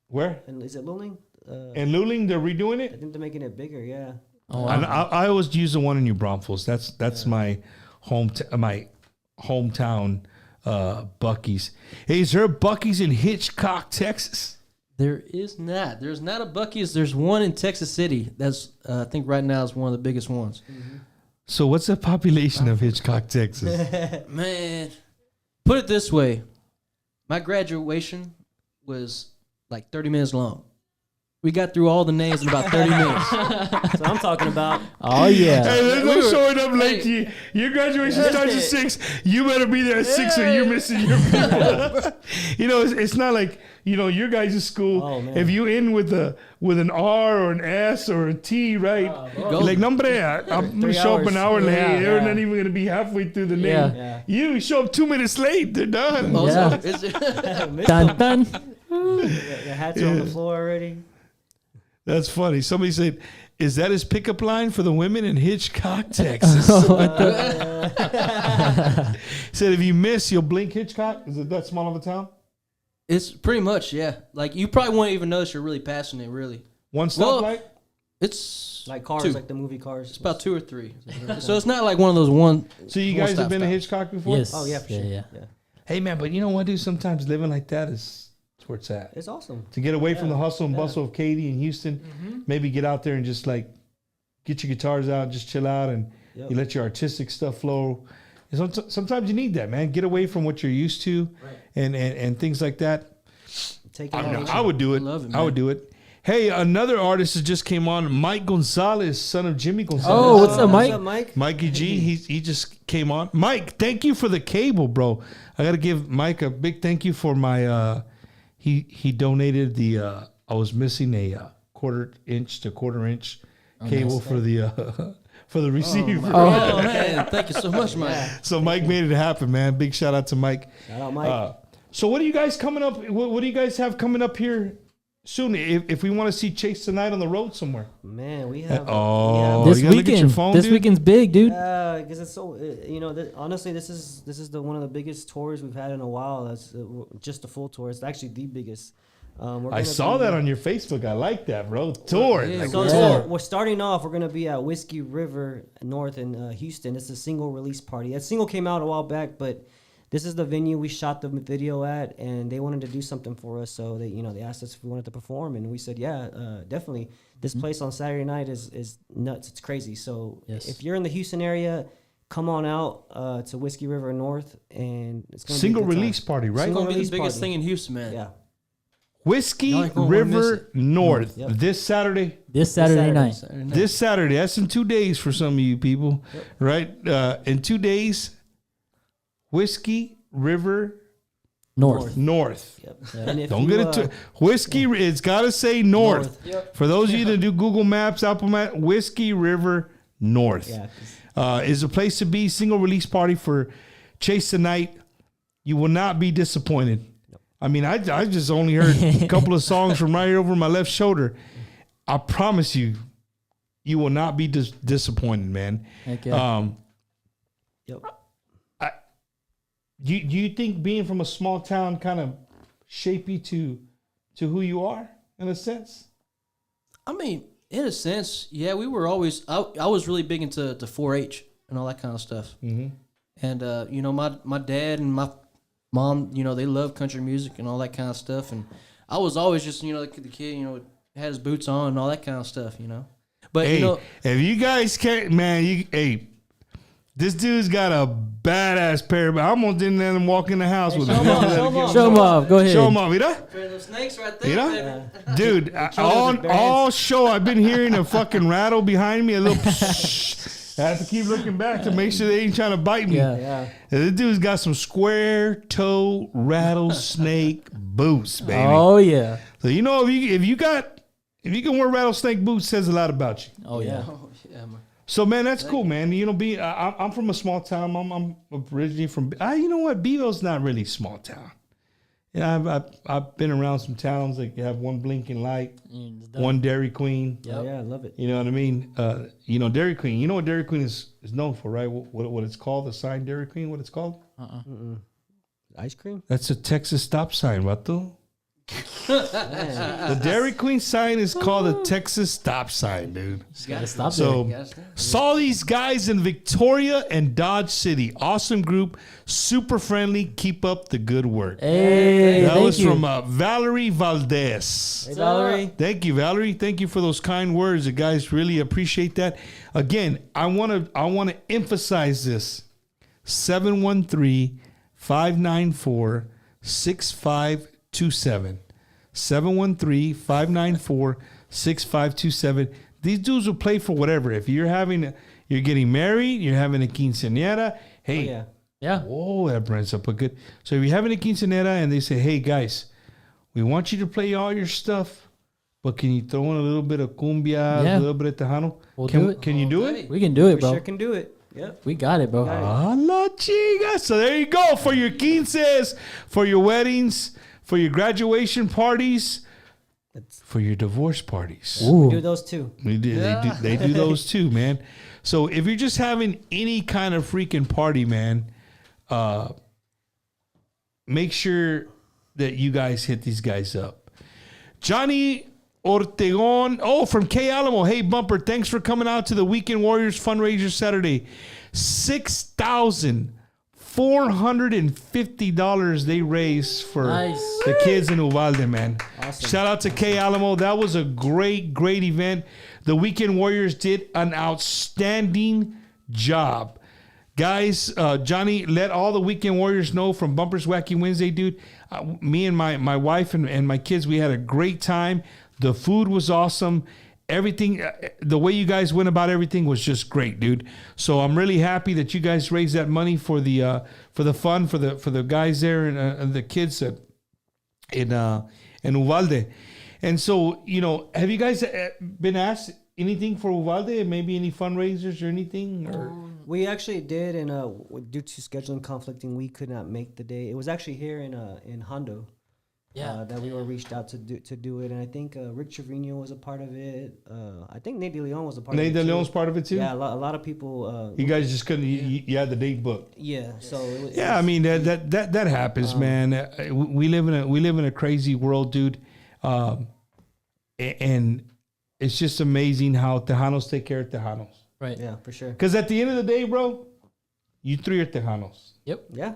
S4: Where?
S6: And is it Luling?
S4: In Luling, they're redoing
S6: I
S4: it?
S6: think they're making it bigger. Yeah.
S5: Oh, wow.
S4: I always use the one in New Braunfels. That's my hometown Buc-ee's. Hey, is there a Buc-ee's in Hitchcock, Texas?
S7: There is not. There's not a Buc-ee's. There's one in Texas City. That's I think right now is one of the biggest ones.
S4: So what's the population of Hitchcock, Texas?
S7: Man, put it this way: my graduation was like 30 minutes long. We got through all the names in about 30 minutes.
S6: That's what I'm talking about.
S5: Oh, yeah.
S4: Hey, there's no
S7: We were-
S4: showing up late.
S7: hey.
S4: Your graduation starts at 6. You better be there at 6 or you're missing your people. You know, it's not like, you know, your guys' school.
S6: Oh, man.
S4: If you in with an R or an S or a T, right? You're like, no, hombre, I'm going to
S6: 3
S4: show up an hour
S6: hours.
S4: late.
S6: Yeah,
S4: They're
S6: yeah.
S4: not even going to be halfway through the
S5: Yeah.
S4: name.
S6: Yeah.
S4: You show up 2 minutes late. They're done.
S7: Oh,
S5: Yeah.
S7: so is it-
S5: Dun, dun.
S6: Your hats are on the floor already.
S4: That's funny. Somebody said, is that his pickup line for the women in Hitchcock, Texas? Said, if you miss, you'll blink Hitchcock. Is it that small of a town?
S7: It's pretty much, yeah. Like you probably won't even notice you're really passing it. Really,
S4: One
S7: Well,
S4: stoplight?
S7: it's
S6: Like cars,
S7: two.
S6: like the movie Cars.
S7: It's about 2 or 3. So it's not like one of those one.
S4: So you
S7: one
S4: guys have
S7: stop
S4: been to
S7: stop.
S4: Hitchcock before?
S5: Yes.
S6: Oh yeah, for
S5: Yeah,
S6: sure.
S5: yeah.
S6: Yeah.
S4: Hey man, but you know what, dude? Sometimes living like that is where it's at.
S6: It's awesome.
S4: To get away from the hustle and bustle of Katy and Houston, maybe get out there and just like get your guitars out, just chill out, and
S6: Yep.
S4: you let your artistic stuff flow. And sometimes you need that, man. Get away from what you're used to, and things like that.
S6: Take it all.
S4: I would do it.
S7: I love it,
S4: I
S7: man.
S4: would do it. Hey, another artist that just came on, Mike Gonzalez, son of Jimmy Gonzalez.
S5: Oh, what's up, Mike?
S6: What's up, Mike?
S4: Mikey G, he just came on. Mike, thank you for the cable, bro. I got to give Mike a big thank you for my. He donated the. I was missing a quarter inch cable for the for the receiver.
S7: Oh man, thank you so much, Mike.
S4: So Mike made it happen, man. Big shout out to Mike.
S6: Shout out, Mike.
S4: So what do you guys coming up? What do you guys have coming up here soon? If we want to see Chase tonight on the road somewhere.
S6: Man, we have.
S4: Oh,
S5: This
S4: you gotta look at your
S5: weekend.
S4: phone,
S5: This
S4: dude.
S5: weekend's big, dude.
S6: Because it's so, honestly, this is the one of the biggest tours we've had in a while. That's just a full tour. It's actually the biggest.
S4: I saw that on your Facebook. I like that, bro. Tour.
S7: Yeah,
S4: Like,
S6: So,
S4: tour.
S6: we're starting off. We're gonna be at Whiskey River North in Houston. It's a single release party. That single came out a while back, but this is the venue we shot the video at, and they wanted to do something for us. So they asked us if we wanted to perform, and we said, yeah, definitely. This place on Saturday night is nuts. It's crazy. So
S5: Yes.
S6: if you're in the Houston area, come on out to Whiskey River North, and it's gonna
S4: Single
S6: be a good time.
S4: release party, right?
S7: It's
S6: Single
S7: gonna be the
S6: release
S7: biggest
S6: party.
S7: thing in Houston, man.
S6: Yeah.
S4: Whiskey
S7: Y'all ain't gonna wanna miss
S4: River
S7: it.
S4: North
S6: Yep.
S4: this Saturday.
S5: This Saturday
S6: Saturday.
S5: night.
S7: Saturday night.
S4: This Saturday. That's in 2 days for some of you people, right? In 2 days, Whiskey River
S5: North.
S4: North.
S6: Yep. And if
S4: Don't
S6: you,
S4: get it to Whiskey. It's got to say North. For those of you that do Google Maps, Apple Maps, Whiskey River North
S6: Yeah. 'cause
S4: is a place to be. Single release party for Chase tonight. You will not be disappointed. I mean, I just only heard a couple of songs from right here over my left shoulder. I promise you, you will not be disappointed, man.
S5: Heck yeah.
S6: Yep.
S4: Do you think being from a small town kind of shape you to who you are in a sense?
S7: I mean, in a sense, yeah. We were always. I was really big into 4-H and all that kind of stuff.
S4: Mm-hmm.
S7: And my dad and my mom, they love country music and all that kind of stuff. And I was always just the kid, had his boots on and all that kind of stuff, But
S4: Hey, if you guys can't, man, this dude's got a badass pair. But I'm almost in there and walk in the house with him.
S5: Show them off. Go ahead.
S4: Show him off, you know?
S7: pair of those snakes right
S4: You
S7: there,
S4: know? Dude,
S6: those with
S4: all show I've been hearing a fucking rattle behind me, a little I have to keep looking back to make sure they ain't trying to bite me.
S5: Yeah.
S6: Yeah.
S4: And this dude's got some square toe rattlesnake boots, baby.
S5: Oh, yeah.
S4: So if you can wear rattlesnake boots, says a lot about you.
S5: Oh yeah.
S7: Oh, yeah, man.
S4: So man, that's cool, man. I'm from a small town. I'm originally from. You know what? Beeville's not really a small town. Yeah, I've been around some towns that have one blinking light, one Dairy Queen.
S6: Oh, yeah, I love it.
S4: You know what I mean? Dairy Queen. You know what Dairy Queen is known for, right? What it's called? The sign Dairy Queen. What it's called?
S6: Ice cream?
S4: That's a Texas stop sign, Vato. The Dairy Queen sign is called a Texas stop sign, dude.
S5: Just gotta stop
S4: So
S5: there.
S4: saw these guys in Victoria and Dodge City. Awesome group, super friendly. Keep up the good work.
S5: Hey,
S4: That
S5: thank
S4: was
S5: you.
S4: from Valerie Valdez.
S6: Hey, Valerie.
S4: Thank you, Valerie. Thank you for those kind words. The guys really appreciate that. Again, I want to emphasize this. 713-594-6527. 713-594-6527. These dudes will play for whatever. If you're getting married, you're having a quinceañera. Hey,
S6: Oh, yeah.
S5: Yeah.
S4: whoa, that brings up a good. So if you're having a quinceañera and they say, hey guys, we want you to play all your stuff, but can you throw in a little bit of cumbia,
S5: Yeah.
S4: a little bit of tejano?
S5: We'll do it.
S4: Can you do it?
S5: We can do it,
S6: We
S5: bro.
S6: sure can do it. Yep.
S5: We got it, bro.
S4: Ah, la chica. So there you go for your quinces, for your weddings, for your graduation parties, for your divorce parties.
S5: Ooh.
S6: Do those too.
S4: We do, they do those too, man. So if you're just having any kind of freaking party, man, make sure that you guys hit these guys up. Johnny Ortegon, from K Alamo. Hey, Bumper, thanks for coming out to the Weekend Warriors fundraiser Saturday. $6,450 they raised for
S5: Nice.
S4: the kids in Uvalde, man.
S6: Awesome.
S4: Shout out to K Alamo. That was a great event. The Weekend Warriors did an outstanding job. Guys, Johnny, let all the Weekend Warriors know from Bumper's Wacky Wednesday, dude. Me and my wife and my kids, we had a great time. The food was awesome. Everything, the way you guys went about everything was just great, dude. So I'm really happy that you guys raised that money for the fun for the guys there and the kids in Uvalde. And so, have you guys been asked anything for Uvalde? Maybe any fundraisers or anything? Or
S6: We actually did, and due to scheduling conflicting, we could not make the day. It was actually here in Hondo.
S5: Yeah.
S6: That we were reached out to do it, and I think Rick Trevino was a part of it. I think Nate De Leon was a part
S4: Nate
S6: of it.
S4: De Leon's part of it too?
S6: Yeah, a lot of people.
S4: You guys just couldn't. You had the date booked.
S6: Yeah, so
S4: Yeah, I mean that happens, man. We live in a crazy world, dude, and it's just amazing how Tejanos take care of Tejanos.
S5: Right.
S6: yeah, for sure.
S4: Because at the end of the day, bro, you three are Tejanos.
S5: Yep.
S6: Yeah,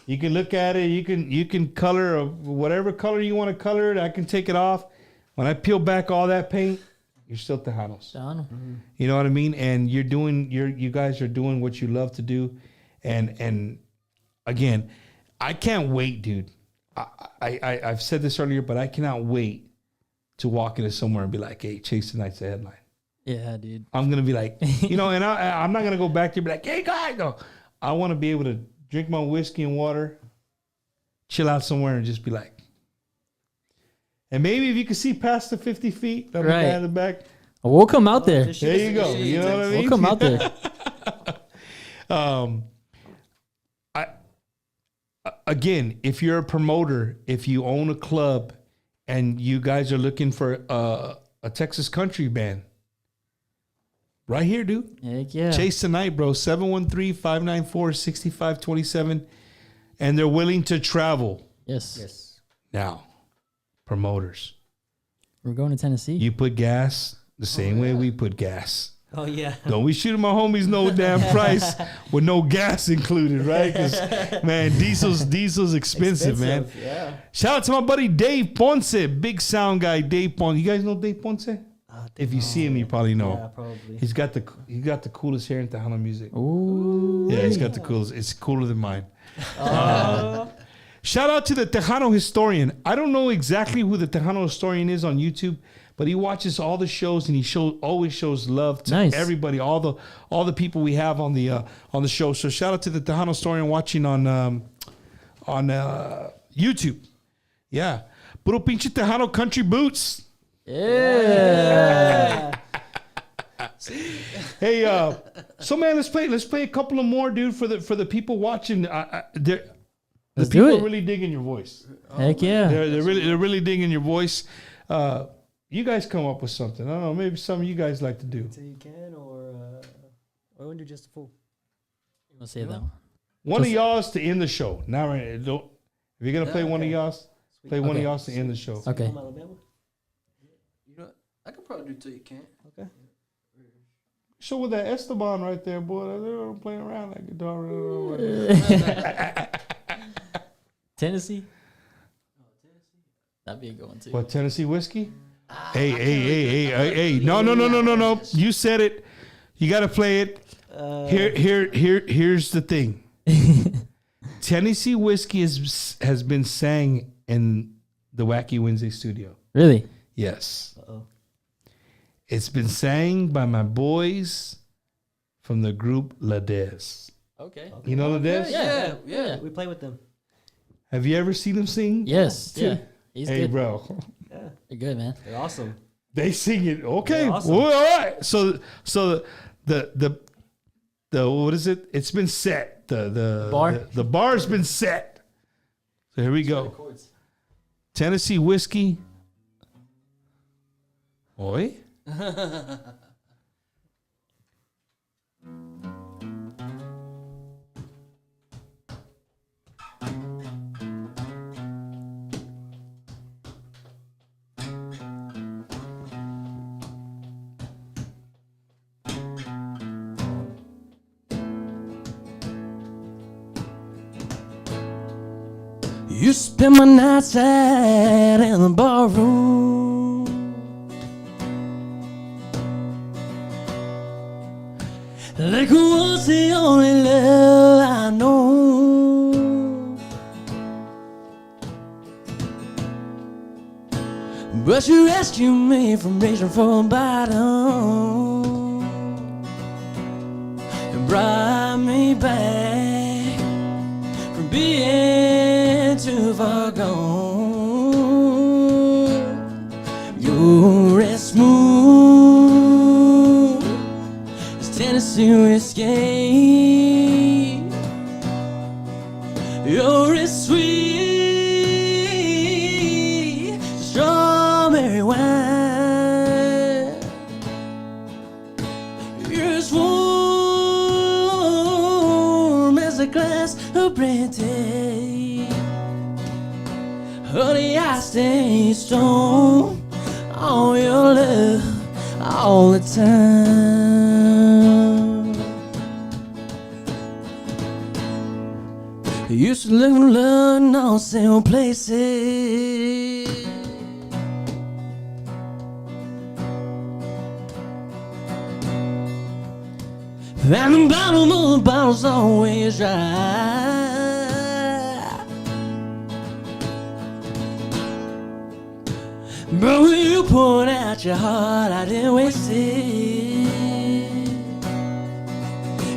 S4: You can look at it. You can color whatever color you want to color it. I can take it off. When I peel back all that paint, you're still Tejanos.
S5: Done.
S4: You know what I mean? And you guys are doing what you love to do. And again, I can't wait, dude. I've said this earlier, but I cannot wait to walk into somewhere and be like, hey, Chase Tonight's the headline.
S5: Yeah, dude.
S4: I'm going to be like, and I'm not going to go back there and be like, hey, guys, no. I want to be able to drink my whiskey and water, chill out somewhere and just be like, and maybe if you can see past the 50 feet, I'm
S5: Right.
S4: in the back.
S5: We'll come out there.
S4: There you go. You know what I mean?
S5: We'll come out there.
S4: Again, if you're a promoter, if you own a club and you guys are looking for a Texas country band, right here, dude.
S5: Heck yeah.
S4: Chase Tonight, bro. 713-594-6527. And they're willing to travel.
S5: Yes.
S6: yes.
S4: Now, promoters,
S5: We're going to Tennessee.
S4: you put gas the same way we put gas.
S6: Oh yeah.
S4: Don't be shooting my homies no damn price with no gas included, right? Because, man, diesel's expensive, man.
S6: Yeah.
S4: Shout out to my buddy Dave Ponce, big sound guy, Dave Ponce. You guys know Dave Ponce? If you see him, you probably know.
S6: Yeah, probably.
S4: He's got the coolest hair in Tejano music.
S5: Ooh.
S4: Yeah, he's got the coolest. It's cooler than mine. Shout out to the Tejano historian. I don't know exactly who the Tejano historian is on YouTube, but he watches all the shows and he always shows love to
S5: Nice.
S4: everybody, all the people we have on the show. So shout out to the Tejano historian watching on YouTube. Yeah. Puro pinche Tejano country boots.
S5: Yeah.
S4: Hey, so man, let's play a couple of more, dude, for the people watching. The
S5: Let's
S4: people
S5: do
S4: are
S5: it.
S4: really digging your voice.
S5: Heck yeah.
S4: They're really digging your voice. You guys come up with something. I don't know. Maybe some of you guys like to do.
S6: So you can, or want to do just a fool?
S5: We'll say that one.
S4: One of y'all's to end the show. Now, don't. If you're gonna play one of y'all's, play one of
S5: Okay.
S4: y'all's to end the show.
S5: Okay.
S6: From Alabama.
S7: You know, I could probably do till you can't.
S6: Okay.
S4: Show with that Esteban right there, boy. They're playing around that guitar.
S5: Tennessee. That'd be a good one too.
S4: What, Tennessee whiskey? Hey. No. You said it. You got to play it. Here's the thing. Tennessee whiskey has been sang in the Wacky Wednesday studio.
S5: Really?
S4: Yes.
S6: Uh-oh.
S4: It's been sang by my boys from the group Lades.
S5: Okay.
S4: You know Lades?
S5: Yeah.
S6: We play with them.
S4: Have you ever seen them sing?
S5: Yes. Yeah. He's
S4: Hey,
S5: good.
S4: bro.
S6: Yeah,
S5: You're good, man.
S6: they're awesome.
S4: They sing it. Okay.
S6: They're awesome.
S4: Well, all right. So the what is it? It's been set. The
S5: Bar?
S4: The bar's been set. So here we go. Tennessee whiskey. Oi.
S7: You spend my nights out in the barroom. Liquor was the only love I know. But you rescued me from reaching for a bottom and brought me back from being too far gone. You're as smooth as Tennessee whiskey. You're as sweet as strawberry wine. You're as warm as a glass of brandy. Honey, I stay strong on your love all the time. You used to live in love in all same places. And the bottom of the bottle's always dry. But when you poured out your heart, I didn't waste it.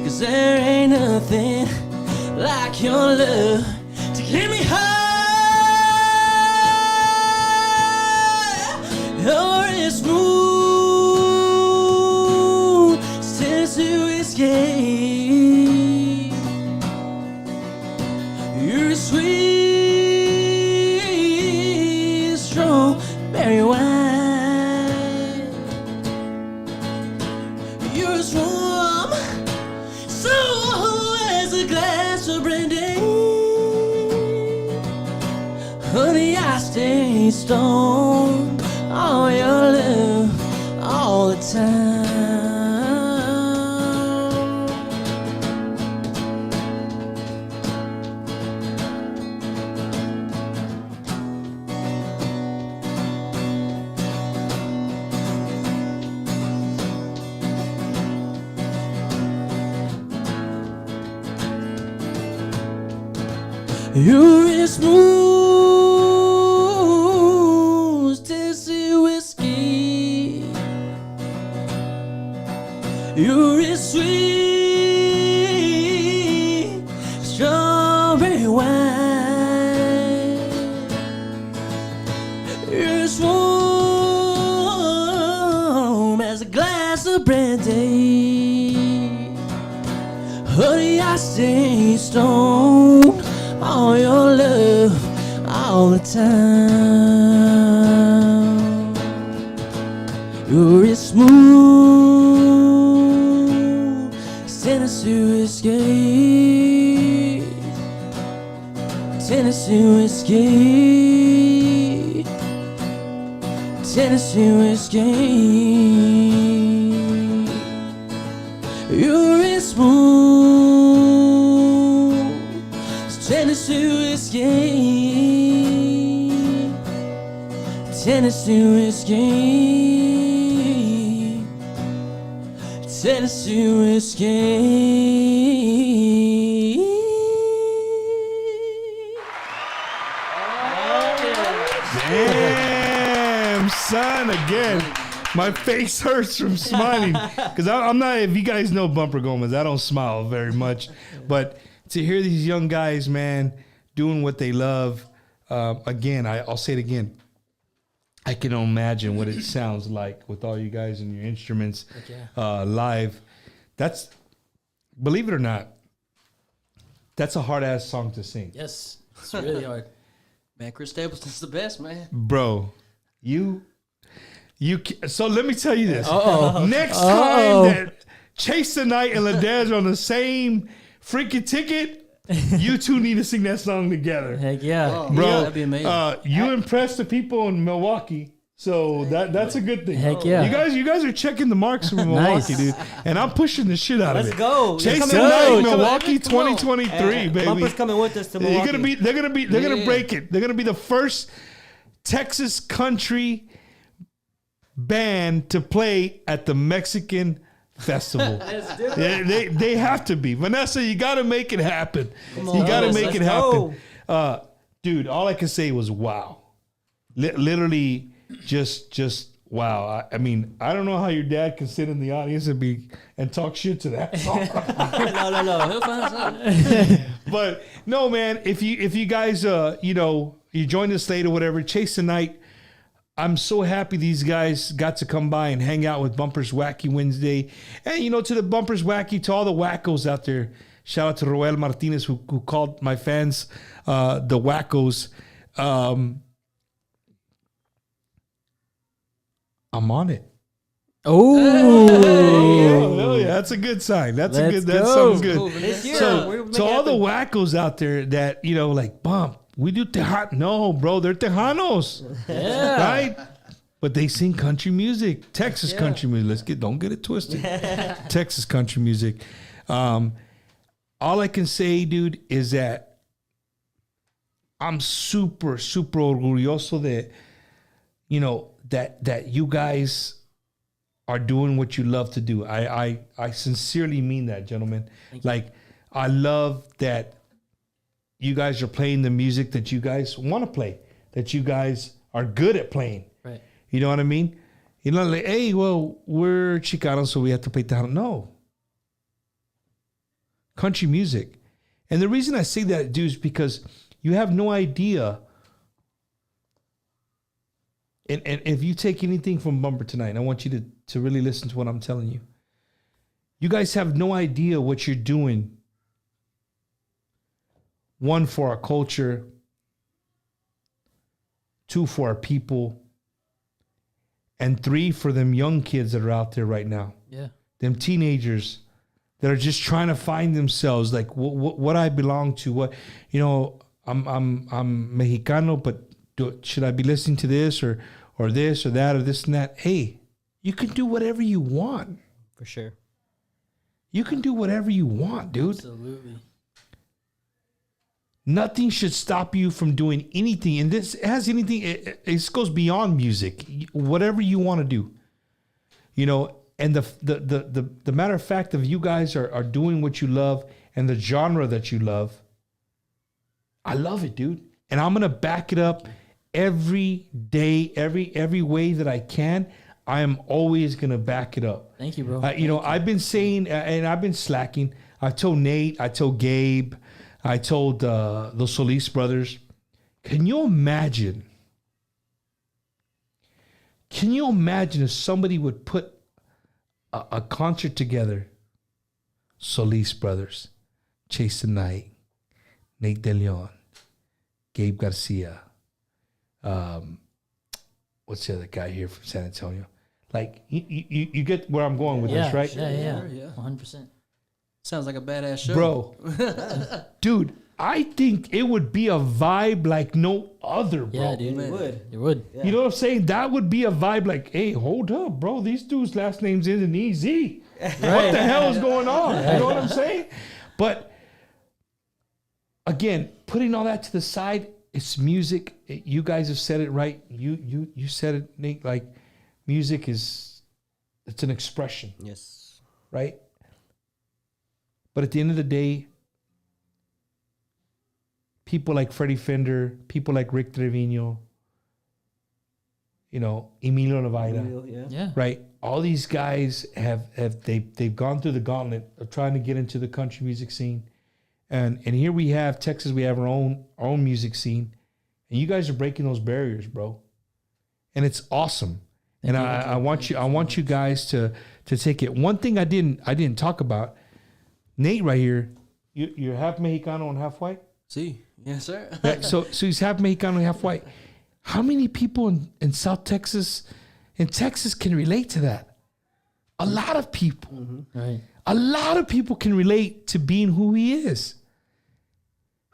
S7: 'Cause there ain't nothing like your love to keep me high. You're as smooth as Tennessee whiskey. You're as sweet as strawberry wine. You're as warm, so as a glass of brandy. Honey, I stay stoned on your love all the time. You're as smooth as Tennessee whiskey. You're as sweet as strawberry wine.
S1: a brand day. Honey, I stay stoned on your love all the time. You're as smooth as Tennessee whiskey, Tennessee whiskey, Tennessee whiskey. You're as smooth as Tennessee whiskey, Tennessee whiskey, Tennessee whiskey.
S4: Damn, son, again. My face hurts from smiling. Because I'm not, if you guys know Bumper Gomez, I don't smile very much. But to hear these young guys, man, doing what they love, again, I'll say it again. I can imagine what it sounds like with all you guys and your instruments live. That's, believe it or not, that's a hard-ass song to sing.
S5: Yes, it's really hard.
S7: Man, Chris Stapleton's the best, man.
S4: Bro, so let me tell you this. Next
S5: Uh-oh.
S4: time that Chase the Night and Ladez are on the same freaking ticket, you two need to sing that song together.
S5: Heck yeah.
S4: Bro,
S7: Yeah, that'd be amazing.
S4: You impressed the people in Milwaukee, so that's a good thing.
S5: Heck yeah.
S4: You guys are checking the marks from Milwaukee,
S5: Nice.
S4: dude, and I'm pushing the shit out of it.
S6: Let's go.
S4: Chase
S6: You're
S4: the
S6: coming
S4: Night,
S6: with us.
S4: Milwaukee,
S6: Come on.
S4: 2023, baby.
S6: Bumper's coming with us to Milwaukee.
S4: They're gonna
S7: Yeah.
S4: break it. They're gonna be the first Texas country band to play at the Mexican festival. They have to be. Vanessa, you got to make it happen. You got to make it happen. Dude, all I could say was wow. Literally just wow. I mean, I don't know how your dad can sit in the audience and talk shit to that song.
S6: No.
S7: He'll find something.
S4: But no, man, if you guys you join us late or whatever, Chase the Night. I'm so happy these guys got to come by and hang out with Bumpers Wacky Wednesday. And to the Bumpers Wacky, to all the wackos out there. Shout out to Roel Martinez who called my fans the wackos. I'm on it.
S5: Oh,
S4: Yeah, that's a good sign. That's
S5: Let's
S4: that's
S5: go.
S4: something good.
S7: Cool, Vanessa.
S6: This year,
S4: So
S6: we're
S4: to all the
S6: happen.
S4: wackos out there that like Bump, we do Tejan. No, bro, they're Tejanos, right? But they sing country music, Texas country music. Don't get it twisted. Texas country music. All I can say, dude, is that I'm super, super orgulloso that that you guys are doing what you love to do. I sincerely mean that, gentlemen. Like, I love that you guys are playing the music that you guys want to play, that you guys are good at playing.
S5: right.
S4: You know what I mean? Like, hey, well, we're Chicanos, so we have to play Tejano. No. Country music. And the reason I say that, dude, is because you have no idea. And if you take anything from Bumper tonight, I want you to really listen to what I'm telling you. You guys have no idea what you're doing. One, for our culture. Two, for our people. And three, for them young kids that are out there right now.
S5: Yeah.
S4: Them teenagers that are just trying to find themselves, like what I belong to. What, I'm Mexicano, but should I be listening to this or this or that or this and that? Hey, you can do whatever you want.
S6: For sure.
S4: You can do whatever you want, dude.
S5: Absolutely.
S4: Nothing should stop you from doing anything. And this has anything, it goes beyond music. Whatever you want to do. And the matter of fact of you guys are doing what you love and the genre that you love. I love it, dude. And I'm gonna back it up every day, every way that I can. I am always gonna back it up.
S5: Thank you, bro.
S4: I've been saying, and I've been slacking. I told Nate, I told Gabe, I told the Solis brothers. Can you imagine if somebody would put a concert together. Solis Brothers, Chase the Night, Nate De Leon, Gabe Garcia. What's the other guy here from San Antonio? Like, you get where I'm going with this, right?
S5: Yeah.
S7: Yeah.
S5: 100%.
S7: Sounds like a badass show.
S4: Bro, dude, I think it would be a vibe like no other, bro.
S5: Yeah, dude.
S6: It would.
S5: It would.
S4: You know what I'm saying? That would be a vibe like, hey, hold up, bro. These dudes' last names isn't easy. What the hell is going on? You know what I'm saying? But again, putting all that to the side, it's music. You guys have said it right. You said it, Nate. Like, music it's an expression,
S6: Yes.
S4: right? But at the end of the day, people like Freddie Fender, people like Rick Trevino, you know, Emilio Lovaina,
S5: Yeah.
S4: right? All these guys they've gone through the gauntlet of trying to get into the country music scene, and here we have Texas. We have our own music scene, and you guys are breaking those barriers, bro. And it's awesome. And I want you guys to take it. One thing I didn't talk about, Nate right here. You're half Mexicano and half white.
S7: See, yes, sir.
S4: Yeah, so he's half Mexicano and half white. How many people in South Texas, in Texas, can relate to that? A lot of people.
S5: Right.
S4: A lot of people can relate to being who he is.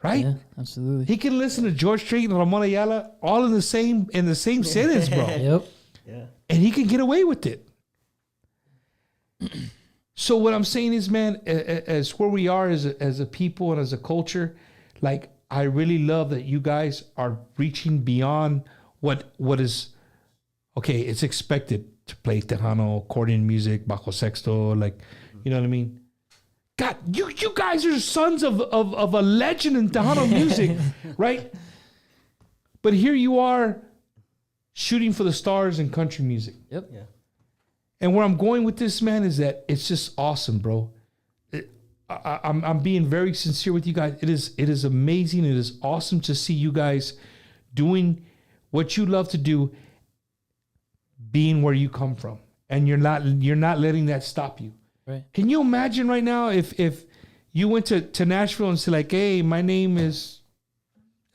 S4: Right?
S5: Yeah, absolutely.
S4: He can listen to George Strait and Ramon Ayala all in the same sentence, bro.
S5: Yep.
S6: Yeah.
S4: And he can get away with it. So what I'm saying is, man, as where we are as a people and as a culture, like, I really love that you guys are reaching beyond what is, okay, it's expected to play Tejano, accordion music, bajo sexto, like, you know what I mean? God, you guys are sons of a legend in Tejano music, right? But here you are shooting for the stars in country music.
S5: Yep.
S6: Yeah.
S4: And where I'm going with this, man, is that it's just awesome, bro. I'm being very sincere with you guys. It is amazing. It is awesome to see you guys doing what you love to do, being where you come from, and you're not letting that stop you.
S5: Right.
S4: Can you imagine right now if you went to Nashville and said, like, hey, my name is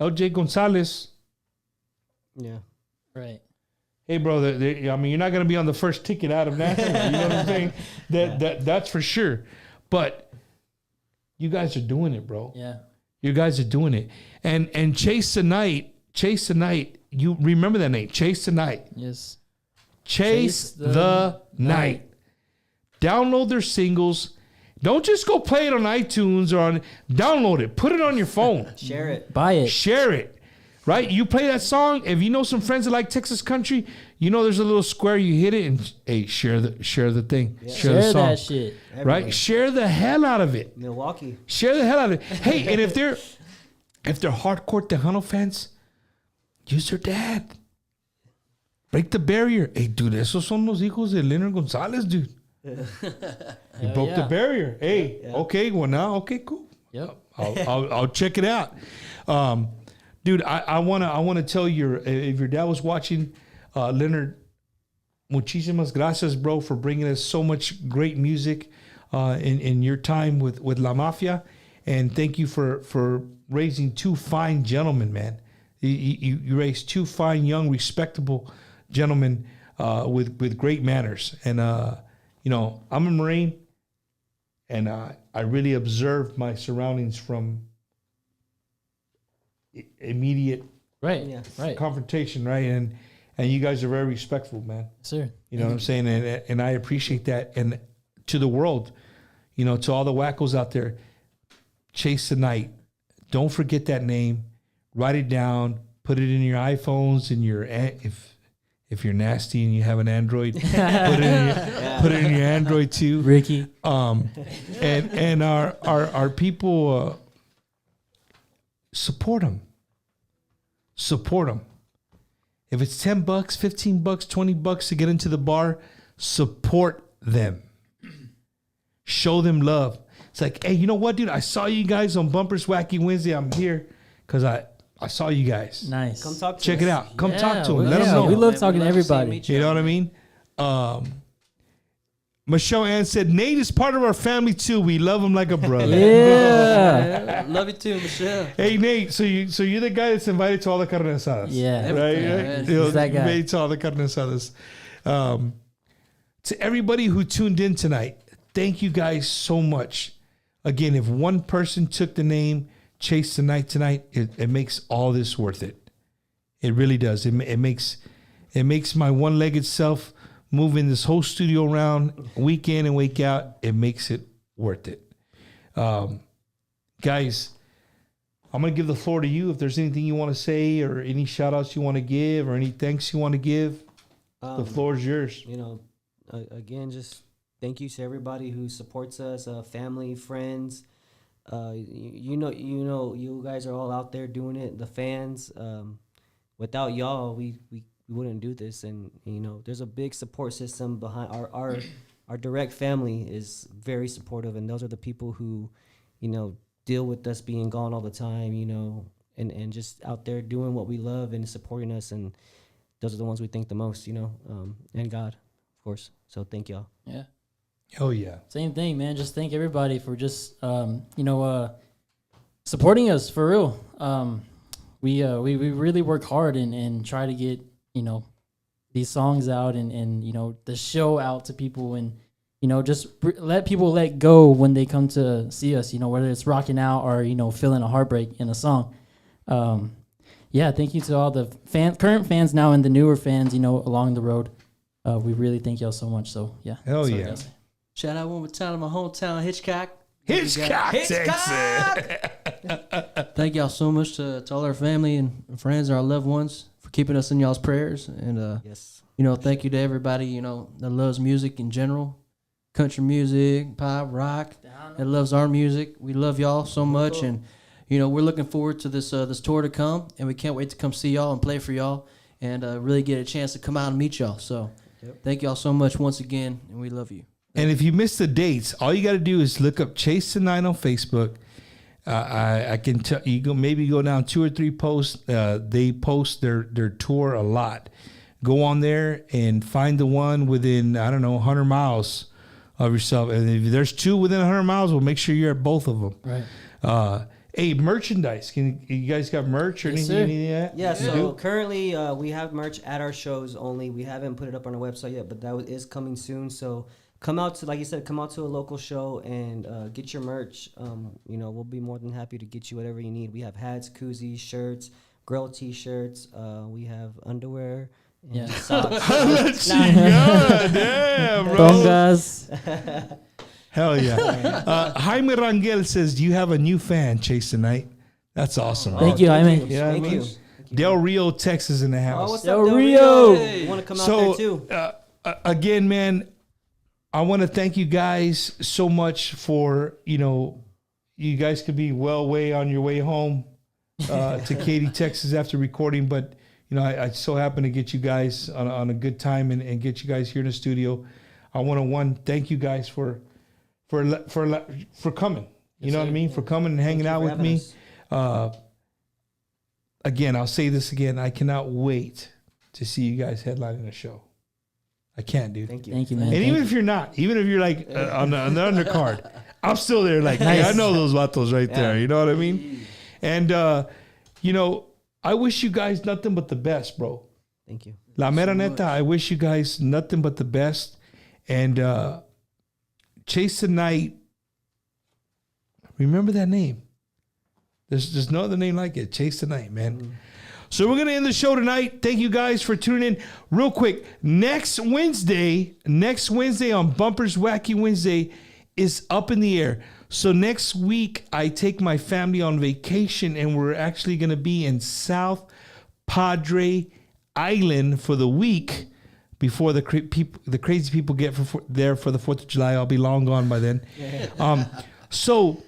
S4: LJ Gonzalez.
S6: Yeah.
S5: Right.
S4: Hey, bro, I mean, you're not going to be on the first ticket out of Nashville. You know what I'm saying? That's for sure. But you guys are doing it, bro.
S5: Yeah.
S4: You guys are doing it. And Chase the Night, you remember that name, Chase the Night.
S5: Yes.
S4: Chase the Night. Download their singles. Don't just go play it on iTunes or download it. Put it on your phone.
S6: Share it.
S5: Buy it.
S4: Share it. Right? You play that song. If you know some friends that like Texas country, you know there's a little square. You hit it and, hey, share the thing.
S6: Yeah.
S4: Share the
S5: Share
S4: song.
S5: that shit.
S6: Everybody.
S4: Right? Share the hell out of it.
S6: Milwaukee.
S4: Share the hell out of it. Hey, and if they're hardcore Tejano fans, use their dad. Break the barrier. Hey, dude, esos son los hijos de Leonard Gonzalez, dude. You broke the barrier. Hey, okay, well now, okay, cool.
S5: Yep.
S4: I'll check it out. Dude, I wanna tell if your dad was watching, Leonard, muchísimas gracias, bro, for bringing us so much great music in your time with La Mafia, and thank you for raising two fine gentlemen, man. You raised two fine, young, respectable gentlemen with great manners, and you know, I'm a Marine, and I really observe my surroundings from immediate
S5: Right.
S6: Yeah.
S5: Right.
S4: confrontation, right? And you guys are very respectful, man.
S5: Sir.
S4: You know what I'm saying? And I appreciate that. And to the world, you know, to all the wackos out there, Chase the Night. Don't forget that name. Write it down. Put it in your iPhones, in your if you're nasty and you have an Android, put it in your Android too.
S5: Ricky.
S4: And our people support them. Support them. If it's $10, $15, $20 to get into the bar, support them. Show them love. It's like, hey, you know what, dude? I saw you guys on Bumpers Wacky Wednesday. I'm here because I saw you guys.
S5: Nice.
S6: Come talk to
S4: Check
S6: us.
S4: it out. Come talk to them.
S5: we-
S4: Let them
S5: yeah,
S4: know.
S5: we love
S7: Man,
S5: talking
S7: we
S5: to
S7: love to see
S5: everybody.
S7: meet
S4: You know what I mean? Michelle Ann said, Nate is part of our family too. We love him like a brother.
S5: Yeah.
S7: Yeah, love you too, Michelle.
S4: Hey Nate, so you're the guy that's invited to all the carne asadas.
S5: Yeah.
S4: Right?
S7: Everything,
S4: You know,
S5: He's that guy.
S4: invited to all the carne asadas. To everybody who tuned in tonight, thank you guys so much. Again, if one person took the name Chase the Night tonight, it makes all this worth it. It really does. It makes my one-legged self moving this whole studio around week in and week out. It makes it worth it. Guys, I'm going to give the floor to you. If there's anything you want to say or any shout outs you want to give or any thanks you want to give, the floor is yours.
S6: You know, again, just thank you to everybody who supports us, family, friends. You know, you guys are all out there doing it. The fans. Without y'all, we wouldn't do this. And you know, there's a big support system behind our direct family is very supportive, and those are the people who, you know, deal with us being gone all the time. You know, and just out there doing what we love and supporting us, and those are the ones we thank the most. You know, and God, of course. So thank y'all.
S5: Yeah.
S4: Oh, yeah.
S5: Same thing, man. Just thank everybody for just, supporting us for real. We really work hard and try to get, you know, these songs out and, you know, the show out to people and, you know, just let people let go when they come to see us, you know, whether it's rocking out or, you know, feeling a heartbreak in a song. Yeah, thank you to all the current fans now and the newer fans, you know, along the road. We really thank y'all so much. So, yeah.
S4: Hell
S5: that's what I
S4: yeah.
S5: gotta say.
S7: Shout out one more time to my hometown, Hitchcock.
S4: Hitchcock, Texas.
S7: Thank y'all so much to all our family and friends and our loved ones for keeping us in y'all's prayers. And,
S6: Yes.
S7: you know, thank you to everybody, you know, that loves music in general. Country music, pop, rock, that loves our music. We love y'all so much. And, you know, we're looking forward to this tour to come. And we can't wait to come see y'all and play for y'all and really get a chance to come out and meet y'all. So thank y'all so much once again. And we love you.
S4: And if you missed the dates, all you got to do is look up Chase Tonight on Facebook. I can tell you go down 2 or 3 posts. They post their tour a lot. Go on there and find the one within 100 miles of yourself. And if there's 2 within 100 miles, we'll make sure you're at both of them.
S5: Right.
S4: Hey, merchandise. You guys got merch or
S5: Yes,
S4: anything like that?
S6: Yeah,
S4: You
S6: so
S4: do?
S6: currently we have merch at our shows only. We haven't put it up on our website yet, but that is coming soon. So come out to, like you said, come out to a local show and get your merch. You know, we'll be more than happy to get you whatever you need. We have hats, koozies, shirts, grill t-shirts. We have underwear and
S5: Yeah.
S6: socks.
S4: Damn, bro.
S5: Tongas.
S4: Hell yeah. Jaime Rangel says, do you have a new fan, Chase Tonight? That's awesome. bro.
S5: Thank you, Jaime.
S4: Yeah,
S6: Thank
S4: I mean,
S6: you.
S4: Del Rio, Texas in the
S6: Oh,
S4: house.
S6: what's
S5: Del
S6: up, Del
S5: Rio?
S6: Rio? You want to come out
S4: So,
S6: there too?
S4: Again, man, I want to thank you guys so much for, you guys could be well way on your way home to Katy, Texas after recording. But, I so happen to get you guys on a good time and get you guys here in the studio. I want to, thank you guys for coming. You know what I mean? For coming and hanging out with me. Again, I'll say this again. I cannot wait to see you guys headlining a show. I can't, dude.
S6: Thank you.
S5: Thank you, man.
S4: And
S5: Thank
S4: even
S5: you.
S4: if you're not, even if you're like on the undercard, I'm still there. Like, hey, I know those vatos right there. You know what I mean? And I wish you guys nothing but the best, bro.
S6: Thank you.
S4: La mera neta, I wish you guys nothing but the best. And Chase Tonight, remember that name. There's no other name like it. Chase Tonight, man. Mm-hmm. So we're going to end the show tonight. Thank you guys for tuning in. Real quick, next Wednesday on Bumpers Wacky Wednesday is up in the air. So next week, I take my family on vacation, and we're actually going to be in South Padre Island for the week before the crazy people get there for the 4th of July. I'll be long gone by then. So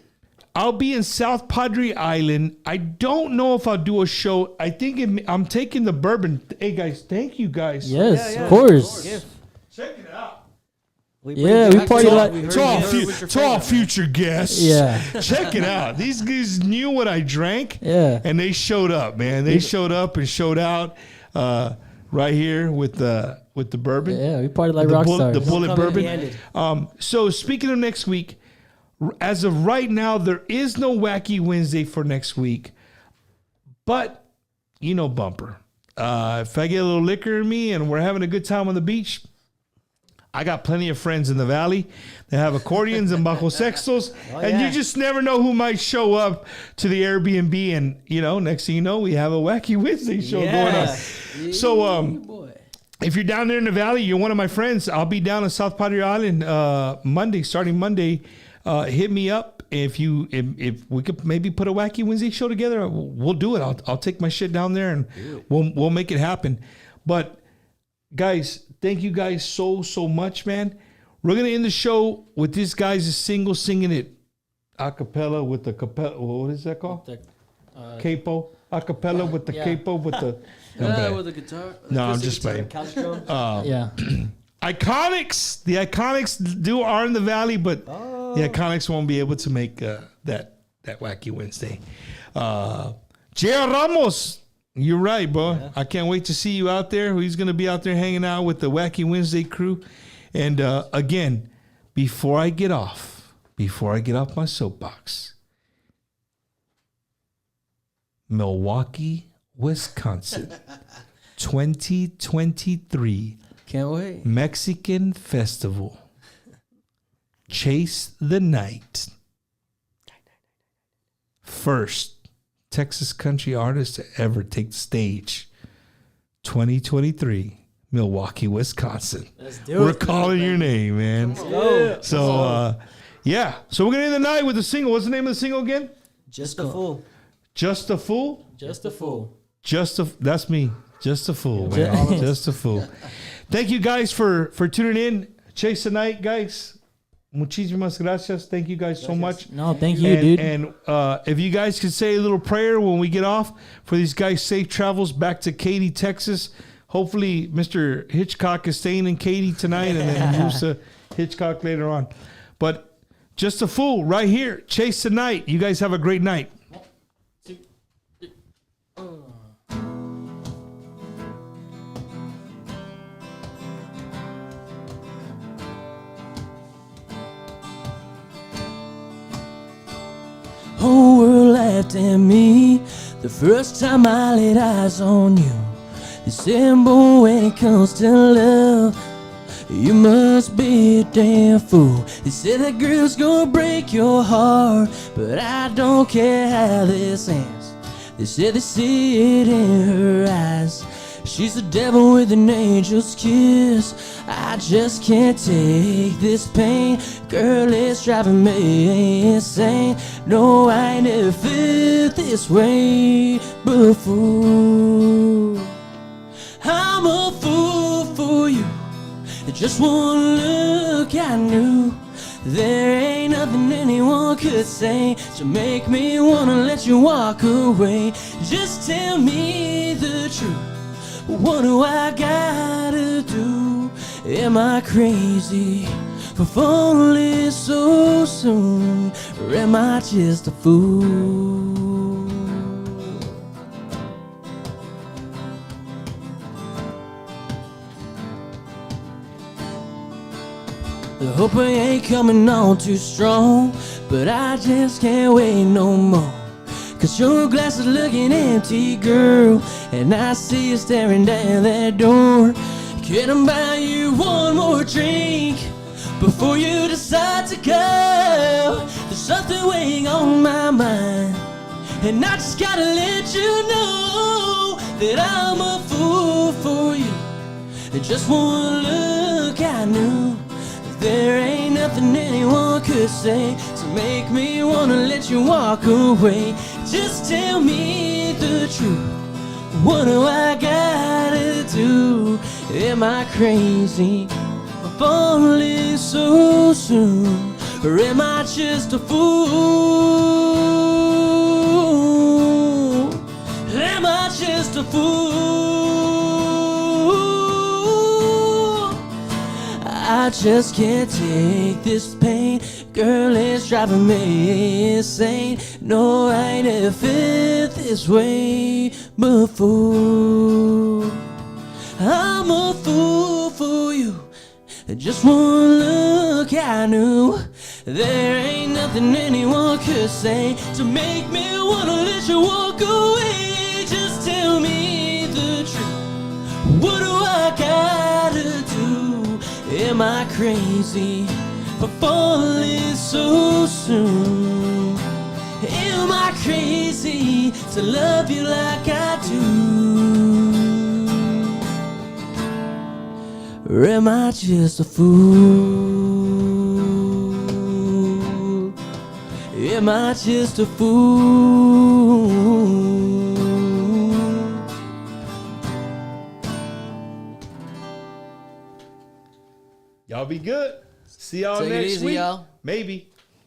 S4: I'll be in South Padre Island. I don't know if I'll do a show. I think I'm taking the bourbon. Hey, guys, thank you, guys.
S5: Yes, of course.
S4: Check it out.
S6: We
S5: party like
S4: To all future guests.
S5: Yeah.
S4: Check it out. These guys knew what I drank.
S5: Yeah.
S4: And they showed up, man. They showed up and showed out. right here with the bourbon.
S5: Yeah, we party like
S4: the
S5: rock
S4: bull-
S5: stars.
S4: the bullet
S6: Come
S4: bourbon.
S6: empty-handed.
S4: So speaking of next week, as of right now, there is no Wacky Wednesday for next week. But you know, Bumper. If I get a little liquor in me and we're having a good time on the beach, I got plenty of friends in the valley that have accordions and bajo sextos, and
S6: yeah.
S4: you just never know who might show up to the Airbnb. And you know, next thing you know, we have a Wacky Wednesday show going on. So, if you're down there in the valley, you're one of my friends. I'll be down on South Padre Island starting Monday. Hit me up if we could maybe put a Wacky Wednesday show together. We'll do it. I'll take my shit down there and we'll make it happen. But guys, thank you guys so much, man. We're gonna end the show with this guy's single singing it a cappella with the capella. What is that called? Capo. A cappella with the capo with the.
S7: With the guitar.
S4: No, I'm just playing.
S6: Couch drum.
S5: Yeah.
S4: Iconics. The Iconics are in the valley, but the Iconics won't be able to make that Wacky Wednesday. J.R. Ramos, you're right, bro. Yeah. I can't wait to see you out there. He's going to be out there hanging out with the Wacky Wednesday crew. And again, before I get off my soapbox, Milwaukee, Wisconsin, 2023
S7: Can't wait.
S4: Mexican Festival. Chase the Night. First Texas country artist to ever take the stage. 2023 Milwaukee, Wisconsin.
S5: Let's do
S4: We're
S5: it.
S4: calling your name, man.
S5: Go.
S4: So, yeah. So we're going to end the night with a single. What's the name of the single again?
S6: Just a fool.
S4: Just a Fool?
S5: Just a fool.
S4: That's me. Just a fool,
S5: Yeah.
S4: man. Just a fool. Thank you guys for tuning in. Chase the Night, guys. Muchísimas gracias. Thank you guys so much.
S5: No, thank you, dude.
S4: And if you guys could say a little prayer when we get off for these guys' safe travels back to Katy, Texas. Hopefully, Mr. Hitchcock is staying in Katy tonight and then moves to Hitchcock later on. But Just a Fool right here. Chase the Night. You guys have a great night.
S1: Whole world laughed at me the first time I laid eyes on you. They said, boy, when it comes to love, you must be a damn fool. They said that girl's gonna break your heart, but I don't care how this ends. They said they see it in her eyes. She's the devil with an angel's kiss. I just can't take this pain. Girl, it's driving me insane. No, I ain't never felt this way before. I'm a fool for you. Just one look I knew there ain't nothing anyone could say to make me wanna let you walk away. Just tell me the truth. What do I gotta do? Am I crazy for falling so soon? Or am I just a fool? I hope I ain't coming on too strong, but I just can't wait no more. Cause your glass is looking empty, girl, and I see you staring down that door. Can I buy you one more drink before you decide to go? There's something weighing on my mind, and I just gotta let you know that I'm a fool for you. And just one look I knew there ain't nothing anyone could say to make me wanna let you walk away. Just tell me the truth. What do I gotta do? Am I crazy for falling so soon? Or am I just a fool? Am I just a fool? I just can't take this pain. Girl, it's driving me insane. No, I ain't never felt this way before. I'm a fool for you. Just one look, I knew there ain't nothing anyone could say to make me wanna let you walk away. Just tell me the truth. What do I gotta do? Am I crazy for falling so soon? Am I crazy to love you like I do? Or am I just a fool? Am I just a fool?
S4: Y'all be good. See y'all
S7: Take it
S4: next
S7: easy,
S4: week.
S7: y'all.
S4: Maybe.